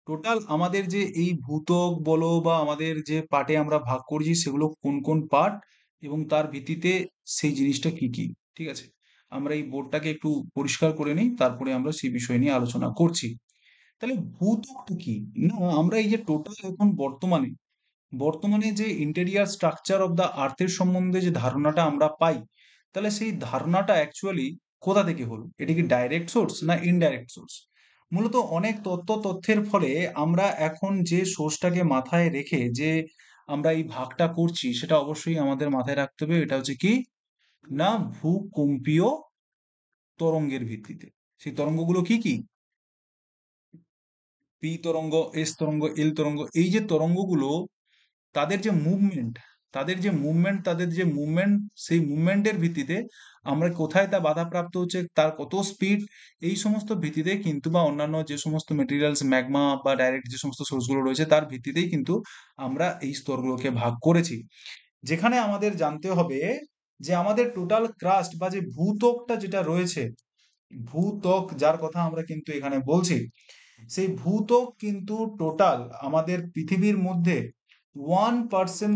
টোটাল আমাদের যে এই ভূত্বক বলো বা আমাদের যে পার্টে আমরা ভাগ করছি সেগুলো কোন কোন পার্ট, এবং তার ভিত্তিতে সেই জিনিসটা কি কি। ঠিক আছে, আমরা এই বোর্ডটাকে একটু পরিষ্কার করে নিই, তারপরে আমরা সেই বিষয় নিয়ে আলোচনা করছি। তাহলে ভূত্বকটা কি, না আমরা এই যে টোটাল এখন বর্তমানে বর্তমানে যে ইন্টেরিয়ার স্ট্রাকচার অফ দ্য আর্থের সম্বন্ধে যে ধারণাটা আমরা পাই, তাহলে সেই ধারণাটা অ্যাকচুয়ালি কোথা থেকে হলো? এটা কি ডাইরেক্ট সোর্স না ইনডাইরেক্ট সোর্স? মূলত অনেক তথ্যের ফলে আমরা এখন যে সোর্সটাকে মাথায় রেখে যে আমরা এই ভাগটা করছি, সেটা অবশ্যই আমাদের মাথায় রাখতে হবে। এটা হচ্ছে কি না, ভূকম্পীয় তরঙ্গের ভিত্তিতে। সেই তরঙ্গগুলো কি কি? পি তরঙ্গ, এস তরঙ্গ, এল তরঙ্গ। এই যে তরঙ্গগুলো, তাদের যে মুভমেন্ট তাদের যে মুভমেন্ট, সেই মুভমেন্টের ভিত্তিতে আমরা কোথায় তা বাধাপ্রাপ্ত হচ্ছে, তার কত স্পিড, এই সমস্ত ভিত্তিতে কিন্তু, বা অন্যান্য যে সমস্ত মেটেরিয়ালস, ম্যাগমা বা ডাইরেক্ট যে সমস্ত সোর্সগুলো রয়েছে তার ভিত্তিতেই কিন্তু আমরা এই স্তরগুলোকে ভাগ করেছি। যেখানে আমাদের জানতে হবে যে আমাদের টোটাল ক্রাস্ট বা যে ভূত্বকটা যেটা রয়েছে, ভূত্বক যার কথা আমরা কিন্তু এখানে বলছি, সেই ভূত্বক কিন্তু টোটাল আমাদের পৃথিবীর মধ্যে 1%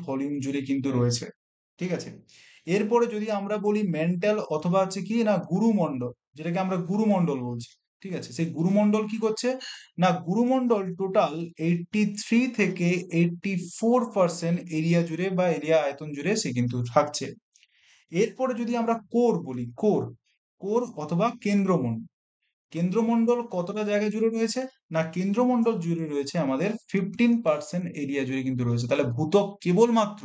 ভলিউম জুড়ে কিন্তু রয়েছে। ঠিক আছে। এরপরে যদি আমরা বলি মেন্টাল অথবা হচ্ছে কি না গুরুমণ্ডল, যেটাকে আমরা গুরুমণ্ডল বলছি। ঠিক আছে, সেই গুরুমণ্ডল কি করছে না, গুরুমণ্ডল টোটাল 83 থেকে 84% এরিয়া জুড়ে বা এরিয়া আয়তন জুড়ে সে কিন্তু থাকছে। এরপরে যদি আমরা কোর বলি, কোর কোর অথবা কেন্দ্রমণ্ডল, কেন্দ্রমণ্ডল কতটা জায়গা জুড়ে রয়েছে না, কেন্দ্রমণ্ডল জুড়ে রয়েছে আমাদের 15% এরিয়া জুড়ে কিন্তু রয়েছে। তাহলে ভূত্বক কেবলমাত্র,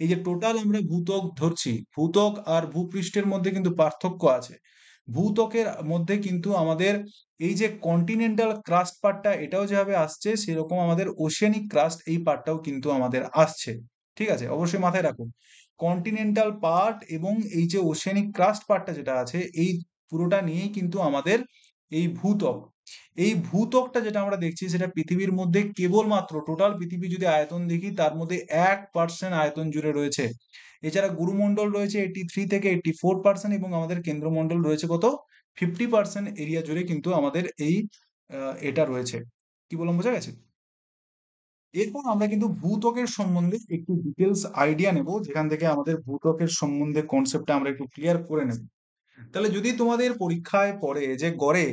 এই যে টোটাল আমরা ভূত্বক ধরছি, ভূত্বক আর ভূপৃষ্ঠের মধ্যে কিন্তু পার্থক্য আছে। ভূত্বকের মধ্যে কিন্তু আমাদের এই যে কন্টিনেন্টাল ক্রাস্ট পার্টটা, এটাও যেভাবে আসছে, সেরকম আমাদের ওশেনিক ক্রাস্ট এই পার্টটাও কিন্তু আমাদের আসছে। ঠিক আছে, অবশ্যই মাথায় রাখুন, কন্টিনেন্টাল পার্ট এবং এই যে ওশেনিক ক্রাস্ট পার্টটা যেটা আছে, এই পুরোটা নিয়েই কিন্তু আমাদের এই ভূত্বক। এই ভূত্বকটা যেটা আমরা দেখছি, সেটা পৃথিবীর মধ্যে কেবলমাত্র, টোটাল পৃথিবী যদি আয়তন দেখি, তার মধ্যে 1% আয়তন জুড়ে রয়েছে। এছাড়া গুরুমণ্ডল রয়েছে 83 থেকে 84%, এবং আমাদের কেন্দ্রমণ্ডল রয়েছে কত, 50% এরিয়া জুড়ে কিন্তু আমাদের এই এটা রয়েছে। কি বললাম, বোঝা গেছে? এরপর আমরা কিন্তু ভূত্বকের সম্বন্ধে একটু ডিটেলস আইডিয়া নেব, যেখান থেকে আমাদের ভূত্বকের সম্বন্ধে কনসেপ্টটা আমরা একটু ক্লিয়ার করে নেব। তাহলে যদি তোমাদের পরীক্ষায় পড়ে যে গড়ে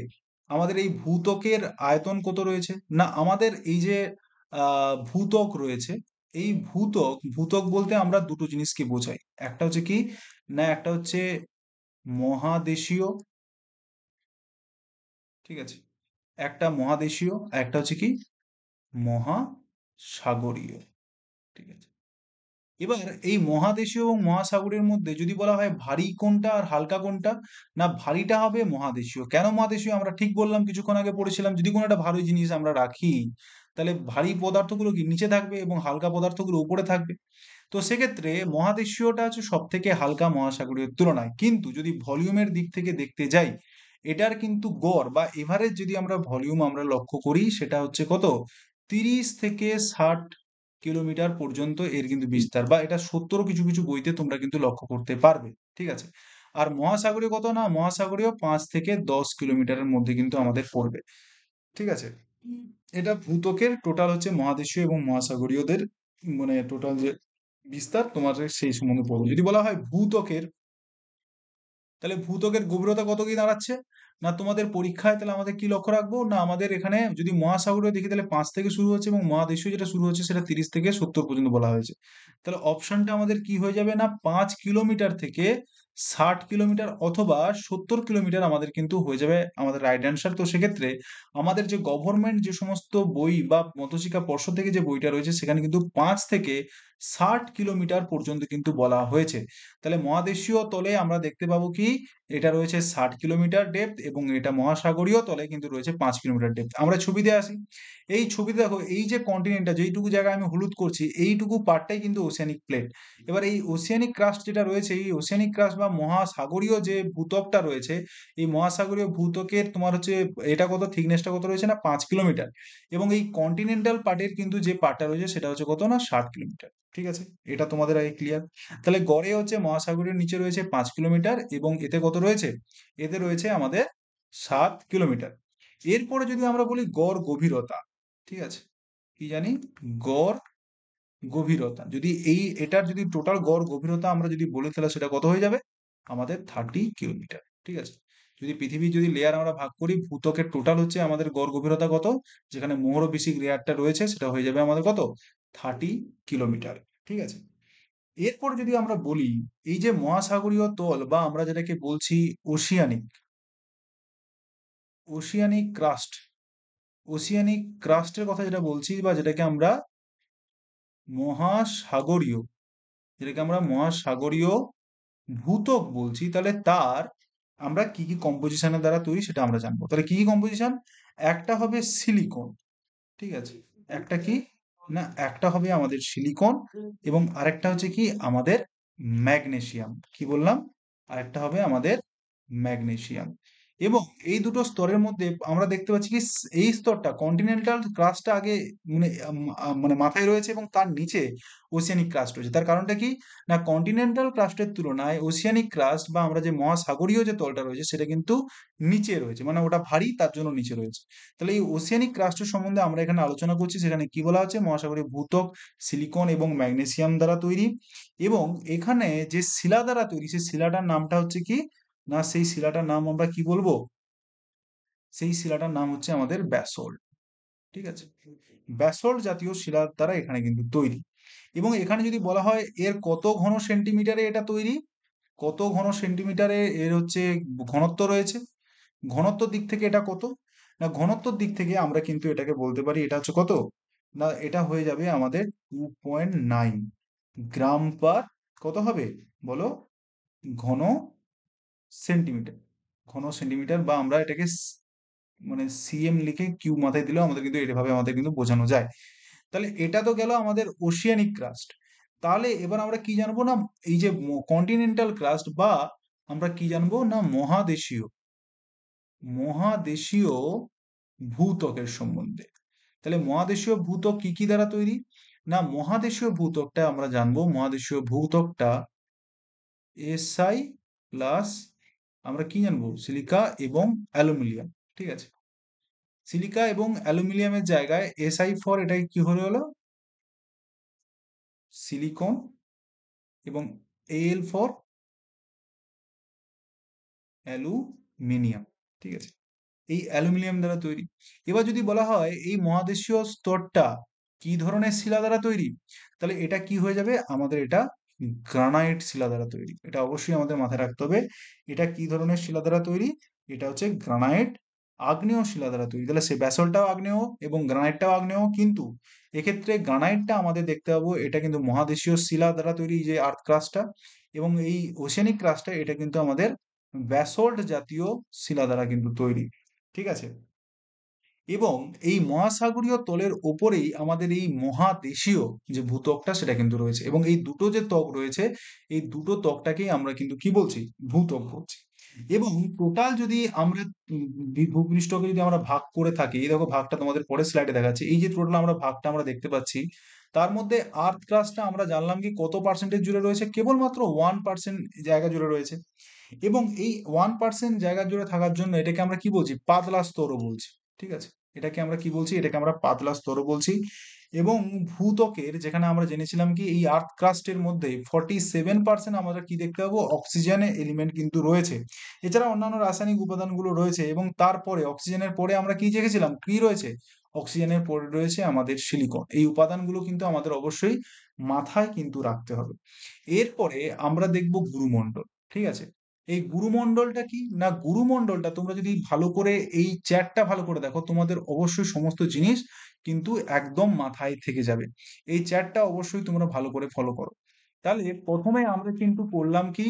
আমাদের এই ভূত্বকের আয়তন কত রয়েছে, না আমাদের এই যে ভূত্বক রয়েছে, এই ভূত্বক, ভূত্বক বলতে আমরা দুটো জিনিসকে বোঝাই। একটা হচ্ছে কি না, একটা হচ্ছে মহাদেশীয়, ঠিক আছে, একটা মহাদেশীয়, আর একটা হচ্ছে কি মহাসাগরীয়। ঠিক আছে। এবার এই মহাদেশীয় এবং মহাসাগরের মধ্যে যদি বলা হয় ভারী কোনটা আর হালকা কোনটা, না ভারীটা হবে মহাদেশীয়। কেন মহাদেশীয়? আমরা ঠিক বললাম, কিছুক্ষণ আগে পড়েছিলাম, যদি কোনো একটা ভারী জিনিস আমরা রাখি, তাহলে ভারী পদার্থগুলো কি নিচে থাকবে এবং হালকা পদার্থগুলো উপরে থাকবে। তো সেক্ষেত্রে মহাদেশীয়টা হচ্ছে সব থেকে হালকা মহাসাগরীয় তুলনায়। কিন্তু যদি ভলিউমের দিক থেকে দেখতে যাই, এটার কিন্তু গড় বা এভারেজ যদি আমরা ভলিউম আমরা লক্ষ্য করি, সেটা হচ্ছে কত, 30 থেকে 60 কিলোমিটার পর্যন্ত এর কিন্তু বিস্তার, বা এটা 70 কিছু কিছু বইতে তোমরা কিন্তু লক্ষ্য করতে পারবে। ঠিক আছে। আর মহাসাগরীয় কত, না মহাসাগরীয় 5 থেকে 10 কিলোমিটারের মধ্যে কিন্তু আমাদের পড়বে। ঠিক আছে। এটা ভূত্বকের টোটাল হচ্ছে মহাদেশীয় এবং মহাসাগরীয়দের মানে টোটাল যে বিস্তার, তোমাদের সেই সম্বন্ধে পড়বো। যদি বলা হয় ভূত্বকের, তাহলে ভূত্বকের গভীরতা কত কি দাঁড়াচ্ছে, না তোমাদের পরীক্ষায় তাহলে আমাদের কি লক্ষ্য রাখবো, না আমাদের এখানে যদি মহাসাগরীয় দেখি, তাহলে 5 থেকে শুরু হচ্ছে, এবং মহাদেশীয় যেটা শুরু হচ্ছে সেটা 30 থেকে 70 পর্যন্ত বলা হয়েছে। তাহলে অপশনটা আমাদের কি হয়ে যাবে, না 5 কিলোমিটার থেকে 60 কিলোমিটার অথবা 70 কিলোমিটার আমাদের কিন্তু হয়ে যাবে আমাদের রাইট অ্যান্সার। তো সেক্ষেত্রে আমাদের যে গভর্নমেন্ট যে সমস্ত বই বা মধ্যশিক্ষা পর্ষদ থেকে যে বইটা রয়েছে, সেখানে কিন্তু 5 থেকে 60 কিলোমিটার পর্যন্ত কিন্তু বলা হয়েছে। তাহলে মহাদেশীয় তলে আমরা দেখতে পাবো কি, এটা রয়েছে 60 কিলোমিটার ডেপথ, এবং এটা মহাসাগরীয় তলে কিন্তু রয়েছে 5 কিলোমিটার ডেপথ। আমরা ছবিতে আসি, এই ছবিতে দেখো, এই যে কন্টিনেন্টটা, যেইটুকু জায়গায় আমি হলুদ করছি, এইটুকু পার্টটাই কিন্তু ওসিয়ানিক প্লেট। এবার এই ওসিয়ানিক ক্রাস্ট যেটা রয়েছে, এই ওসিয়ানিক ক্রাস্ট বা মহাসাগরীয় যে ভূত্বকটা রয়েছে, এই মহাসাগরীয় ভূত্বকের তোমার হচ্ছে এটা কত, থিকনেসটা কত রয়েছে, না 5 কিলোমিটার। এবং এই কন্টিনেন্টাল পার্টের কিন্তু যে পার্টটা রয়েছে, সেটা হচ্ছে কত, না 60 কিলোমিটার। ঠিক আছে, এটা তোমাদের আগে ক্লিয়ার। তাহলে গড়ে হচ্ছে মহাসাগরের নিচে রয়েছে 5 কিলোমিটার, এবং এতে কত রয়েছে, এতে রয়েছে আমাদের 7 কিলোমিটার। এরপরে যদি আমরা বলি গড় গভীরতা, ঠিক আছে, কি জানি, গড় গভীরতা, যদি এই এটার যদি টোটাল গড় গভীরতা আমরা যদি বলি, তাহলে সেটা কত হয়ে যাবে আমাদের 30 কিলোমিটার। ঠিক আছে। যদি পৃথিবীর যদি লেয়ার আমরা ভাগ করি, ভূত্বকের টোটাল হচ্ছে আমাদের গড় গভীরতা কত, যেখানে মোহরবিষিক লেয়ারটা রয়েছে সেটা হয়ে যাবে আমাদের কত, 30 কিলোমিটার। ঠিক আছে। এরপর যদি আমরা বলি, এই যে মহাসাগরীয় তল বা আমরা যেটাকে বলছি ওশিয়ানিক, ওশিয়ানিক ক্রাস্ট, ওশিয়ানিক ক্রাস্টের কথা যেটা বলছি বা যেটাকে আমরা মহাসাগরীয়, যেটাকে আমরা মহাসাগরীয় ভূত্বক বলছি, তাহলে তার আমরা কি কি কম্পোজিশনের দ্বারা তৈরি সেটা আমরা জানবো। তাহলে কি কি কম্পোজিশন? একটা হবে সিলিকন, ঠিক আছে, একটা কি না, একটা হবে আমাদের সিলিকন, এবং আরেকটা হচ্ছে কি আমাদের ম্যাগনেসিয়াম। কি বললাম? আরেকটা হবে আমাদের ম্যাগনেসিয়াম। এবং এই দুটো স্তরের মধ্যে আমরা দেখতে পাচ্ছি কি এই স্তরটা কন্টিনেন্টাল ক্রাস্টটা আগে মানে মানে মাথায় রয়েছে, এবং তার নিচে ওসিয়ানিক ক্রাস্ট রয়েছে। তার কারণটা কি না, কন্টিনেন্টাল ক্রাস্টের তুলনায় ওসিয়ানিক ক্রাস্ট বা আমরা যে মহাসাগরীয় যে তলটা রয়েছে সেটা কিন্তু নিচে রয়েছে, মানে ওটা ভারী তার জন্য নিচে রয়েছে। তাহলে এই ওসিয়ানিক ক্রাস্টের সম্বন্ধে আমরা এখানে আলোচনা করছি। সেখানে কি বলা হচ্ছে, মহাসাগরীয় ভূত্বক সিলিকন এবং ম্যাগনেসিয়াম দ্বারা তৈরি, এবং এখানে যে শিলা দ্বারা তৈরি সেই শিলাটার নামটা হচ্ছে কি না, সেই শিলাটার নাম আমরা কি বলবো, সেই শিলাটার নাম হচ্ছে আমাদের ব্যাসল্ট। ঠিক আছে, ব্যাসল্ট জাতীয় শিলার দ্বারা এখানে কিন্তু তৈরি। এবং এখানে যদি বলা হয় এর কত ঘন সেন্টিমিটারে এটা তৈরি, কত ঘন সেন্টিমিটারে এর হচ্ছে ঘনত্ব রয়েছে, ঘনত্বর দিক থেকে এটা কত, না ঘনত্বর দিক থেকে আমরা কিন্তু এটাকে বলতে পারি এটা হচ্ছে কত, না এটা হয়ে যাবে আমাদের 2.9 গ্রাম পার কত হবে বলো, ঘন সেন্টিমিটার, ঘন সেন্টিমিটার, বা আমরা এটাকে মানে সিএম লিখে কিউ মাথায় দিলেও আমাদের কিন্তু এভাবে আমাদের কিন্তু বোঝানো যায়। তাহলে এটা তো গেল আমাদের ওশিয়ানিক ক্রাস্ট। তাহলে এবার আমরা কি জানবো না, এই যে কন্টিনেন্টাল ক্রাস্ট বা আমরা কি জানবো না, মহাদেশীয়, মহাদেশীয় ভূত্বকের সম্বন্ধে। তাহলে মহাদেশীয় ভূত্বক কি কি দ্বারা তৈরি, না মহাদেশীয় ভূত্বকটা আমরা জানবো, মহাদেশীয় ভূত্বকটা এসআই প্লাস আমরা কি জানবো, সিলিকা এবং অ্যালুমিনিয়াম। ঠিক আছে, সিলিকা এবং অ্যালুমিনিয়ামের জায়গায় এসআই ফর এটাই কি হলো হলো সিলিকন, এবং এল ফর অ্যালুমিনিয়াম। ঠিক আছে, এই অ্যালুমিনিয়াম দ্বারা তৈরি। এবার যদি বলা হয় এই মহাদেশীয় স্তরটা কি ধরনের শিলা দ্বারা তৈরি, তাহলে এটা কি হয়ে যাবে আমাদের, এটা গ্রানাইট শিলা দ্বারা তৈরি। এটা অবশ্যই আমাদের মাথায় রাখতে হবে, এটা কি ধরনের শিলা দ্বারা তৈরি, এটা হচ্ছে গ্রানাইট, আগ্নেয় শিলা দ্বারা তৈরি। তাহলে সে ব্যাসল্টটাও আগ্নেয় এবং গ্রানাইটটাও আগ্নেয়, কিন্তু এক্ষেত্রে গ্রানাইটটা আমাদের দেখতে পাবো এটা কিন্তু মহাদেশীয় শিলা দ্বারা তৈরি, যে আর্থ ক্রাস্টটা, এবং এই ওশেনিক ক্রাস্টটা এটা কিন্তু আমাদের ব্যাসল্ট জাতীয় শিলা দ্বারা কিন্তু তৈরি। ঠিক আছে, এবং এই মহাসাগরীয় তলের ওপরেই আমাদের এই মহাদেশীয় যে ভূত্বকটা সেটা কিন্তু রয়েছে, এবং এই দুটো যে ত্বক রয়েছে এই দুটো ত্বকটাকেই আমরা কিন্তু কি বলছি, ভূত্বক বলছি। এবং টোটাল যদি আমরা ভূপৃষ্ঠকে যদি আমরা ভাগ করে থাকি, এই দেখো ভাগটা তোমাদের পরের স্লাইডে দেখাচ্ছি, এই যে টোটাল আমরা ভাগটা আমরা দেখতে পাচ্ছি, তার মধ্যে আর্থ ক্রাস্টটা আমরা জানলাম কি কত পার্সেন্টেজ জুড়ে রয়েছে, কেবলমাত্র 1% জায়গা জুড়ে রয়েছে। এবং এই 1% জায়গা জুড়ে থাকার জন্য এটাকে আমরা কি বলছি, পাতলা স্তরও বলছি। ঠিক আছে, এটাকে আমরা কি বলছি, এটাকে আমরা পাতলা স্তরও বলছি। এবং ভূত্বকের যেখানে আমরা জেনেছিলাম কি এই আর্থ ক্রাস্টের মধ্যে 47% আমরা কি দেখতে পাবো, অক্সিজেনের এলিমেন্ট কিন্তু রয়েছে। এছাড়া অন্যান্য রাসায়নিক উপাদানগুলো রয়েছে, এবং তারপরে অক্সিজেনের পরে আমরা কি দেখেছিলাম, কি রয়েছে, অক্সিজেনের পরে রয়েছে আমাদের সিলিকন। এই উপাদানগুলো কিন্তু আমাদের অবশ্যই মাথায় কিন্তু রাখতে হবে। এরপরে আমরা দেখব গুরুমণ্ডল। ঠিক আছে, এই গুরুমণ্ডলটা কি না, গুরুমণ্ডলটা তোমরা যদি ভালো করে এই চ্যাটটা ভালো করে দেখো, তোমাদের অবশ্যই সমস্ত জিনিস কিন্তু একদম মাথায় থেকে যাবে। এই চ্যাটটা অবশ্যই তোমরা ভালো করে ফলো করো। তাহলে প্রথমে আমরা কিন্তু পড়লাম কি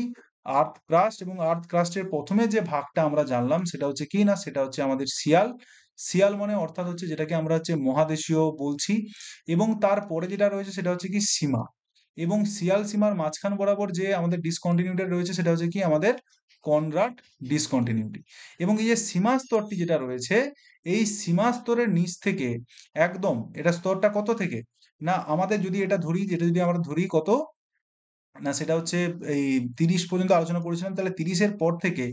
আর্থ ক্রাস্ট, এবং আর্থ ক্রাস্টের প্রথমে যে ভাগটা আমরা জানলাম সেটা হচ্ছে কি না, সেটা হচ্ছে আমাদের শিয়াল। শিয়াল মানে অর্থাৎ হচ্ছে যেটাকে আমরা হচ্ছে মহাদেশীয় বলছি, এবং তারপরে যেটা রয়েছে সেটা হচ্ছে কি সীমা, এবং শিয়াল সীমার মাঝখান বরাবর যে আমাদের ডিসকন্টিনিউটি রয়েছে সেটা হচ্ছে কি আমাদের কনরাড ডিসকন্টিনিউটি। এবং এই যে সীমা স্তরটি যেটা রয়েছে, এই সীমা স্তরের নিচ থেকে একদম এটা স্তরটা কত থেকে, না আমাদের যদি এটা ধরি, যেটা যদি আমরা ধরি কত, না সেটা হচ্ছে এই 30 পর্যন্ত আলোচনা করেছিলাম, তাহলে 30-এর পর থেকে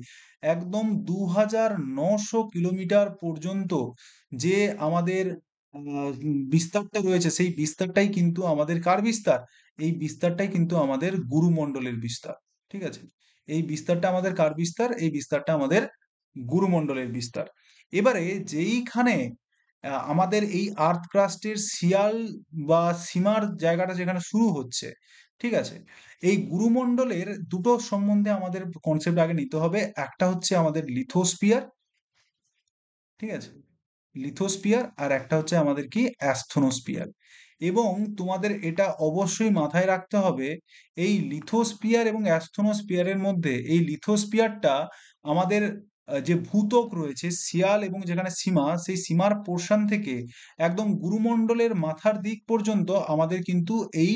একদম 2900 কিলোমিটার পর্যন্ত যে আমাদের বিস্তারটা রয়েছে, সেই বিস্তারটাই কিন্তু আমাদের কার বিস্তার, এই বিস্তারটাই কিন্তু আমাদের গুরুমণ্ডলের বিস্তার। ঠিক আছে, এই বিস্তারটা আমাদের কার বিস্তার, এই বিস্তারটা আমাদের গুরুমণ্ডলের বিস্তার। এবারে যেইখানে আমাদের এই আর্থ ক্রাস্টের শিয়াল বা সীমার জায়গাটা যেখানে শুরু হচ্ছে, ঠিক আছে, এই গুরুমণ্ডলের দুটো সম্বন্ধে আমাদের কনসেপ্ট আগে নিতে হবে। একটা হচ্ছে আমাদের লিথোস্ফিয়ার, ঠিক আছে, লিথোস্ফিয়ার, আর একটা হচ্ছে আমাদের কি অ্যাস্থনোস্ফিয়ার। এবং তোমাদের এটা অবশ্যই মাথায় রাখতে হবে, এই লিথোস্ফিয়ার এবং অ্যাস্থনোস্ফিয়ারের মধ্যে এই লিথোস্ফিয়ারটা আমাদের যে ভূত্বক রয়েছে শিয়াল এবং যেখানে সীমা, সেই সীমার পোর্শন থেকে একদম গুরুমণ্ডলের মাথার দিক পর্যন্ত আমাদের কিন্তু এই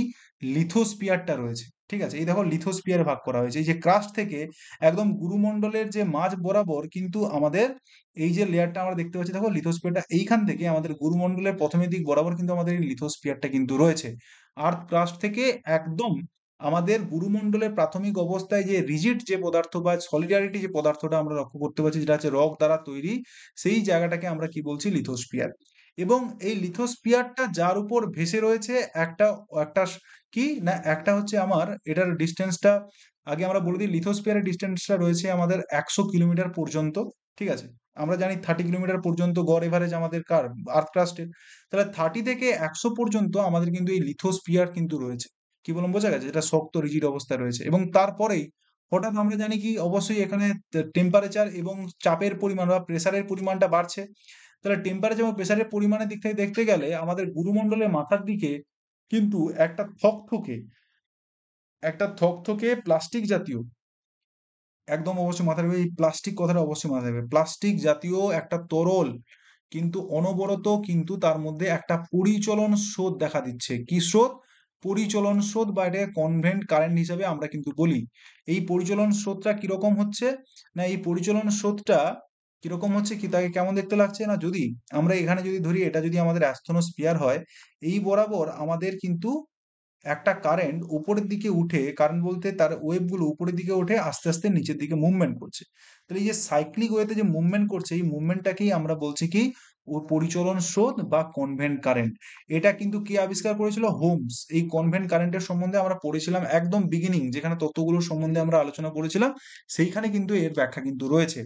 লিথোস্ফিয়ারটা রয়েছে। ঠিক আছে, এই দেখো লিথোস্ফিয়ার ভাগ করা হয়েছে, এই যে ক্রাস্ট থেকে একদম গুরুমণ্ডলের যে মাঝ বরাবর কিন্তু আমাদের এই যে লেয়ারটা আমরা দেখতে পাচ্ছি, দেখো লিথোস্ফিয়ারটা এইখান থেকে আমাদের গুরুমণ্ডলের প্রথমের দিক বরাবর কিন্তু আমাদের এই লিথোস্ফিয়ারটা কিন্তু রয়েছে। আর্থ ক্রাস্ট থেকে একদম আমাদের গুরুমণ্ডলের প্রাথমিক অবস্থায় যে রিজিড যে পদার্থ বা সলিডারিটি যে পদার্থটা আমরা লক্ষ্য করতে পারছি, যেটা হচ্ছে রক দ্বারা তৈরি, সেই জায়গাটাকে আমরা কি বলছি, লিথোস্ফিয়ার। এবং এই লিথোস্ফিয়ারটা যার উপর ভেসে রয়েছে একটা একটা কি না, একটা হচ্ছে আমার এটার ডিস্টেন্সটা আগে আমরা বলে দিই। লিথোস্ফিয়ারের ডিস্টেন্সটা রয়েছে আমাদের 100 কিলোমিটার পর্যন্ত, ঠিক আছে। আমরা জানি 30 কিলোমিটার পর্যন্ত গড় এভারেজ আমাদের কার আর্থ ক্রাস্টের, তাহলে 30 থেকে 100 পর্যন্ত আমাদের কিন্তু এই লিথোস্ফিয়ার কিন্তু রয়েছে। কি বললাম, বোঝা গেছে, যেটা শক্ত রিজিড অবস্থায় রয়েছে। এবং তারপরেই হঠাৎ আমরা জানি কি, অবশ্যই এখানে টেম্পারেচার এবং চাপের পরিমাণ বা প্রেসারের পরিমাণটা বাড়ছে। তাহলে টেম্পারেচার এবং প্রেসারের পরিমাণের দিক থেকে দেখতে গেলে আমাদের গুরুমণ্ডলের মাথার দিকে কিন্তু একটা থকথকে প্লাস্টিক জাতীয়, একদম অবশ্যই মাথায় রাখবে, এই প্লাস্টিক কথাটা অবশ্যই মাথায় রাখবে, প্লাস্টিক জাতীয় একটা তরল কিন্তু অনবরত কিন্তু তার মধ্যে একটা পরিচলন স্রোত দেখা দিচ্ছে। কি স্রোত? পরিচলন স্রোত, বা এটাকে কনভেন্ট কারেন্ট হিসাবে আমরা কিন্তু বলি। এই পরিচলন স্রোতটা কিরকম হচ্ছে না, এই পরিচলন স্রোতটা কিরকম হচ্ছে কি, তাকে কেমন দেখতে লাগছে না, যদি আমরা এখানে যদি ধরি এটা যদি আমাদের অ্যাস্থনোস্ফিয়ার হয়, এই বরাবর আমাদের কিন্তু একটা কারেন্ট উপরের দিকে উঠে, কারেন্ট বলতে তার ওয়েভগুলো উপরের দিকে উঠে আস্তে আস্তে নিচের দিকে মুভমেন্ট করছে। তাহলে এই যে সাইক্লিক ওয়েতে যে মুভমেন্ট করছে, এই মুভমেন্টটাকেই আমরা বলছি কি, ও পরিচলন স্রোত বা কনভেন্ট কারেন্ট। এটা কিন্তু কে আবিষ্কার করেছিল? হোমস। এই কনভেন্ট কারেন্টের সম্বন্ধে আমরা পড়েছিলাম একদম বিগিনিং, যেখানে তত্ত্বগুলোর সম্বন্ধে আমরা আলোচনা করেছিলাম, সেইখানে কিন্তু এর ব্যাখ্যা কিন্তু রয়েছে।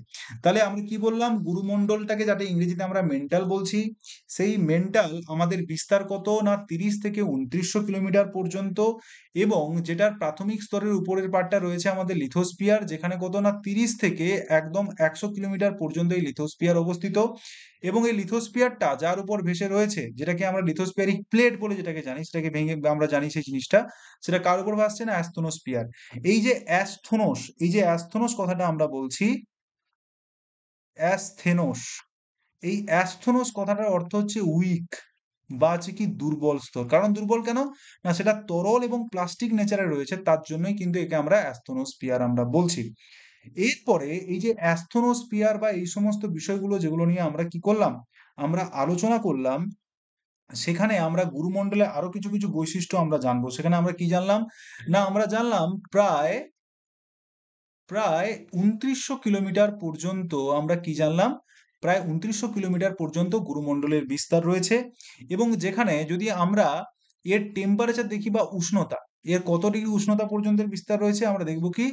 তাহলে আমরা কি বললাম, গুরুমণ্ডলটাকে যাতে ইংরেজিতে আমরা মেন্টাল বলছি, সেই মেন্টাল আমাদের বিস্তার কত না 30 থেকে 2900 কিলোমিটার পর্যন্ত। এবং যেটার প্রাথমিক স্তরের উপরের পার্টটা রয়েছে আমাদের লিথোস্ফিয়ার, যেখানে কত না 30 থেকে একদম 100 কিলোমিটার পর্যন্ত এই লিথোস্ফিয়ার অবস্থিত। এবং এই লিথোস্ফিয়ারটা যার উপর ভেসে রয়েছে, যেটাকে আমরা লিথোস্ফিয়ারিক প্লেট বলে যেটাকে জানি, সেটাকে ভেঙে আমরা জানি সেই জিনিসটা, সেটা কার উপর ভাসছে না, অ্যাস্থনোস্ফিয়ার। এই যে অ্যাস্থনোস কথাটা আমরা বলছি, অ্যাস্থেনোস, এই অ্যাস্থনোস কথাটার অর্থ হচ্ছে উইক, বা হচ্ছে কি দুর্বল স্তর। কারণ দুর্বল কেন না, সেটা তরল এবং প্লাস্টিক নেচারে রয়েছে, তার জন্যই কিন্তু একে আমরা অ্যাস্থনোস্ফিয়ার আমরা বলছি। এরপরে এই যে অ্যাস্থনোস্ফিয়ার বা এই সমস্ত বিষয়গুলো যেগুলো নিয়ে আমরা কি করলাম, আমরা আলোচনা করলাম, সেখানে আমরা গুরুমণ্ডলে আরো কিছু কিছু বৈশিষ্ট্য আমরা জানবো। সেখানে আমরা কি জানলাম না, আমরা জানলাম প্রায় প্রায় 2900 কিলোমিটার পর্যন্ত, আমরা কি জানলাম, প্রায় 2900 কিলোমিটার পর্যন্ত গুরুমণ্ডলের বিস্তার রয়েছে। এবং যেখানে যদি আমরা এর টেম্পারেচার দেখি বা উষ্ণতা, এর কত ডিগ্রি উষ্ণতা পর্যন্ত বিস্তার রয়েছে, আমরা দেখব কি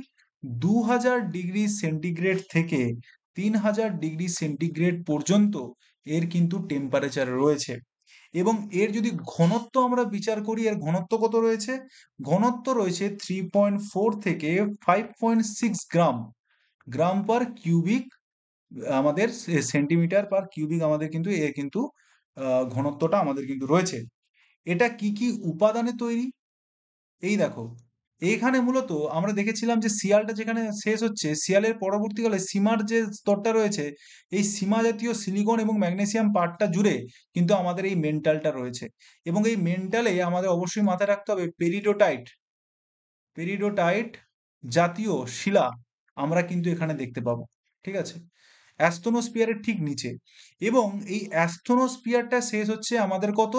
2000 ডিগ্রি সেন্টিগ্রেড থেকে 3000 ডিগ্রি সেন্টিগ্রেড পর্যন্ত এর কিন্তু টেম্পারেচার রয়েছে। এবং এর যদি ঘনত্ব আমরা বিচার করি, এর ঘনত্ব কত রয়েছে? ঘনত্ব রয়েছে 3.4 থেকে 5.6 গ্রাম, গ্রাম পার কিউবিক, আমাদের সেন্টিমিটার পার কিউবিক আমাদের কিন্তু এর কিন্তু ঘনত্বটা আমাদের কিন্তু রয়েছে। এটা কি কি উপাদানে তৈরি? এই দেখো, এইখানে মূলত আমরা দেখেছিলাম যে শিয়ালটা যেখানে শেষ হচ্ছে, শিয়ালের পরবর্তীকালে সীমার যে স্তরটা রয়েছে, এই সীমা জাতীয় সিলিকন এবং ম্যাগনেসিয়াম পার্টটা জুড়ে কিন্তু আমাদের এই মেন্টালটা রয়েছে। এবং এই মেন্টালে আমাদের অবশ্যই মাথায় রাখতে হবে পেরিডোটাইট, পেরিডোটাইট জাতীয় শিলা আমরা কিন্তু এখানে দেখতে পাবো। ঠিক আছে, অ্যাস্থনোস্ফিয়ারের ঠিক নিচে। এবং এই অ্যাস্থনোস্ফিয়ারটা শেষ হচ্ছে আমাদের কত,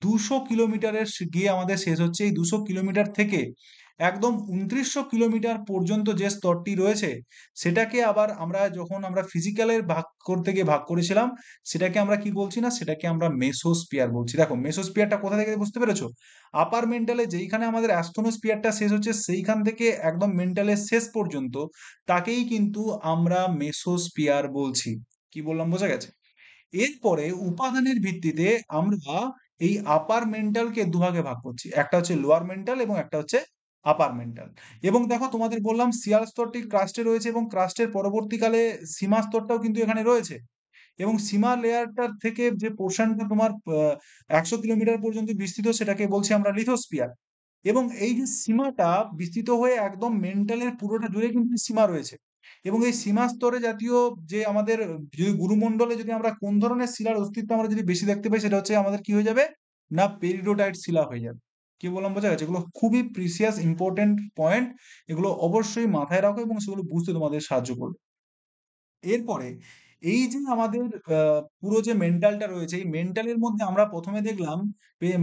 200 কিলোমিটারের গিয়ে আমাদের শেষ হচ্ছে। এই 200 কিলোমিটার থেকে একদম ২৯০০ কিলোমিটার পর্যন্ত যে স্তরটি রয়েছে, সেটাকে আবার আমরা যখন আমরা ফিজিক্যালের ভাগ করতে গিয়ে ভাগ করেছিলাম, সেটাকে আমরা কি বলছি না, সেটাকে আমরা মেসোস্পিয়ার বলছি। দেখো মেসোস্পিয়ারটা কোথা থেকে বুঝতে পেরেছো? আপার মেন্টালে যেইখানে আমাদের অ্যাস্টোনোস্পিয়ারটা শেষ হচ্ছে, সেইখান থেকে একদম মেন্টালের শেষ পর্যন্ত তাকেই কিন্তু আমরা মেসোস্পিয়ার বলছি। কি বললাম, বোঝা গেছে? এরপরে উপাদানের ভিত্তিতে আমরা এই আপার মেন্টালকে দুভাগে ভাগ করছি, একটা হচ্ছে লোয়ার মেন্টাল এবং একটা হচ্ছে আপার মেন্টাল। এবং দেখো তোমাদের বললাম শিয়ার স্তরটি ক্রাস্টে রয়েছে এবং ক্রাস্টের পরবর্তীকালে সীমা স্তরটাও কিন্তু এখানে রয়েছে। এবং সীমা লেয়ারটার থেকে যে পোর্শনটা তোমার ১০০ কিলোমিটার পর্যন্ত বিস্তৃত, সেটাকে বলছি আমরা লিথোস্পিয়ার। এবং এই যে সীমাটা বিস্তৃত হয়ে একদম মেন্টালের পুরোটা জুড়ে কিন্তু সীমা রয়েছে। এবং এই সীমা স্তরে জাতীয় যে আমাদের যদি গুরুমণ্ডলে যদি আমরা কোন ধরনের শিলার অস্তিত্ব আমরা যদি বেশি দেখতে পাই, সেটা হচ্ছে আমাদের কি হয়ে যাবে না, পেরিডোটাইট শিলা হয়ে যাবে। কি বললাম, বোঝা গেছে? এগুলো খুবই প্রিসিয়াস ইম্পর্টেন্ট পয়েন্ট, এগুলো অবশ্যই মাথায় রাখো এবং সেগুলো বুঝতে তোমাদের সাহায্য করবে। এরপরে এই যে আমাদের পুরো যে মেন্টালটা রয়েছে, এই মেন্টালের মধ্যে আমরা প্রথমে দেখলাম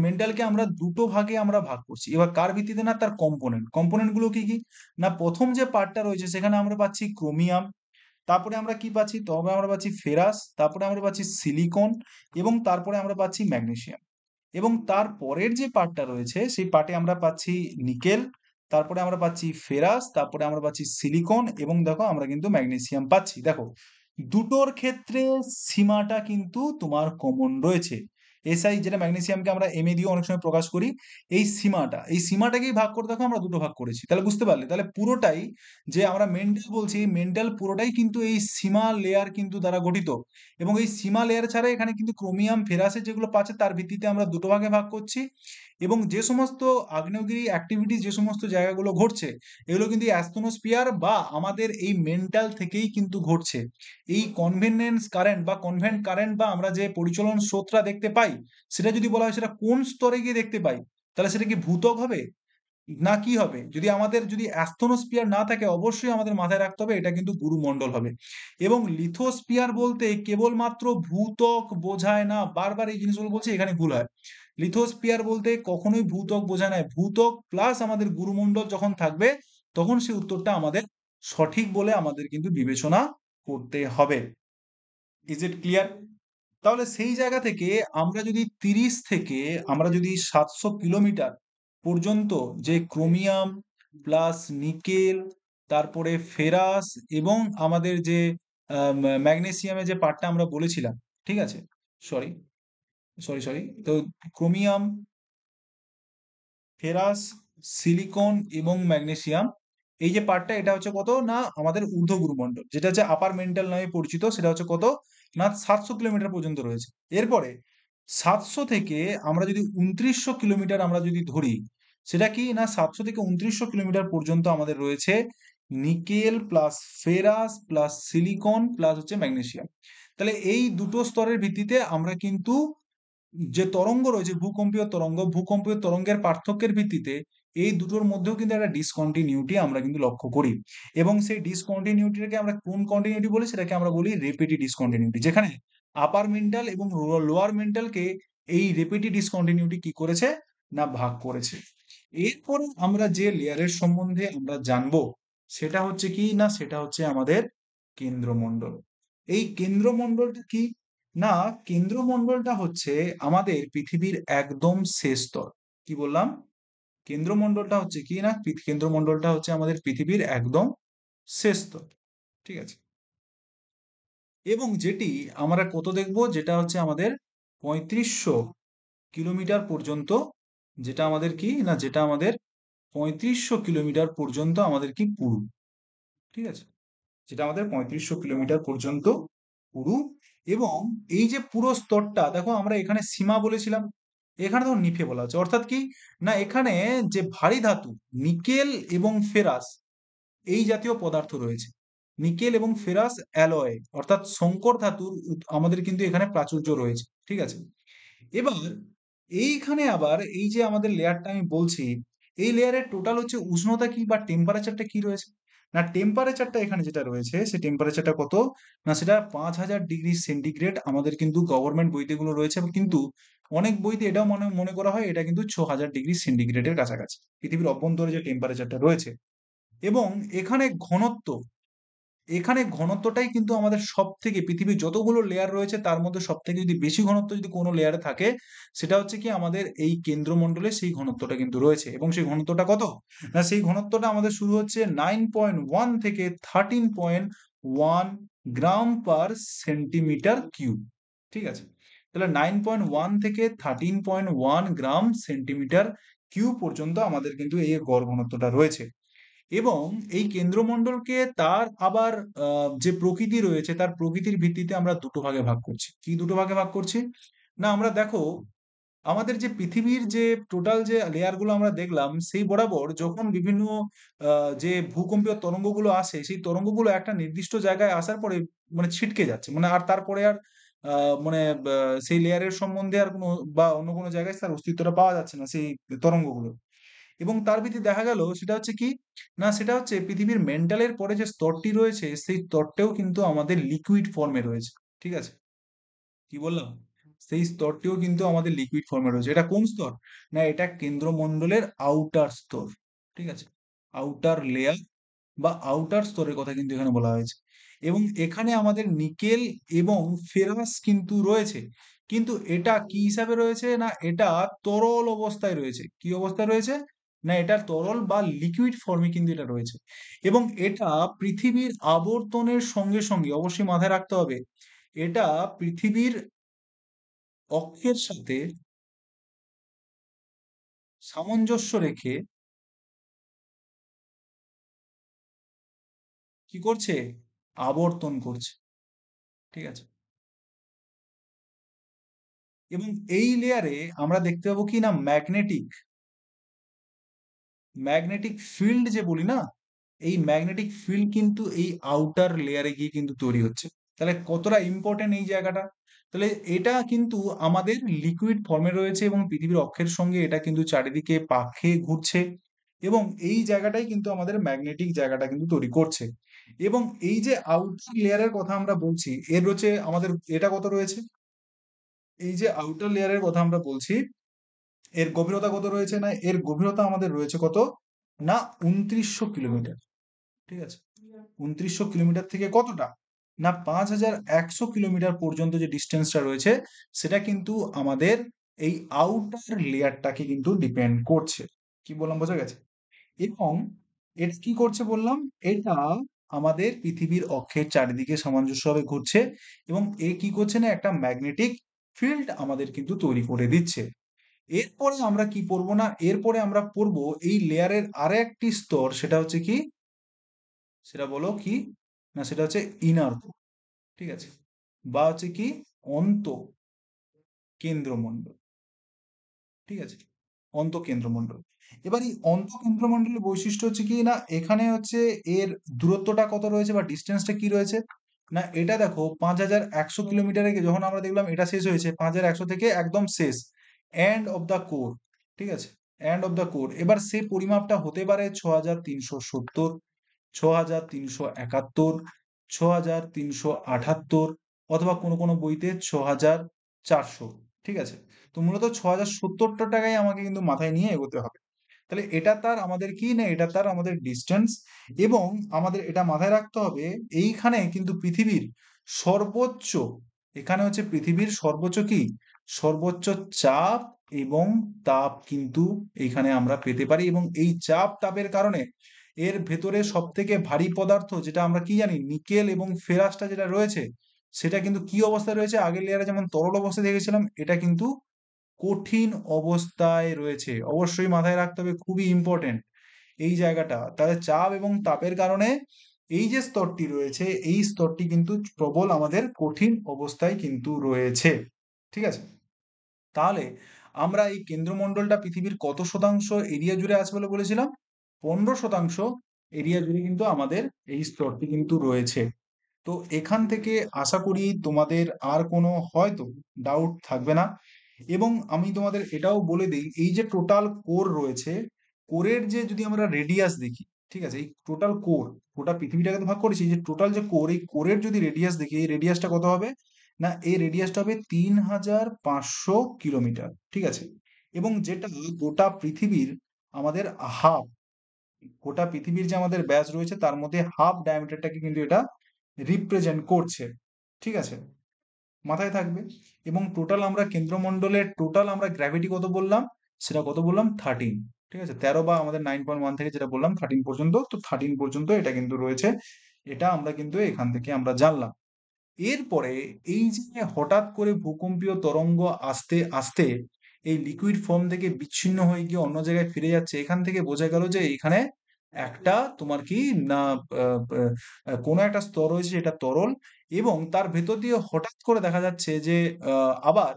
মেন্টালকে আমরা দুটো ভাগে আমরা ভাগ করছি। এবার কার ভিত্তিতে না, তার কম্পোনেন্ট। কম্পোনেন্ট গুলো কি কি না, প্রথম যে পার্টটা রয়েছে সেখানে আমরা পাচ্ছি ক্রোমিয়াম, তারপরে আমরা কি পাচ্ছি, তবে আমরা পাচ্ছি ফেরাস, তারপরে আমরা পাচ্ছি সিলিকন, এবং তারপরে আমরা পাচ্ছি ম্যাগনেসিয়াম। এবং তার পরের যে পার্টটা রয়েছে সেই পার্টে আমরা পাচ্ছি নিকেল, তারপরে আমরা পাচ্ছি ফেরাস, তারপরে আমরা পাচ্ছি সিলিকন, এবং দেখো আমরা কিন্তু ম্যাগনেসিয়াম পাচ্ছি। দেখো দুটোর ক্ষেত্রে সীমাটা কিন্তু তোমার কমন রয়েছে। এসআই যেটা ম্যাগনেসিয়ামকে আমরা এমএ দিয়ে অনেক সময় প্রকাশ করি, এই সীমাটাকেই ভাগ করে দেখো আমরা দুটো ভাগ করেছি। তাহলে বুঝতে পারলে, তাহলে পুরোটাই যে আমরা মেন্টাল বলছি, মেন্টাল পুরোটাই কিন্তু এই সীমা লেয়ার কিন্তু দ্বারা গঠিত। এবং এই সীমা লেয়ার ছাড়া এখানে কিন্তু ক্রোমিয়াম ফেরাসে যেগুলো পাচ্ছে তার ভিত্তিতে আমরা দুটো ভাগে ভাগ করছি। এবং যে সমস্ত আগ্নেয়গিরি অ্যাক্টিভিটি যে সমস্ত জায়গাগুলো ঘটছে, এগুলো কিন্তু অ্যাস্ট্রোনোস্ফিয়ার বা আমাদের এই মেন্টাল থেকেই কিন্তু ঘটছে। এই কনভেনেন্স কারেন্ট বা কনভেন্ট কারেন্ট বা আমরা যে পরিচলন স্রোতটা দেখতে পাই, সেটা যদি বলা হয় সেটা কোন স্তরে গিয়ে দেখতে পাই, তাহলে সেটা কি ভূত্বক হবে না কি হবে? যদি আমাদের যদি অ্যাস্ট্রোনোস্ফিয়ার না থাকে, অবশ্যই আমাদের মাথায় রাখতে হবে এটা কিন্তু গুরুমণ্ডল হবে। এবং লিথোস্ফিয়ার বলতে কেবলমাত্র ভূত্বক বোঝায় না, বারবার এই জিনিসগুলো বলছি, এখানে ভুল হয়। লিথোস্ফিয়ার বলতে কখনোই ভূত্বক বোঝায় না, ভূত্বক প্লাস আমাদের গুরুমণ্ডল যখন থাকবে, তখন সেই উত্তরটা আমাদের সঠিক বলে আমাদের কিন্তু বিবেচনা করতে হবে। Is it clear? তাহলে সেই জায়গা থেকে আমরা যদি ৩০ থেকে আমরা যদি ৭০০ কিলোমিটার পর্যন্ত যে ক্রোমিয়াম প্লাস নিকেল, তারপরে ফেরাস, এবং আমাদের যে ম্যাগনেসিয়ামের যে পার্টটা আমরা বলেছিলাম, ঠিক আছে, সরি সরি, তো ক্রোমিয়াম, ফেরাস, সিলিকন এবং ম্যাগনেসিয়াম, এই যে পার্টটা, এটা হচ্ছে কত না, আমাদের ঊর্ধ্ব গুরুমণ্ডল, যেটা হচ্ছে আপার মেন্টাল নামে পরিচিত, সেটা হচ্ছে কত না, ৭০০ কিলোমিটার পর্যন্ত রয়েছে। এরপরে ৭০০ থেকে আমরা যদি ২৯০০ কিলোমিটার আমরা যদি ধরি, সেটা কি না, ৭০০ থেকে ২৯০০ কিলোমিটার পর্যন্ত আমাদের রয়েছে nickel plus ferrous plus silicon plus হচ্ছে ম্যাগনেসিয়াম। তাহলে এই দুটো স্তরের ভিত্তিতে আমরা কিন্তু যে তরঙ্গ রয়েছে, ভূকম্পীয় তরঙ্গের পার্থক্যের ভিত্তিতে এই দুটোর মধ্যেও কিন্তু একটা ডিসকন্টিনিউটি আমরা কিন্তু লক্ষ্য করি। এবং সেই ডিসকন্টিনিউটিটাকে আমরা কোন কন্টিনিউটি বলি, সেটাকে আমরা বলি রেপিটি ডিসকন্টিনিউটি, যেখানে আপার মেন্টাল এবং লোয়ার মেন্টালকে এই রেপিটি ডিসকন্টিনিউটি কি করেছে না, ভাগ করেছে। এরপরে আমরা যে লেয়ারের সম্বন্ধে আমরা জানবো, সেটা হচ্ছে কি না, সেটা হচ্ছে আমাদের কেন্দ্রমণ্ডল। এই কেন্দ্রমণ্ডলটা কি না, কেন্দ্রমণ্ডলটা হচ্ছে আমাদের পৃথিবীর একদম শেষ স্তর। কি বললাম? কেন্দ্রমণ্ডলটা হচ্ছে কি না, কেন্দ্রমণ্ডলটা হচ্ছে আমাদের পৃথিবীর একদম শেষ স্তর। ঠিক আছে? এবং যেটি আমরা কত দেখব, যেটা হচ্ছে আমাদের ৩৫০০ কিলোমিটার পর্যন্ত, যেটা আমাদের কি না, যেটা আমাদের ৩৫০০ কিলোমিটার পর্যন্ত আমাদের কি পুরু। ঠিক আছে? যেটা আমাদের ৩৫০০ কিলোমিটার পর্যন্ত পুরু। এবং এই যে পুরো স্তরটা দেখো, আমরা এখানে সীমা বলেছিলাম, এখানে দেখো নিফে বলা হচ্ছে, অর্থাৎ কি না, এখানে যে ভারী ধাতু নিকেল এবং ফেরাস, এই জাতীয় পদার্থ রয়েছে। নিকেল এবং ফেরাস অ্যালয়, অর্থাৎ সংকর ধাতুর আমাদের কিন্তু এখানে প্রাচুর্য রয়েছে। ঠিক আছে? এবার এইখানে আবার এই যে আমাদের লেয়ারটা আমি বলছি, এই লেয়ারের টোটাল হচ্ছে উষ্ণতা কি বা টেম্পারেচারটা কি রয়েছে। না টেম্পারেচারটা এখানে যেটা রয়েছে সেই টেম্পারেচারটা কত, না সেটা 5000 ডিগ্রি সেন্টিগ্রেড আমাদের কিন্তু গভর্নমেন্ট বইতে গুলো রয়েছে, কিন্তু অনেক বইতে এটাও মনে মনে করা হয় এটা কিন্তু 6000 ডিগ্রি সেন্টিগ্রেডের কাছাকাছি পৃথিবীর অভ্যন্তরে যে টেম্পারেচারটা রয়েছে। এবং এখানে ঘনত্ব, এখানে ঘনত্বটাই কিন্তু আমাদের সব থেকে পৃথিবীর যতগুলো লেয়ার রয়েছে তার মধ্যে সব থেকে যদি বেশি ঘনত্ব যদি কোনো লেয়ারে থাকে সেটা হচ্ছে কি আমাদের এই কেন্দ্রমণ্ডলে সেই ঘনত্বটা কিন্তু রয়েছে। এবং সেই ঘনত্বটা কত, না সেই ঘনত্বটা আমাদের শুরু হচ্ছে 9.1 থেকে 13.1 গ্রাম পার সেন্টিমিটার কিউব। ঠিক আছে, তাহলে 9.1 থেকে 13.1 গ্রাম সেন্টিমিটার কিউব পর্যন্ত আমাদের কিন্তু এই গড় ঘনত্বটা রয়েছে। এবং এই কেন্দ্রমণ্ডলকে তার আবার যে প্রকৃতি রয়েছে তার প্রকৃতির ভিত্তিতে আমরা দুটো ভাগে ভাগ করছি। কি দুটো ভাগে ভাগ করছি, না আমরা দেখো আমাদের যে পৃথিবীর যে টোটাল যে লেয়ার গুলো আমরা দেখলাম সেই বরাবর যখন বিভিন্ন যে ভূকম্পীয় তরঙ্গগুলো আসে সেই তরঙ্গগুলো একটা নির্দিষ্ট জায়গায় আসার পরে মানে ছিটকে যাচ্ছে, মানে আর তারপরে আর মানে সেই লেয়ারের সম্বন্ধে আর কোনো বা অন্য কোনো জায়গায় তার অস্তিত্বটা পাওয়া যাচ্ছে না সেই তরঙ্গগুলো। এবং তার ভিত্তিতে দেখা গেল সেটা হচ্ছে কি, না সেটা হচ্ছে পৃথিবীর মেন্টালের পরে যে স্তরটি রয়েছে সেই স্তরটাও কিন্তু আমাদের লিকুইড ফর্মে রয়েছে। ঠিক আছে, কি বললাম, সেই স্তরটিও কিন্তু আমাদের লিকুইড ফর্মে রয়েছে। এটা কোন স্তর, না এটা কেন্দ্রমণ্ডলের আউটার স্তর। ঠিক আছে, আউটার লেয়ার বা আউটার স্তরের কথা কিন্তু এখানে বলা হয়েছে। এবং এখানে আমাদের নিকেল এবং ফেরাস কিন্তু রয়েছে, কিন্তু এটা কি হিসাবে রয়েছে, না এটা তরল অবস্থায় রয়েছে। কি অবস্থায় রয়েছে, না এটা তরল বা লিকুইড ফর্মে কিন্তু এটা রয়েছে। এবং এটা পৃথিবীর আবর্তনের সঙ্গে সঙ্গে অবশ্যই মাথায় রাখতে হবে, এটা পৃথিবীর অক্ষের সাথে সামঞ্জস্য রেখে কি করছে, আবর্তন করছে। ঠিক আছে, এবং এই লেয়ারে আমরা দেখতে পাবো কি, না ম্যাগনেটিক ম্যাগনেটিক ফিল্ড যে বলি না, এই ম্যাগনেটিক ফিল্ড কিন্তু এই আউটার লেয়ারে গিয়ে কিন্তু তৈরি হচ্ছে। তাহলে কতটা ইম্পর্টেন্ট এই জায়গাটা, তাহলে এটা কিন্তু আমাদের লিকুইড ফর্মে রয়েছে এবং পৃথিবীর অক্ষের সঙ্গে এটা কিন্তু চারিদিকে পাক ঘুরছে। এবং এই জায়গাটাই কিন্তু আমাদের ম্যাগনেটিক জায়গাটা কিন্তু তৈরি করছে। এবং এই যে আউটার লেয়ারের কথা আমরা বলছি এর রয়েছে আমাদের এটা কত রয়েছে, এই যে আউটার লেয়ারের কথা আমরা বলছি এর গভীরতা কত রয়েছে, না এর গভীরতা আমাদের রয়েছে কত, না 2900 কিলোমিটার। ঠিক আছে, 2900 কিলোমিটার থেকে কতটা, না 5100 কিলোমিটার পর্যন্ত যে ডিস্টেন্সটা রয়েছে সেটা কিন্তু আমাদের এই আউটার লেয়ারটাকে কিন্তু ডিপেন্ড করছে। কি বললাম, বোঝা গেছে? এবং এটা কি করছে বললাম, এটা আমাদের পৃথিবীর অক্ষের চারিদিকে সামঞ্জস্যভাবে ঘুরছে এবং এ কি করছে, না একটা ম্যাগনেটিক ফিল্ড আমাদের কিন্তু তৈরি করে দিচ্ছে। এরপরে আমরা কি পড়বো, না এরপরে আমরা পড়বো এই লেয়ারের আরে একটি স্তর, সেটা হচ্ছে কি, সেটা বলো কি, না সেটা হচ্ছে ইনার কোর। ঠিক আছে, বা হচ্ছে কি অন্ত কেন্দ্রমণ্ডল। ঠিক আছে, অন্তঃকেন্দ্রমণ্ডল। এবার এই অন্তঃকেন্দ্রমণ্ডলের বৈশিষ্ট্য হচ্ছে কি, না এখানে হচ্ছে এর দূরত্বটা কত রয়েছে বা ডিস্টেন্সটা কি রয়েছে, না এটা দেখো 5100 কিলোমিটারে যখন আমরা দেখলাম এটা শেষ হয়েছে 5100 থেকে একদম শেষ, এন্ড অফ দা কোর। ঠিক আছে, এন্ড অফ দা কোর। এবার সে পরিমাপটা হতে পারে 6370, 6371, 6378, অথবা কোনো কোনো বইতে 6400। ঠিক আছে, তো মূলত 6070টাই আমাকে কিন্তু মাথায় নিয়ে এগোতে হবে। তাহলে এটা তার আমাদের কি, না এটা তার আমাদের ডিস্টেন্স। এবং আমাদের এটা মাথায় রাখতে হবে এইখানে কিন্তু পৃথিবীর সর্বোচ্চ, এখানে হচ্ছে পৃথিবীর সর্বোচ্চ কি, সর্বোচ্চ চাপ এবং তাপ কিন্তু এইখানে আমরা পেতে পারি। এবং এই চাপ তাপের কারণে এর ভেতরে সব থেকে ভারী পদার্থ যেটা আমরা কি জানি, নিকেল এবং ফেরাসটা যেটা রয়েছে সেটা কিন্তু কি অবস্থায় রয়েছে, আগের লেয়ারে যেমন তরল অবস্থায় দেখেছিলাম এটা কিন্তু কঠিন অবস্থায় রয়েছে। অবশ্যই মাথায় রাখতে হবে, খুবই ইম্পর্টেন্ট এই জায়গাটা। তাহলে চাপ এবং তাপের কারণে এই যে স্তরটি রয়েছে এই স্তরটি কিন্তু প্রবল আমাদের কঠিন অবস্থায় কিন্তু রয়েছে। ঠিক আছে, তাহলে আমরা এই কেন্দ্রমণ্ডলটা পৃথিবীর কত শতাংশ এরিয়া জুড়ে আছে বলে বলেছিলাম, 15% এরিয়া জুড়ে কিন্তু আমাদের এই স্তরটি কিন্তু রয়েছে। তো এখান থেকে আশা করি তোমাদের আর কোনো হয়তো ডাউট থাকবে না। এবং আমি তোমাদের এটাও বলে দিই, এই যে টোটাল কোর রয়েছে, কোরের যে যদি আমরা রেডিয়াস দেখি, ঠিক আছে? এই টোটাল কোর, গোটা পৃথিবীটাকে তো ভাগ করেছি, এই যে টোটাল যে কোর, এই কোরের যদি রেডিয়াস দেখি, এই রেডিয়াসটা কত হবে? না এই রেডিয়াসটা হবে ৩,৫০০ কিলোমিটার, ঠিক আছে? এবং যেটা গোটা পৃথিবীর আমাদের হাফ, গোটা পৃথিবীর যে আমাদের ব্যাস রয়েছে তার মধ্যে হাফ ডায়ামিটারটাকে কিন্তু এটা রিপ্রেজেন্ট করছে, ঠিক আছে? মাথায় থাকবে। এবং টোটাল আমরা কেন্দ্রমণ্ডলের টোটাল আমরা গ্র্যাভিটি কত বললাম? সেটা কত বললাম? 13, ঠিক আছে? 13 বা আমাদের 9.1 থেকে যেটা বললাম 13 পর্যন্ত, তো 13 পর্যন্ত এটা কিন্তু রয়েছে। এটা আমরা কিন্তু এখান থেকে আমরা জানলাম। এরপরে এই যে হঠাৎ করে ভূকম্পীয় তরঙ্গ আসতে আসতে এই লিকুইড ফর্ম থেকে বিচ্ছিন্ন হয়ে গিয়ে অন্য জায়গায় ফিরে যাচ্ছে, এখান থেকে বোঝা গেল যে এখানে একটা তোমার কি না কোনো একটা স্তর রয়েছে যেটা তরল, এবং তার ভেতর দিয়ে হঠাৎ করে দেখা যাচ্ছে যে আবার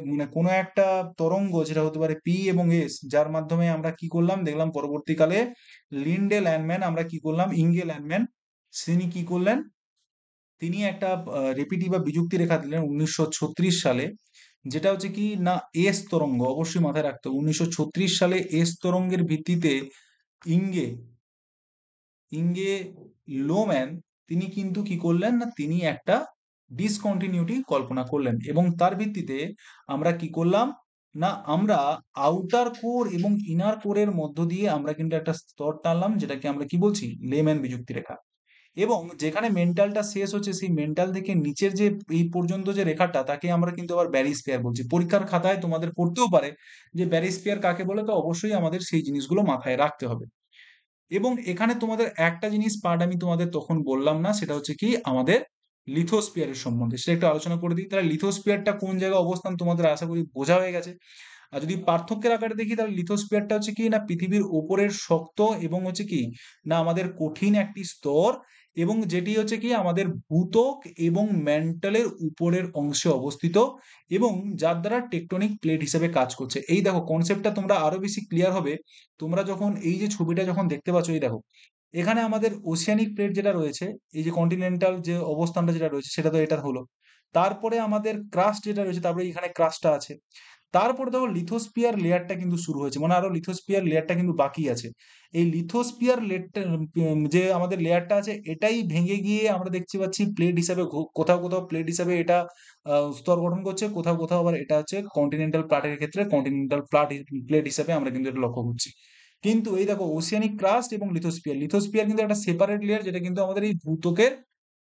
মানে কোনো একটা তরঙ্গ যেটা হতে পারে পি এবং এস, যার মাধ্যমে আমরা কি করলাম দেখলাম পরবর্তীকালে লিন্ডে ল্যান্ডম্যান, আমরা কি করলাম ইঙ্গে ল্যান্ডম্যান, তিনি কি করলেন, তিনি একটা রেপিটি বা বিযুক্তি রেখা দিলেন 1936 সালে, যেটা হচ্ছে কি না এস তরঙ্গ, অবশ্যই মাথায় রাখতে হবে 1936 সালে এস তরঙ্গের ভিত্তিতে ইঙ্গে ইঙ্গে লোম্যান তিনি কিন্তু কি করলেন না তিনি একটা ডিসকন্টিনিউটি কল্পনা করলেন, এবং তার ভিত্তিতে আমরা কি করলাম না আমরা আউটার কোর এবং ইনার কোরের মধ্য দিয়ে আমরা কিন্তু একটা স্তর টানলাম, যেটাকে আমরা কি বলছি লেম্যান বিযুক্তি রেখা। এবং যেখানে মেন্টালটা শেষ হচ্ছে সেই মেন্টাল থেকে নিচের যে এই পর্যন্ত যে রেখাটা তাকে আমরা কিন্তু আবার ব্যারিস্ফিয়ার বলছি। পরীক্ষার খাতায় তোমাদের পড়তেও পারে যে ব্যারিস্ফিয়ার কাকে বলে, তো অবশ্যই আমাদের সেই জিনিসগুলো মাথায় রাখতে হবে। এবং এখানে তোমাদের একটা জিনিস পার্ট আমি তোমাদের তখন বললাম না, সেটা হচ্ছে কি আমাদের লিথোস্ফিয়ারের সম্বন্ধে, সেটা একটু আলোচনা করে দিই। তাহলে লিথোস্ফিয়ারটা কোন জায়গায় অবস্থান তোমাদের আশা করি বোঝা হয়ে গেছে। আর যদি পার্থক্যের আকারে দেখি তাহলে লিথোস্ফিয়ারটা হচ্ছে কি না পৃথিবীর ওপরের শক্ত এবং হচ্ছে কি না আমাদের কঠিন একটি স্তর, এবং যেটি হচ্ছে কি আমাদের ভূত্বক এবং ম্যান্টলের উপরের অংশে অবস্থিত, এবং যার দ্বারা টেকটনিক প্লেট হিসেবে কাজ করছে। এই দেখো কনসেপ্টটা তোমরা আরো বেশি ক্লিয়ার হবে তোমরা যখন এই যে ছবিটা যখন দেখতে পাচ্ছ, এই দেখো এখানে আমাদের ওশিয়ানিক প্লেট যেটা রয়েছে, এই যে কন্টিনেন্টাল যে অবস্থানটা যেটা রয়েছে সেটা তো এটা হলো, তারপরে আমাদের ক্রাস্ট যেটা রয়েছে, তারপরে এখানে ক্রাস্টটা আছে, তারপরে দেখো লিথোস্পিয়ার লেয়ারটা কিন্তু শুরু হয়েছে, মানে আরো লিথোস্পিয়ার লেয়ারটা কিন্তু বাকি আছে। এই লিথোস্পিয়ার লেয়ারটা যে আমাদের লেয়ারটা আছে এটাই ভেঙে গিয়ে আমরা দেখতে পাচ্ছি প্লেট হিসাবে কোথাও কোথাও প্লেট হিসাবে এটা স্তর গঠন করছে, কোথাও কোথাও আবার এটা হচ্ছে কন্টিনেন্টাল প্লাটের ক্ষেত্রে কন্টিনেন্টাল প্লেট হিসাবে আমরা কিন্তু এটা লক্ষ্য করছি। কিন্তু এই দেখো ওসিয়ানিক ক্রাস্ট এবং লিথোস্পিয়ার, লিথোস্পিয়ার কিন্তু একটা সেপারেট লেয়ার, যেটা কিন্তু আমাদের এই ভূত্বকের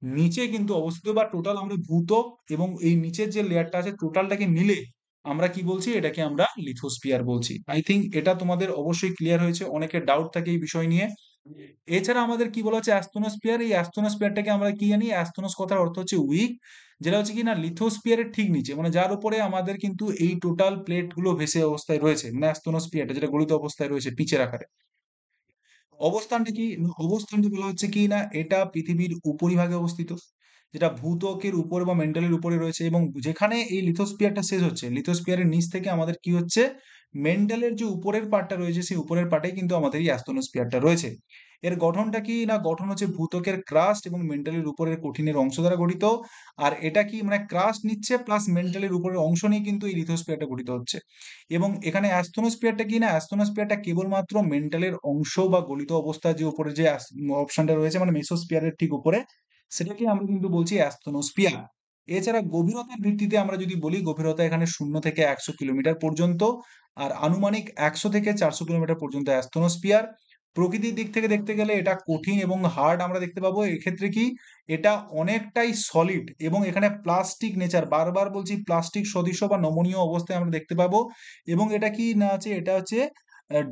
নিচে কিন্তু অবস্থিত, বা টোটাল আমরা ভূত্বক এবং এই নিচের যে লেয়ারটা আছে টোটালটাকে মিলে আমরা কি বলছি এটাকে আমরা লিথোস্ফিয়ার বলছি। আই থিঙ্ক এটা তোমাদের অবশ্যই ক্লিয়ার হয়েছে, অনেকের ডাউট থাকে এই বিষয় নিয়ে। এছাড়া আমাদের কি বলা হচ্ছে অ্যাস্তনোস্ফিয়ার, এই অ্যাস্তনোস্ফিয়ারটাকে আমরা কি জানি, অ্যাস্তনোস কথার অর্থ হচ্ছে উইক, যেটা হচ্ছে কি না লিথোস্ফিয়ারের ঠিক নিচে, মানে যার উপরে আমাদের কিন্তু এই টোটাল প্লেট গুলো ভেসে অবস্থায় রয়েছে, মানে অ্যাস্তনোস্ফিয়ারটা যেটা গলিত অবস্থায় রয়েছে পিচের আকারে। অবস্থানটা কি, অবস্থানটা বলা হচ্ছে কি না এটা পৃথিবীর উপরিভাগে অবস্থিত, যেটা ভূত্বকের উপর বা মেন্টালের উপরে রয়েছে, এবং যেখানে এই লিথোস্ফিয়ারটা শেষ হচ্ছে লিথোস্ফিয়ারের নিচ থেকে আমাদের কি হচ্ছে মেন্টালের যে উপরের পার্টটা রয়েছে সেই উপরের পার্টে কিন্তু আমাদের এই অ্যাস্তনোস্ফিয়ারটা রয়েছে। এর গঠনটা কি না গঠন হচ্ছে ভূত্বকের ক্রাস্ট এবং মেন্টালের উপরের কঠিনের অংশ দ্বারা গঠিত। আর এটা কি মানে ক্রাস্ট নিচ্ছে প্লাস মেন্টালের উপরের অংশ নিয়ে কিন্তু এই লিথোস্ফিয়ারটা গঠিত হচ্ছে। এবং এখানে অ্যাস্তনোস্ফিয়ারটা কি না অ্যাস্তনোস্ফিয়ারটা কেবলমাত্র মেন্টালের অংশ বা গলিত অবস্থার যে উপরে যে অপশনটা রয়েছে মানে মেসোস্ফিয়ারের ঠিক উপরে, সেটাকে আমরা কিন্তু বলছি অ্যাস্তনোস্ফিয়ার। এছাড়া গভীরতার ভিত্তিতে আমরা যদি বলি গভীরতা এখানে 0 থেকে 100 কিলোমিটার পর্যন্ত, আর আনুমানিক 100 থেকে 400 কিলোমিটার পর্যন্ত অ্যাস্তনোস্ফিয়ার। প্রকৃতির দিক থেকে দেখতে গেলে এটা কঠিন এবং হার্ড আমরা দেখতে পাবো, এক্ষেত্রে কি এটা অনেকটাই সলিড এবং এখানে প্লাস্টিক নেচার, বারবার বলছি প্লাস্টিক সদৃশ বা নমনীয় অবস্থায় আমরা দেখতে পাবো। এবং এটা কি না আছে এটা হচ্ছে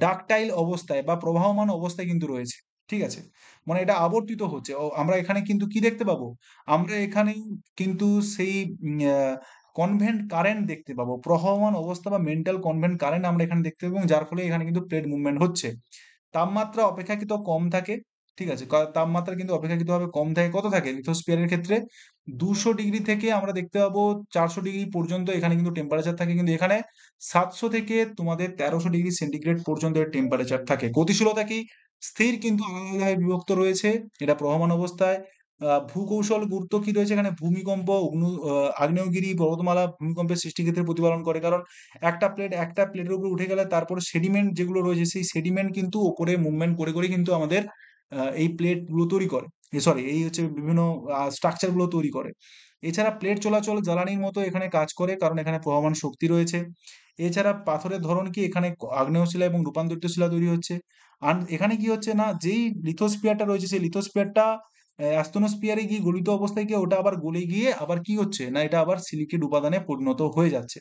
ডাকটাইল অবস্থায় বা প্রবাহমান অবস্থায় কিন্তু রয়েছে, ঠিক আছে? মানে এটা আবর্তিত হচ্ছে, ও আমরা এখানে কিন্তু কি দেখতে পাবো, আমরা এখানে কিন্তু সেই কনভেন্ট কারেন্ট দেখতে পাবো, প্রবাহমান অবস্থা বা মেন্টাল কনভেন্ট কারেন্ট আমরা এখানে দেখতে পাবো, এবং যার ফলে এখানে কিন্তু প্লেট মুভমেন্ট হচ্ছে। তাপমাত্রা অপেক্ষাকৃত কম থাকে, ঠিক আছে? তাপমাত্রা কিন্তু অপেক্ষাকৃতভাবে কম থাকে, কত থাকে লিথোস্ফিয়ারের ক্ষেত্রে 200 ডিগ্রি থেকে আমরা দেখতে পাবো 400 ডিগ্রি পর্যন্ত এখানে কিন্তু টেম্পারেচার থাকে, কিন্তু এখানে 700 থেকে তোমাদের 1300 ডিগ্রি সেন্টিগ্রেড পর্যন্ত এর টেম্পারেচার থাকে। গতিশীলতা কি স্থির কিন্তু আলাদা আলাদাভাবে বিভক্ত রয়েছে, এটা প্রবহমান অবস্থায়। ভূকৌশল গুরুত্ব কি রয়েছে এখানে? ভূমিকম্প, আগ্নেয়গিরি, পর্বতমালা ভূমিকম্পের সৃষ্টির ক্ষেত্রে প্রতিপালন করে। কারণ একটা প্লেটের উপর উঠে গেলে তারপরে সেডিমেন্ট যেগুলো রয়েছে সেই সেডিমেন্ট কিন্তু ওপরে মুভমেন্ট করে করে কিন্তু আমাদের এই প্লেট গুলো তৈরি করে, সরি এই হচ্ছে বিভিন্ন স্ট্রাকচার গুলো তৈরি করে। এছাড়া প্লেট চলাচল জ্বালানির মতো এখানে কাজ করে, কারণ এখানে প্রবাহমান শক্তি রয়েছে। এছাড়া পাথরের ধরন কি, এখানে আগ্নেয় শিলা এবং রূপান্তরিত শিলা তৈরি হচ্ছে। আর এখানে কি হচ্ছে না, যেই লিথোস্ফিয়ারটা রয়েছে সেই লিথোস্ফিয়ারটা অ্যাস্তনোস্ফিয়ারে গিয়ে গলিত অবস্থায় গিয়ে ওটা আবার গলে গিয়ে আবার কি হচ্ছে না, এটা আবার সিলিকেট উপাদানে পরিণত হয়ে যাচ্ছে।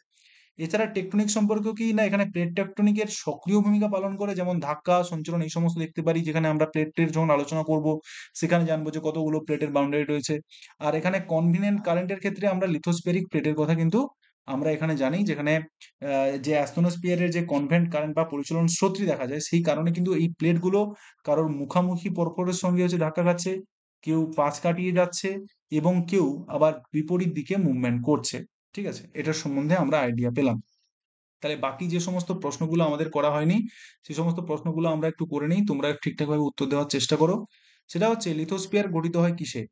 এছাড়া টেকটনিক সম্পর্কেও কি না, এখানে প্লেট টেকটনিকের সক্রিয় ভূমিকা পালন করে, যেমন ধাক্কা, সঞ্চালন এই সমস্ত দেখতে পারি। যেখানে আমরা প্লেটের যখন আলোচনা করব সেখানে জানবো যে কতগুলো প্লেটের বাউন্ডারি রয়েছে। আর এখানে কনভিনেন্ট কারেন্টের ক্ষেত্রে আমরা লিথোস্ফেরিক প্লেটের কথা কিন্তু আমরা এখানে জানি, যেখানে যে অ্যাস্তনোস্ফিয়ারের যে কনভেন্ট কারেন্ট বা পরিচালন স্রোতটি দেখা যায়, সেই কারণে কিন্তু এই প্লেটগুলো কারোর মুখামুখি পরস্পরের সঙ্গে হচ্ছে ধাক্কা খাচ্ছে, কেউ পাশ কাটিয়ে যাচ্ছে এবং কেউ আবার বিপরীত দিকে মুভমেন্ট করছে। ঠিক আছে, এটার সম্বন্ধে আমরা আইডিয়া পেলাম। তাহলে বাকি যে সমস্ত প্রশ্নগুলো আমাদের করা হয়নি সেই সমস্ত প্রশ্নগুলো আমরা একটু করে নিই, তোমরা ঠিকঠাকভাবে উত্তর দেওয়ার চেষ্টা করো। সেটা হচ্ছে লিথোস্ফিয়ার গঠিত হয় কিসে?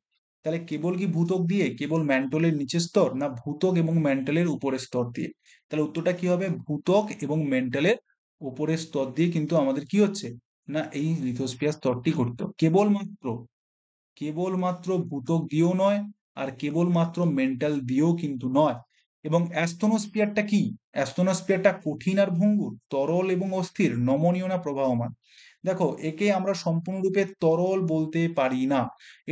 তাহলে কেবল কি ভূত্বক দিয়ে, কেবল ম্যান্টলের নিচের স্তর, না ভূত্বক এবং ম্যান্টলের উপরের স্তর দিয়ে? তাহলে উত্তরটা কি হবে? ভূত্বক এবং ম্যান্টলের উপরের স্তর দিয়ে কিন্তু আমাদের কি হচ্ছে না, এই লিথোস্ফিয়ার স্তরটি গঠিত। কেবলমাত্র ভূত্বক দিয়েও নয়, আর কেবলমাত্র মেন্টাল দিয়েও কিন্তু নয়। এবং অ্যাস্তনোস্ফিয়ারটা কি? অ্যাস্তনোস্ফিয়ারটা কঠিন আর ভঙ্গুর, তরল এবং অস্থির, নমনীয় না প্রবাহমান? দেখো, একে আমরা সম্পূর্ণরূপে তরল বলতে পারি না।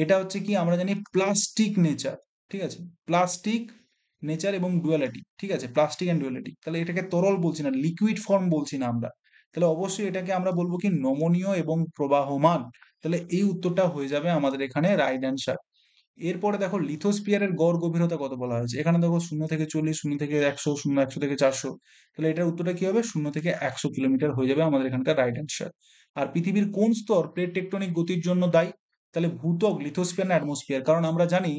এটা হচ্ছে কি, আমরা জানি প্লাস্টিক নেচার। ঠিক আছে, প্লাস্টিক নেচার এবং ডুয়ালিটি। ঠিক আছে, প্লাস্টিক অ্যান্ড ডুয়ালিটি। তাহলে এটাকে তরল বলছি না, লিকুইড ফর্ম বলছি না আমরা। তাহলে অবশ্যই এটাকে আমরা বলবো কি, নমনীয় এবং প্রবাহমান। তাহলে এই উত্তরটা হয়ে যাবে আমাদের এখানে রাইট অ্যান্সার। এরপরে দেখো, লিথোস্ফিয়ারের গড় গভীরতা কত বলা হয়েছে। এখানে দেখো 0 থেকে 40, 0 থেকে 100, 100 থেকে 400। তাহলে এটার উত্তরটা কি হবে? 0 থেকে 100 কিলোমিটার হয়ে যাবে আমাদের এখানকার রাইট অ্যান্সার। আর পৃথিবীর কোন স্তর প্লেট টেকটনিক গতির জন্য দায়ী? তাহলে ভূত্বক, লিথোস্ফিয়ার না অ্যাটমসফিয়ার? কারণ আমরা জানি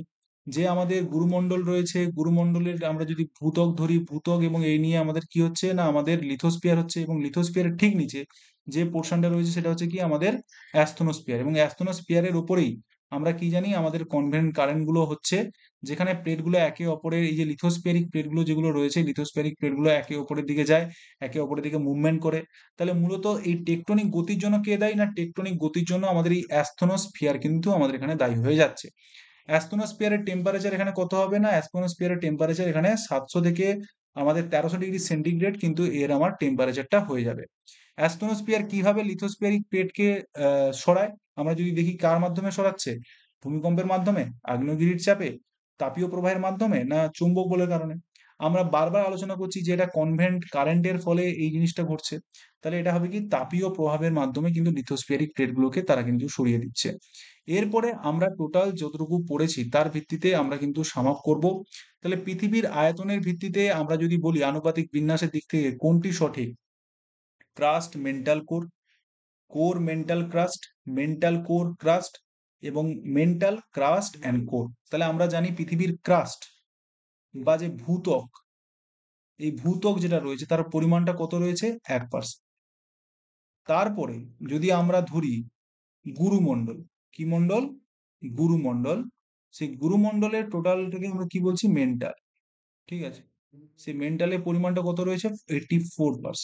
যে আমাদের গুরুমণ্ডল রয়েছে, গুরুমণ্ডলের আমরা যদি ভূত্বক ধরি, ভূত্বক এবং এই নিয়ে আমাদের কি হচ্ছে না, আমাদের লিথোস্ফিয়ার হচ্ছে, এবং লিথোস্ফিয়ারের ঠিক নিচে যে পোর্শনটা রয়েছে সেটা হচ্ছে কি আমাদের অ্যাস্তনোস্ফিয়ার। এবং অ্যাস্তনোস্ফিয়ারের উপরেই আমরা কি জানি, আমাদের কনভেন্ট কারেন্ট গুলো হচ্ছে, যেখানে প্লেটগুলো একে অপরের, এই যে লিথোস্ফেরিক প্লেটগুলো যেগুলো রয়েছে, লিথোস্ফেরিক প্লেটগুলো একে অপরের দিকে যায়, একে অপরের দিকে মুভমেন্ট করে। তাহলে মূলত এই টেকটনিক গতির জন্য কে দায়ী? না টেকটনিক গতির জন্য আমাদের এই অ্যাস্তনোস্ফিয়ার কিন্তু আমাদের এখানে দায়ী হয়ে যাচ্ছে। অ্যাস্তনোস্ফিয়ারের টেম্পারেচার এখানে কত হবে? না অ্যাস্তনোস্ফিয়ারের টেম্পারেচার এখানে 700 থেকে আমাদের 1300 ডিগ্রি সেন্টিগ্রেড কিন্তু এর আমার টেম্পারেচারটা হয়ে যাবে। অ্যাস্তনোস্ফিয়ার কিভাবে লিথোস্ফিয়ারিক প্লেটকে সরায়? আমরা যদি দেখি কার মাধ্যমে সরাচ্ছে, ভূমিকম্পের মাধ্যমে, আগ্নেয়গিরির চাপে, তাপীয় প্রবাহের মাধ্যমে, না চুম্বক বলের কারণে? আমরা বারবার আলোচনা করছি যে এটা কনভেন্ট কারেন্টের ফলে এই জিনিসটা ঘটছে। তাহলে এটা হবে কি, তাপীয় প্রভাবের মাধ্যমে কিন্তু লিথোস্ফিয়ারিক প্লেটগুলোকে তারা কিন্তু সরিয়ে দিচ্ছে। এরপরে আমরা টোটাল যতটুকু পড়েছি তার ভিত্তিতে আমরা কিন্তু সাম আপ করবো। তাহলে পৃথিবীর আয়তনের ভিত্তিতে আমরা যদি বলি আনুপাতিক বিন্যাসের দিক থেকে কোনটি সঠিক? Crust, mental core, core mental crust, mental core crust এবং মেন্টাল ক্রাস্ট অ্যান্ড কোর। তাহলে আমরা জানি পৃথিবীর ক্রাস্ট বা যে ভূত্বক, এই ভূত্বক যেটা রয়েছে তার পরিমাণটা কত রয়েছে? 1%। তারপরে যদি আমরা ধরি গুরুমণ্ডল, কি মণ্ডল? গুরুমণ্ডল। সেই গুরুমণ্ডলের টোটালটাকে আমরা কি বলছি? মেন্টাল। ঠিক আছে, সেই মেন্টালের পরিমাণটা কত রয়েছে? 84%।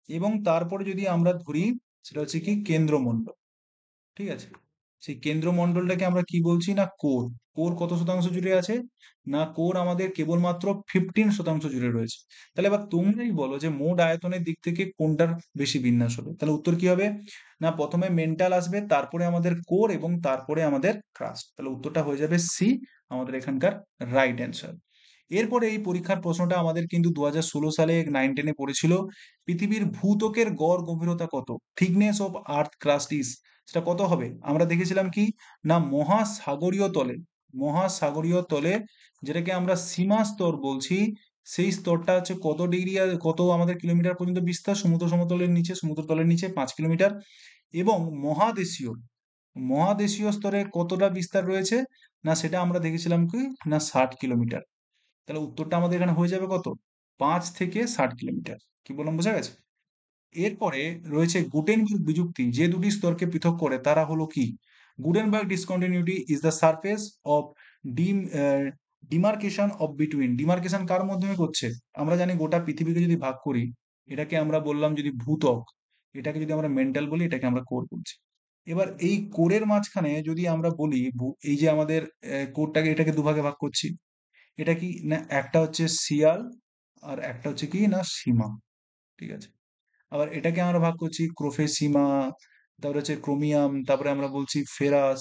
এবং তারপরে যদি আমরা ধরি সেটা হচ্ছে কি কেন্দ্রমণ্ডল। ঠিক আছে, সেই কেন্দ্রমণ্ডলটাকে আমরা কি বলছি? না কোর। কোর কত শতাংশ জুড়ে আছে? না কোর আমাদের কেবলমাত্র 15% জুড়ে রয়েছে। তাহলে এবার তোমরাই বলো যে মোট আয়তনের দিক থেকে কোনটার বেশি বিন্যাস হবে? তাহলে উত্তর কি হবে? না প্রথমে মেন্টাল আসবে, তারপরে আমাদের কোর এবং তারপরে আমাদের ক্রাস্ট। তাহলে উত্তরটা হয়ে যাবে সি, আমাদের এখানকার রাইট অ্যান্সার। এরপরে এই পরীক্ষার প্রশ্নটা আমাদের কিন্তু 2016 সালে 9-10-এ পড়েছিল। পৃথিবীর ভূত্বকের গড় গভীরতা কত? Thickness of earth crust is, সেটা কত হবে? আমরা দেখেছিলাম কি, না মহাসাগরীয় তলে, মহাসাগরীয় তলে যেটাকে আমরা সীমা স্তর বলছি, সেই স্তরটা হচ্ছে কত ডিগ্রি আর কত আমাদের কিলোমিটার পর্যন্ত বিস্তার? সমুদ্র সমতলের নিচে, সমুদ্র তলের নিচে 5 কিলোমিটার। এবং মহাদেশীয়, মহাদেশীয় স্তরে কতটা বিস্তার রয়েছে? না সেটা আমরা দেখেছিলাম কি, না 60 কিলোমিটার। তাহলে উত্তরটা আমাদের এখানে হয়ে যাবে কত? 5 থেকে 60 কিলোমিটার। কি বললাম, বোঝা গেছে? এরপরে রয়েছে গুটেনবার্গ বিযুক্তি, যে দুটি স্তরকে পৃথক করে তারা হলো কি? Gutenberg discontinuity is the surface of ডিম ডিমার্কেশন অফ বিটুইন। ডিমার্কেশন কার মাধ্যমে করছে? আমরা জানি গোটা পৃথিবীকে যদি ভাগ করি, এটাকে আমরা বললাম যদি ভূত্বক, এটাকে যদি আমরা মেন্টাল বলি, এটাকে আমরা কোর বলছি। এবার এই কোরের মাঝখানে যদি আমরা বলি এই যে আমাদের কোরটাকে, এটাকে দুভাগে ভাগ করছি, এটা কি না, একটা হচ্ছে শিয়াল আর একটা হচ্ছে কি না সীমা, ঠিক আছে। আবার এটাকে আমরা ভাগ করছি ক্রোফেসিমা, তারপরে হচ্ছে ক্রোমিয়াম, তারপরে আমরা বলছি ফেরাস,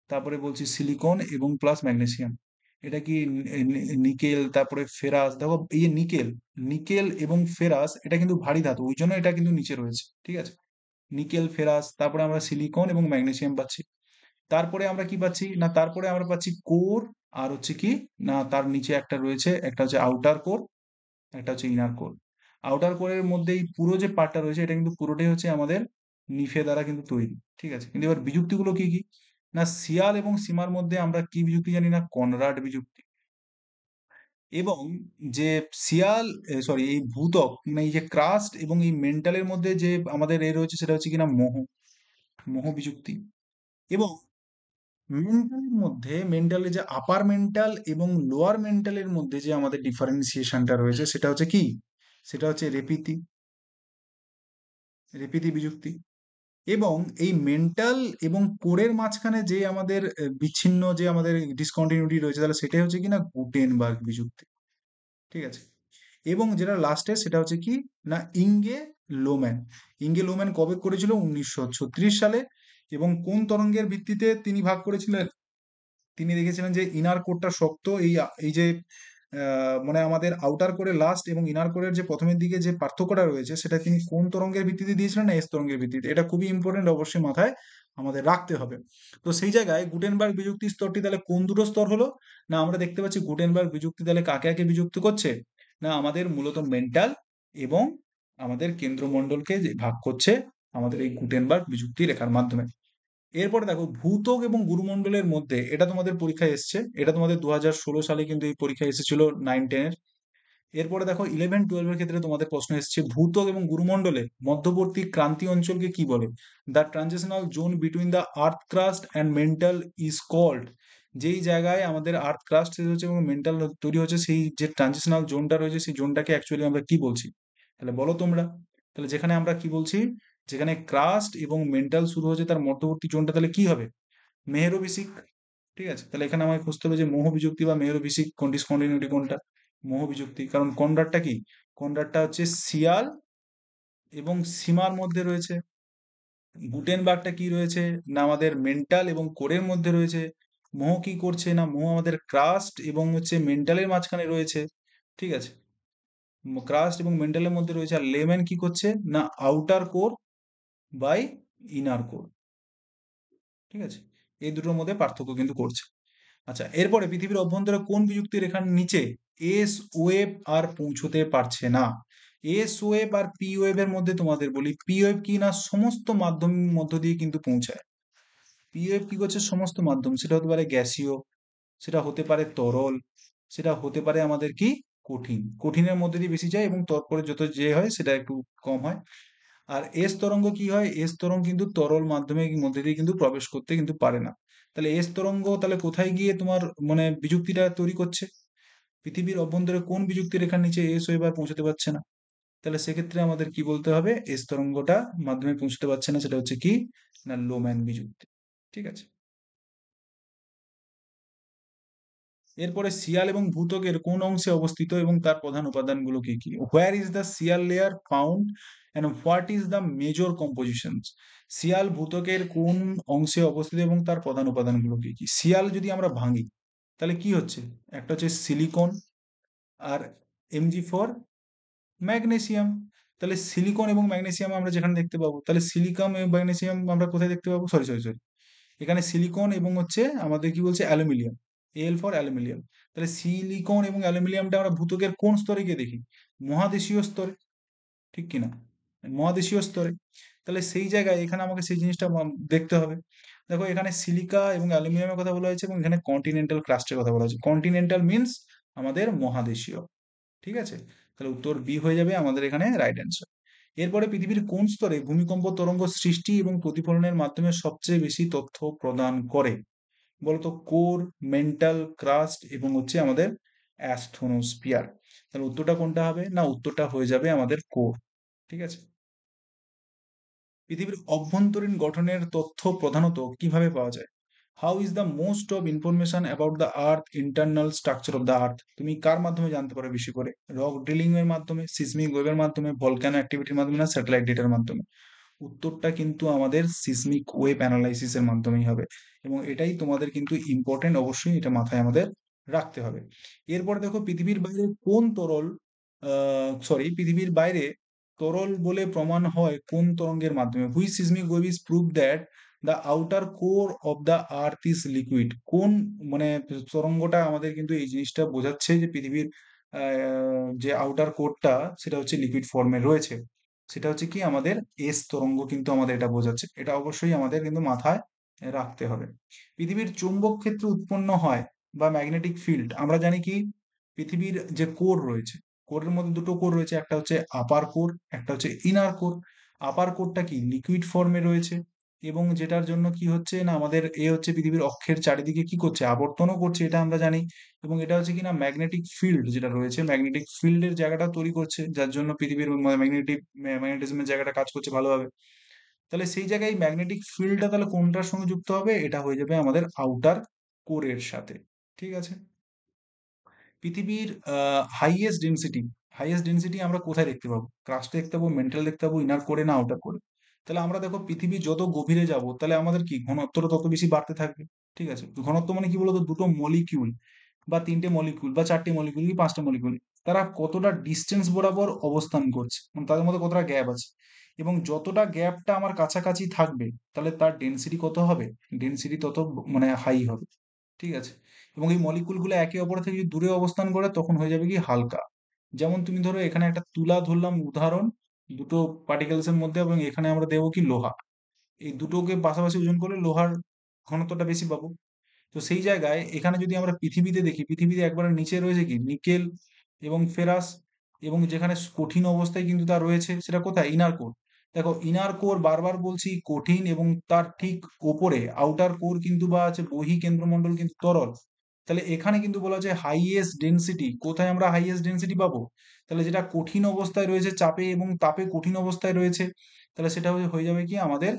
তারপরে বলছি সিলিকন এবং প্লাস ম্যাগনেসিয়াম। এটা কি নিকেল, তারপরে ফেরাস। দেখো এই যে নিকেল, নিকেল এবং ফেরাস এটা কিন্তু ভারী ধাতু, ওই জন্য এটা কিন্তু নিচে রয়েছে, ঠিক আছে। নিকেল, ফেরাস, তারপরে আমরা সিলিকন এবং ম্যাগনেসিয়াম পাচ্ছি। তারপরে আমরা কি পাচ্ছি না, তারপরে আমরা পাচ্ছি কোর, আর হচ্ছে কি না তার নিচে একটা রয়েছে, একটা হচ্ছে আউটার কোর, একটা হচ্ছে ইনার কোর। আউটার কোরের মধ্যে এই পুরো যে পার্টটা রয়েছে, এটা কিন্তু পুরোটাই হচ্ছে আমাদের নিফে দ্বারা কিন্তু তৈরি, ঠিক আছে। কিন্তু এবার বিযুক্তিগুলো কি কি না, শিয়াল এবং সীমার মধ্যে আমরা কি বিযুক্তি জানি না, কনরাড বিযুক্তি। এবং যে শিয়াল, সরি এই ভূত্বক মানে এই যে ক্রাস্ট এবং এই মেন্টালের মধ্যে যে আমাদের এ রয়েছে, সেটা হচ্ছে কিনা মোহ, মোহ বিযুক্তি। এবং মেন্টালের মধ্যে, মেন্টালের যে আপার মেন্টাল এবং লোয়ার মেন্টালের মধ্যে যে আমাদের ডিফারেন্সিয়েশনটা রয়েছে, সেটা হচ্ছে কি, সেটা হচ্ছে রেপিতি, রেপিতি বিযুক্তি। এবং এই মেন্টাল এবং কোরের মাঝখানে যে আমাদের বিচ্ছিন্ন যে আমাদের ডিসকন্টিনিউটি রয়েছে, তাহলে সেটাই হচ্ছে কি না গুটেনবার্গ বিযুক্তি, ঠিক আছে। এবং যেটা লাস্টে সেটা হচ্ছে কি না ইঙ্গে লোম্যান। ইঙ্গে লোম্যান কবে করেছিল? 1936 সালে। এবং কোন তরঙ্গের ভিত্তিতে তিনি ভাগ করেছিলেন? তিনি দেখেছিলেন যে ইনার কোরটা শক্ত, এই যে মানে আমাদের আউটার কোরের লাস্ট এবং ইনার কোরের যে প্রথমের দিকে যে পার্থক্যটা রয়েছে, সেটা তিনি কোন তরঙ্গের ভিত্তিতে দিয়েছিলেন? না এস তরঙ্গের ভিত্তিতে। এটা খুবই ইম্পর্টেন্ট, অবশ্যই মাথায় আমাদের রাখতে হবে। তো সেই জায়গায় গুটেনবার্গ বিযুক্তি স্তরটি তাহলে কোন দুটো স্তর হলো? না আমরা দেখতে পাচ্ছি গুটেনবার্গ বিযুক্তি তাহলে কাকে কাকে বিযুক্ত করছে? না আমাদের মূলত মেন্টাল এবং আমাদের কেন্দ্রমণ্ডলকে যে ভাগ করছে আমাদের এই গুটেনবার্গ বিযুক্তি রেখার মাধ্যমে। এরপরে দেখো ভূত্বক এবং গুরুমণ্ডলের মধ্যে, এটা তোমাদের পরীক্ষায় এসছে, এটা তোমাদের 2016 সালে কিন্তু এই পরীক্ষায় এসেছিল 9-10 এর। এরপরে দেখো 11-12 এর ক্ষেত্রে তোমাদের প্রশ্ন এসেছে ভূত্বক এবং গুরুমণ্ডলে মধ্যবর্তী ক্রান্তি অঞ্চলকে কি বলে? The transitional zone between the earth crust and mantle is called. যেই জায়গায় আমাদের আর্থ ক্রাস্ট হচ্ছে এবং মেন্টাল তৈরি হচ্ছে, সেই যে ট্রানজিশনাল জোনটা রয়েছে, সেই জোনটাকে অ্যাকচুয়ালি আমরা কি বলছি? তাহলে বলো তোমরা। তাহলে যেখানে আমরা কি বলছি, যেখানে ক্রাস্ট এবং মেন্টাল শুরু হচ্ছে, তার মধ্যবর্তী জোনটা তাহলে কি হবে? মেহেরবিসিক, ঠিক আছে। তাহলে এখানে আমাকে খুঁজতে হবে যে মোহ বিযুক্তি বা মেহেরবিসিক ডিসকন্টিনিউটি কোনটা? মোহ বিযুক্তি, কারণ কনরাডটা কি, কনরাডটা হচ্ছে শিয়াল এবং সীমার মধ্যে রয়েছে। গুটেনবার্গটা কি রয়েছে না আমাদের মেন্টাল এবং কোরের মধ্যে রয়েছে। মোহ কি করছে না, মোহ আমাদের ক্রাস্ট এবং হচ্ছে মেন্টালের মাঝখানে রয়েছে, ঠিক আছে। ক্রাস্ট এবং মেন্টালের মধ্যে রয়েছে। আর লেম্যান কি করছে না outer core by inner core, ঠিক আছে। এই দুটোর মধ্যে পার্থক্য কিন্তু করছে। আচ্ছা, এরপরে পৃথিবীর অভ্যন্তরে কোন বিযুক্তি রেখার নিচে এস ওয়েভ আর পৌঁছতে পারছে না? এস ওয়েভ আর পি ওয়েভের মধ্যে তোমাদের বলি, পি ওয়েভ কি না সমস্ত মাধ্যম মধ্য দিয়ে কিন্তু পৌঁছায়। পি ওয়েভ কি করছে? সমস্ত মাধ্যম, সেটা হতে পারে গ্যাসীয়, সেটা হতে পারে তরল, সেটা হতে পারে আমাদের কি কঠিন। কঠিনের মধ্যে দিয়ে বেশি যায় এবং তারপরে যত যে হয় সেটা একটু কম হয়। আর এস তরঙ্গ কি হয়? এস তরঙ্গ কিন্তু তরল মাধ্যমে মধ্যে দিয়ে কিন্তু প্রবেশ করতে কিন্তু পারে না। তাহলে এস তরঙ্গ তাহলে কোথায় গিয়ে তোমার মানে বিযুক্তিটা তৈরি করছে? পৃথিবীর অভ্যন্তরে কোন বিযুক্তি রেখার নিচে এস ওয়েভ আর পৌঁছতে পারছে না? তাহলে সেক্ষেত্রে আমাদের কি বলতে হবে? এস তরঙ্গটা মাধ্যমে পৌঁছতে পারছে না, সেটা হচ্ছে কি না লোম্যান বিযুক্তি, ঠিক আছে। এরপরে শিয়াল এবং ভূত্বকের কোন অংশে অবস্থিত এবং তার প্রধান উপাদানগুলো কি কি? Where is the sial layer found and what is the major compositions? Sial ভূত্বকের কোন অংশে অবস্থিত এবং তার প্রধান উপাদানগুলো কি কি? শিয়াল যদি আমরা ভাঙি, তাহলে কি হচ্ছে? একটা হচ্ছে সিলিকন, আর Mg4 ম্যাগনেসিয়াম। তাহলে সিলিকন এবং ম্যাগনেসিয়াম আমরা যেখানে দেখতে পাবো, তাহলে সিলিকন এবং ম্যাগনেসিয়াম আমরা কোথায় দেখতে পাবো? সরি সরি সরি, এখানে সিলিকন এবং হচ্ছে আমাদের কি বলছে অ্যালুমিনিয়াম, এল ফর অ্যালুমিনিয়াম। তাহলে সিলিকন এবং অ্যালুমিনিয়ামটা আমরা ভূত্বকের কোন স্তরে গিয়ে দেখি? মহাদেশীয় স্তরে, ঠিক কিনা? মহাদেশীয় স্তরে। তাহলে সেই জায়গায় এখানে আমাকে সেই জিনিসটা দেখতে হবে। দেখো এখানে সিলিকা এবং অ্যালুমিনিয়ামের কথা বলা হয়েছে এবং এখানে কন্টিনেন্টাল ক্রাস্টের কথা বলা হয়েছে। কন্টিনেন্টাল মিন্স আমাদের মহাদেশীয়, ঠিক আছে। তাহলে উত্তর বি হয়ে যাবে আমাদের এখানে রাইট অ্যান্সার। এরপরে পৃথিবীর কোন স্তরে ভূমিকম্প তরঙ্গ সৃষ্টি এবং প্রতিফলনের মাধ্যমে সবচেয়ে বেশি তথ্য প্রদান করে? বলতো কোর, মেন্টাল, ক্রাস্ট এবং হচ্ছে আমাদের অ্যাস্থনোস্ফিয়ার। তাহলে উত্তরটা কোনটা হবে? না, উত্তরটা হয়ে যাবে আমাদের কোর। ঠিক আছে। পৃথিবীর অভ্যন্তরীণ গঠনের তথ্য প্রধানত কিভাবে পাওয়া যায়? How is the most of information about the earth internal structure of the earth? তুমি কার মাধ্যমে জানতে পারো বেশি করে? রক ড্রিলিং এর মাধ্যমে, সিসমিক ওয়েভের মাধ্যমে, ভলক্যানো অ্যাক্টিভিটির মাধ্যমে, না স্যাটেলাইট ডেটার মাধ্যমে? উত্তরটা কিন্তু আমাদের সিসমিক ওয়েভ অ্যানালাইসিস এর মাধ্যমেই হবে, এবং এটাই তোমাদের কিন্তু ইম্পর্টেন্ট, অবশ্যই এটা মাথায় আমাদের রাখতে হবে। এরপরে দেখো, পৃথিবীর বাইরে কোন তরল পৃথিবীর বাইরে তরল বলে প্রমাণ হয় কোন তরঙ্গের মাধ্যমে? Which seismic wave is prove that the outer core of the earth is liquid? কোন মানে তরঙ্গটা আমাদের কিন্তু এই জিনিসটা বোঝাচ্ছে যে পৃথিবীর যে আউটার কোরটা সেটা হচ্ছে লিকুইড ফর্মে রয়েছে? সেটা হচ্ছে কি আমাদের এস তরঙ্গ কিন্তু আমাদের এটা বোঝাচ্ছে। এটা অবশ্যই আমাদের কিন্তু মাথায় রাখতে হবে। পৃথিবীর চৌম্বক ক্ষেত্র উৎপন্ন হয় বা ম্যাগনেটিক ফিল্ড, আমরা জানি কি পৃথিবীর যে কোর রয়েছে, কোরের মধ্যে দুটো কোর রয়েছে, একটা হচ্ছে আপার কোর, একটা হচ্ছে ইনার কোর। আপার কোরটা কি লিকুইড ফর্মে রয়েছে, এবং যেটার জন্য কি হচ্ছে না আমাদের হচ্ছে পৃথিবীর অক্ষের চারিদিকে কি করছে, আবর্তনও করছে, এটা আমরা জানি। এবং এটা হচ্ছে কিনা ম্যাগনেটিক ফিল্ড যেটা রয়েছে, ম্যাগনেটিক ফিল্ডের জায়গাটা তৈরি করছে, যার জন্য পৃথিবীর ম্যাগনেটিজমের জায়গাটা কাজ করছে ভালোভাবে। তাহলে সেই জায়গায় ম্যাগনেটিক ফিল্ডটা তাহলে কোনটার সঙ্গে যুক্ত হবে? এটা হয়ে যাবে আমাদের আউটার কোরের সাথে। ঠিক আছে। পৃথিবীর হাইয়েস্ট ডেন্সিটি আমরা কোথায় দেখতে পাবো? ক্রাস্টে দেখতে পাবো, মেন্টাল দেখতে পাবো, ইনার কোরে, না আউটার কোরে? তাহলে আমরা দেখো পৃথিবী যত গভীরে যাব তাহলে আমাদের কি ঘনত্বটা তত বেশি বাড়তে থাকবে। ঠিক আছে। ঘনত্ব মানে কি বলতো? দুটো মলিকিউল বা তিনটে মলিকিউল বা চারটে মলিকিউল কি পাঁচটা মলিকিউল, তারা কতটা ডিস্টেন্স বরাবর অবস্থান করছে, মানে তাদের মধ্যে কতটা গ্যাপ আছে, এবং যতটা গ্যাপটা আমার কাছাকাছি থাকবে তাহলে তার ডেন্সিটি কত হবে? ডেন্সিটি তত মানে হাই হবে। ঠিক আছে। এবং এই মলিকুলগুলো একে অপর থেকে যদি দূরে অবস্থান করে তখন হয়ে যাবে কি হালকা। যেমন তুমি ধরো এখানে একটা তুলা ধরলাম উদাহরণ, দুটো পার্টিকেলস এর মধ্যে, এবং এখানে আমরা দেবো কি লোহা। এই দুটোকে পাশাপাশি ওজন করলে লোহার ঘনত্বটা বেশি পাবো। তো সেই জায়গায় এখানে যদি আমরা পৃথিবীতে দেখি, পৃথিবীতে একবারে নিচে রয়েছে কি নিকেল এবং ফেরাস, এবং যেখানে কঠিন অবস্থায় কিন্তু তা রয়েছে সেটা কোথায়? Inner core. দেখো ইনার কোর বারবার বলছি কঠিন, এবং তার ঠিক ওপরে আউটার কোর কিন্তু বা আছে বহি কেন্দ্রমণ্ডল কিন্তু তরল। তাহলে এখানে কিন্তু বলা যায় হাইয়েস্ট ডেন্সিটি কোথায়, আমরা হাইয়েস্ট ডেন্সিটি পাবো? তাহলে যেটা কঠিন অবস্থায় রয়েছে চাপে এবং তাপে কঠিন অবস্থায় রয়েছে, তাহলে সেটা হয়ে যাবে কি আমাদের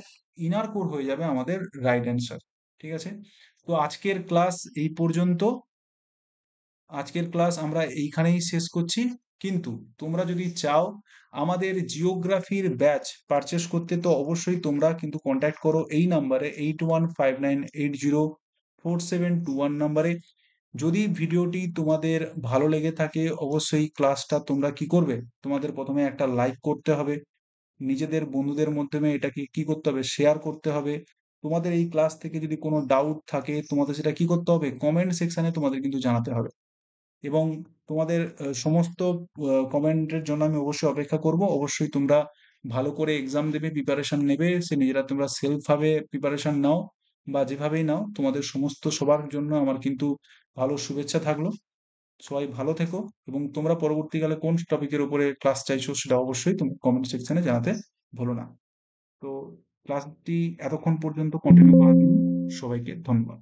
ইনার কোর হয়ে যাবে আমাদের রাইট অ্যান্সার। ঠিক আছে। তো আজকের ক্লাস আমরা এইখানেই শেষ করছি। কিন্তু তোমরা যদি চাও আমাদের জিওগ্রাফির ব্যাচ পারচেস করতে, তো অবশ্যই তোমরা কিন্তু কন্ট্যাক্ট করো এই নাম্বারে 8159804721 নাম্বারে। যদি ভিডিওটি তোমাদের ভালো লেগে থাকে অবশ্যই ক্লাসটা তোমরা কি করবে, তোমাদের প্রথমে একটা লাইক করতে হবে, নিজেদের বন্ধুদের মাধ্যমে এটাকে কি করতে হবে, শেয়ার করতে হবে। তোমাদের এই ক্লাস থেকে যদি কোনো ডাউট থাকে তোমাদের সেটা কি করতে হবে, কমেন্ট সেকশনে তোমাদের কিন্তু জানাতে হবে। এবং তোমাদের সমস্ত কমেন্টের জন্য আমি অবশ্যই অপেক্ষা করব। অবশ্যই তোমরা ভালো করে এক্সাম দেবে, প্রিপারেশন নেবে, সে নিজেরা তোমরা সেলফ ভাবে প্রিপারেশন নাও বা যেভাবেই নাও, তোমাদের সমস্ত সবার জন্য আমার কিন্তু ভালো শুভেচ্ছা থাকলো। সবাই ভালো থেকো, এবং তোমরা পরবর্তীকালে কোন টপিকের উপরে ক্লাস চাইছো সেটা অবশ্যই তুমি কমেন্ট সেকশনে জানাতে ভুলো না। তো ক্লাসটি এতক্ষণ পর্যন্ত কন্টিনিউ করার জন্য সবাইকে ধন্যবাদ।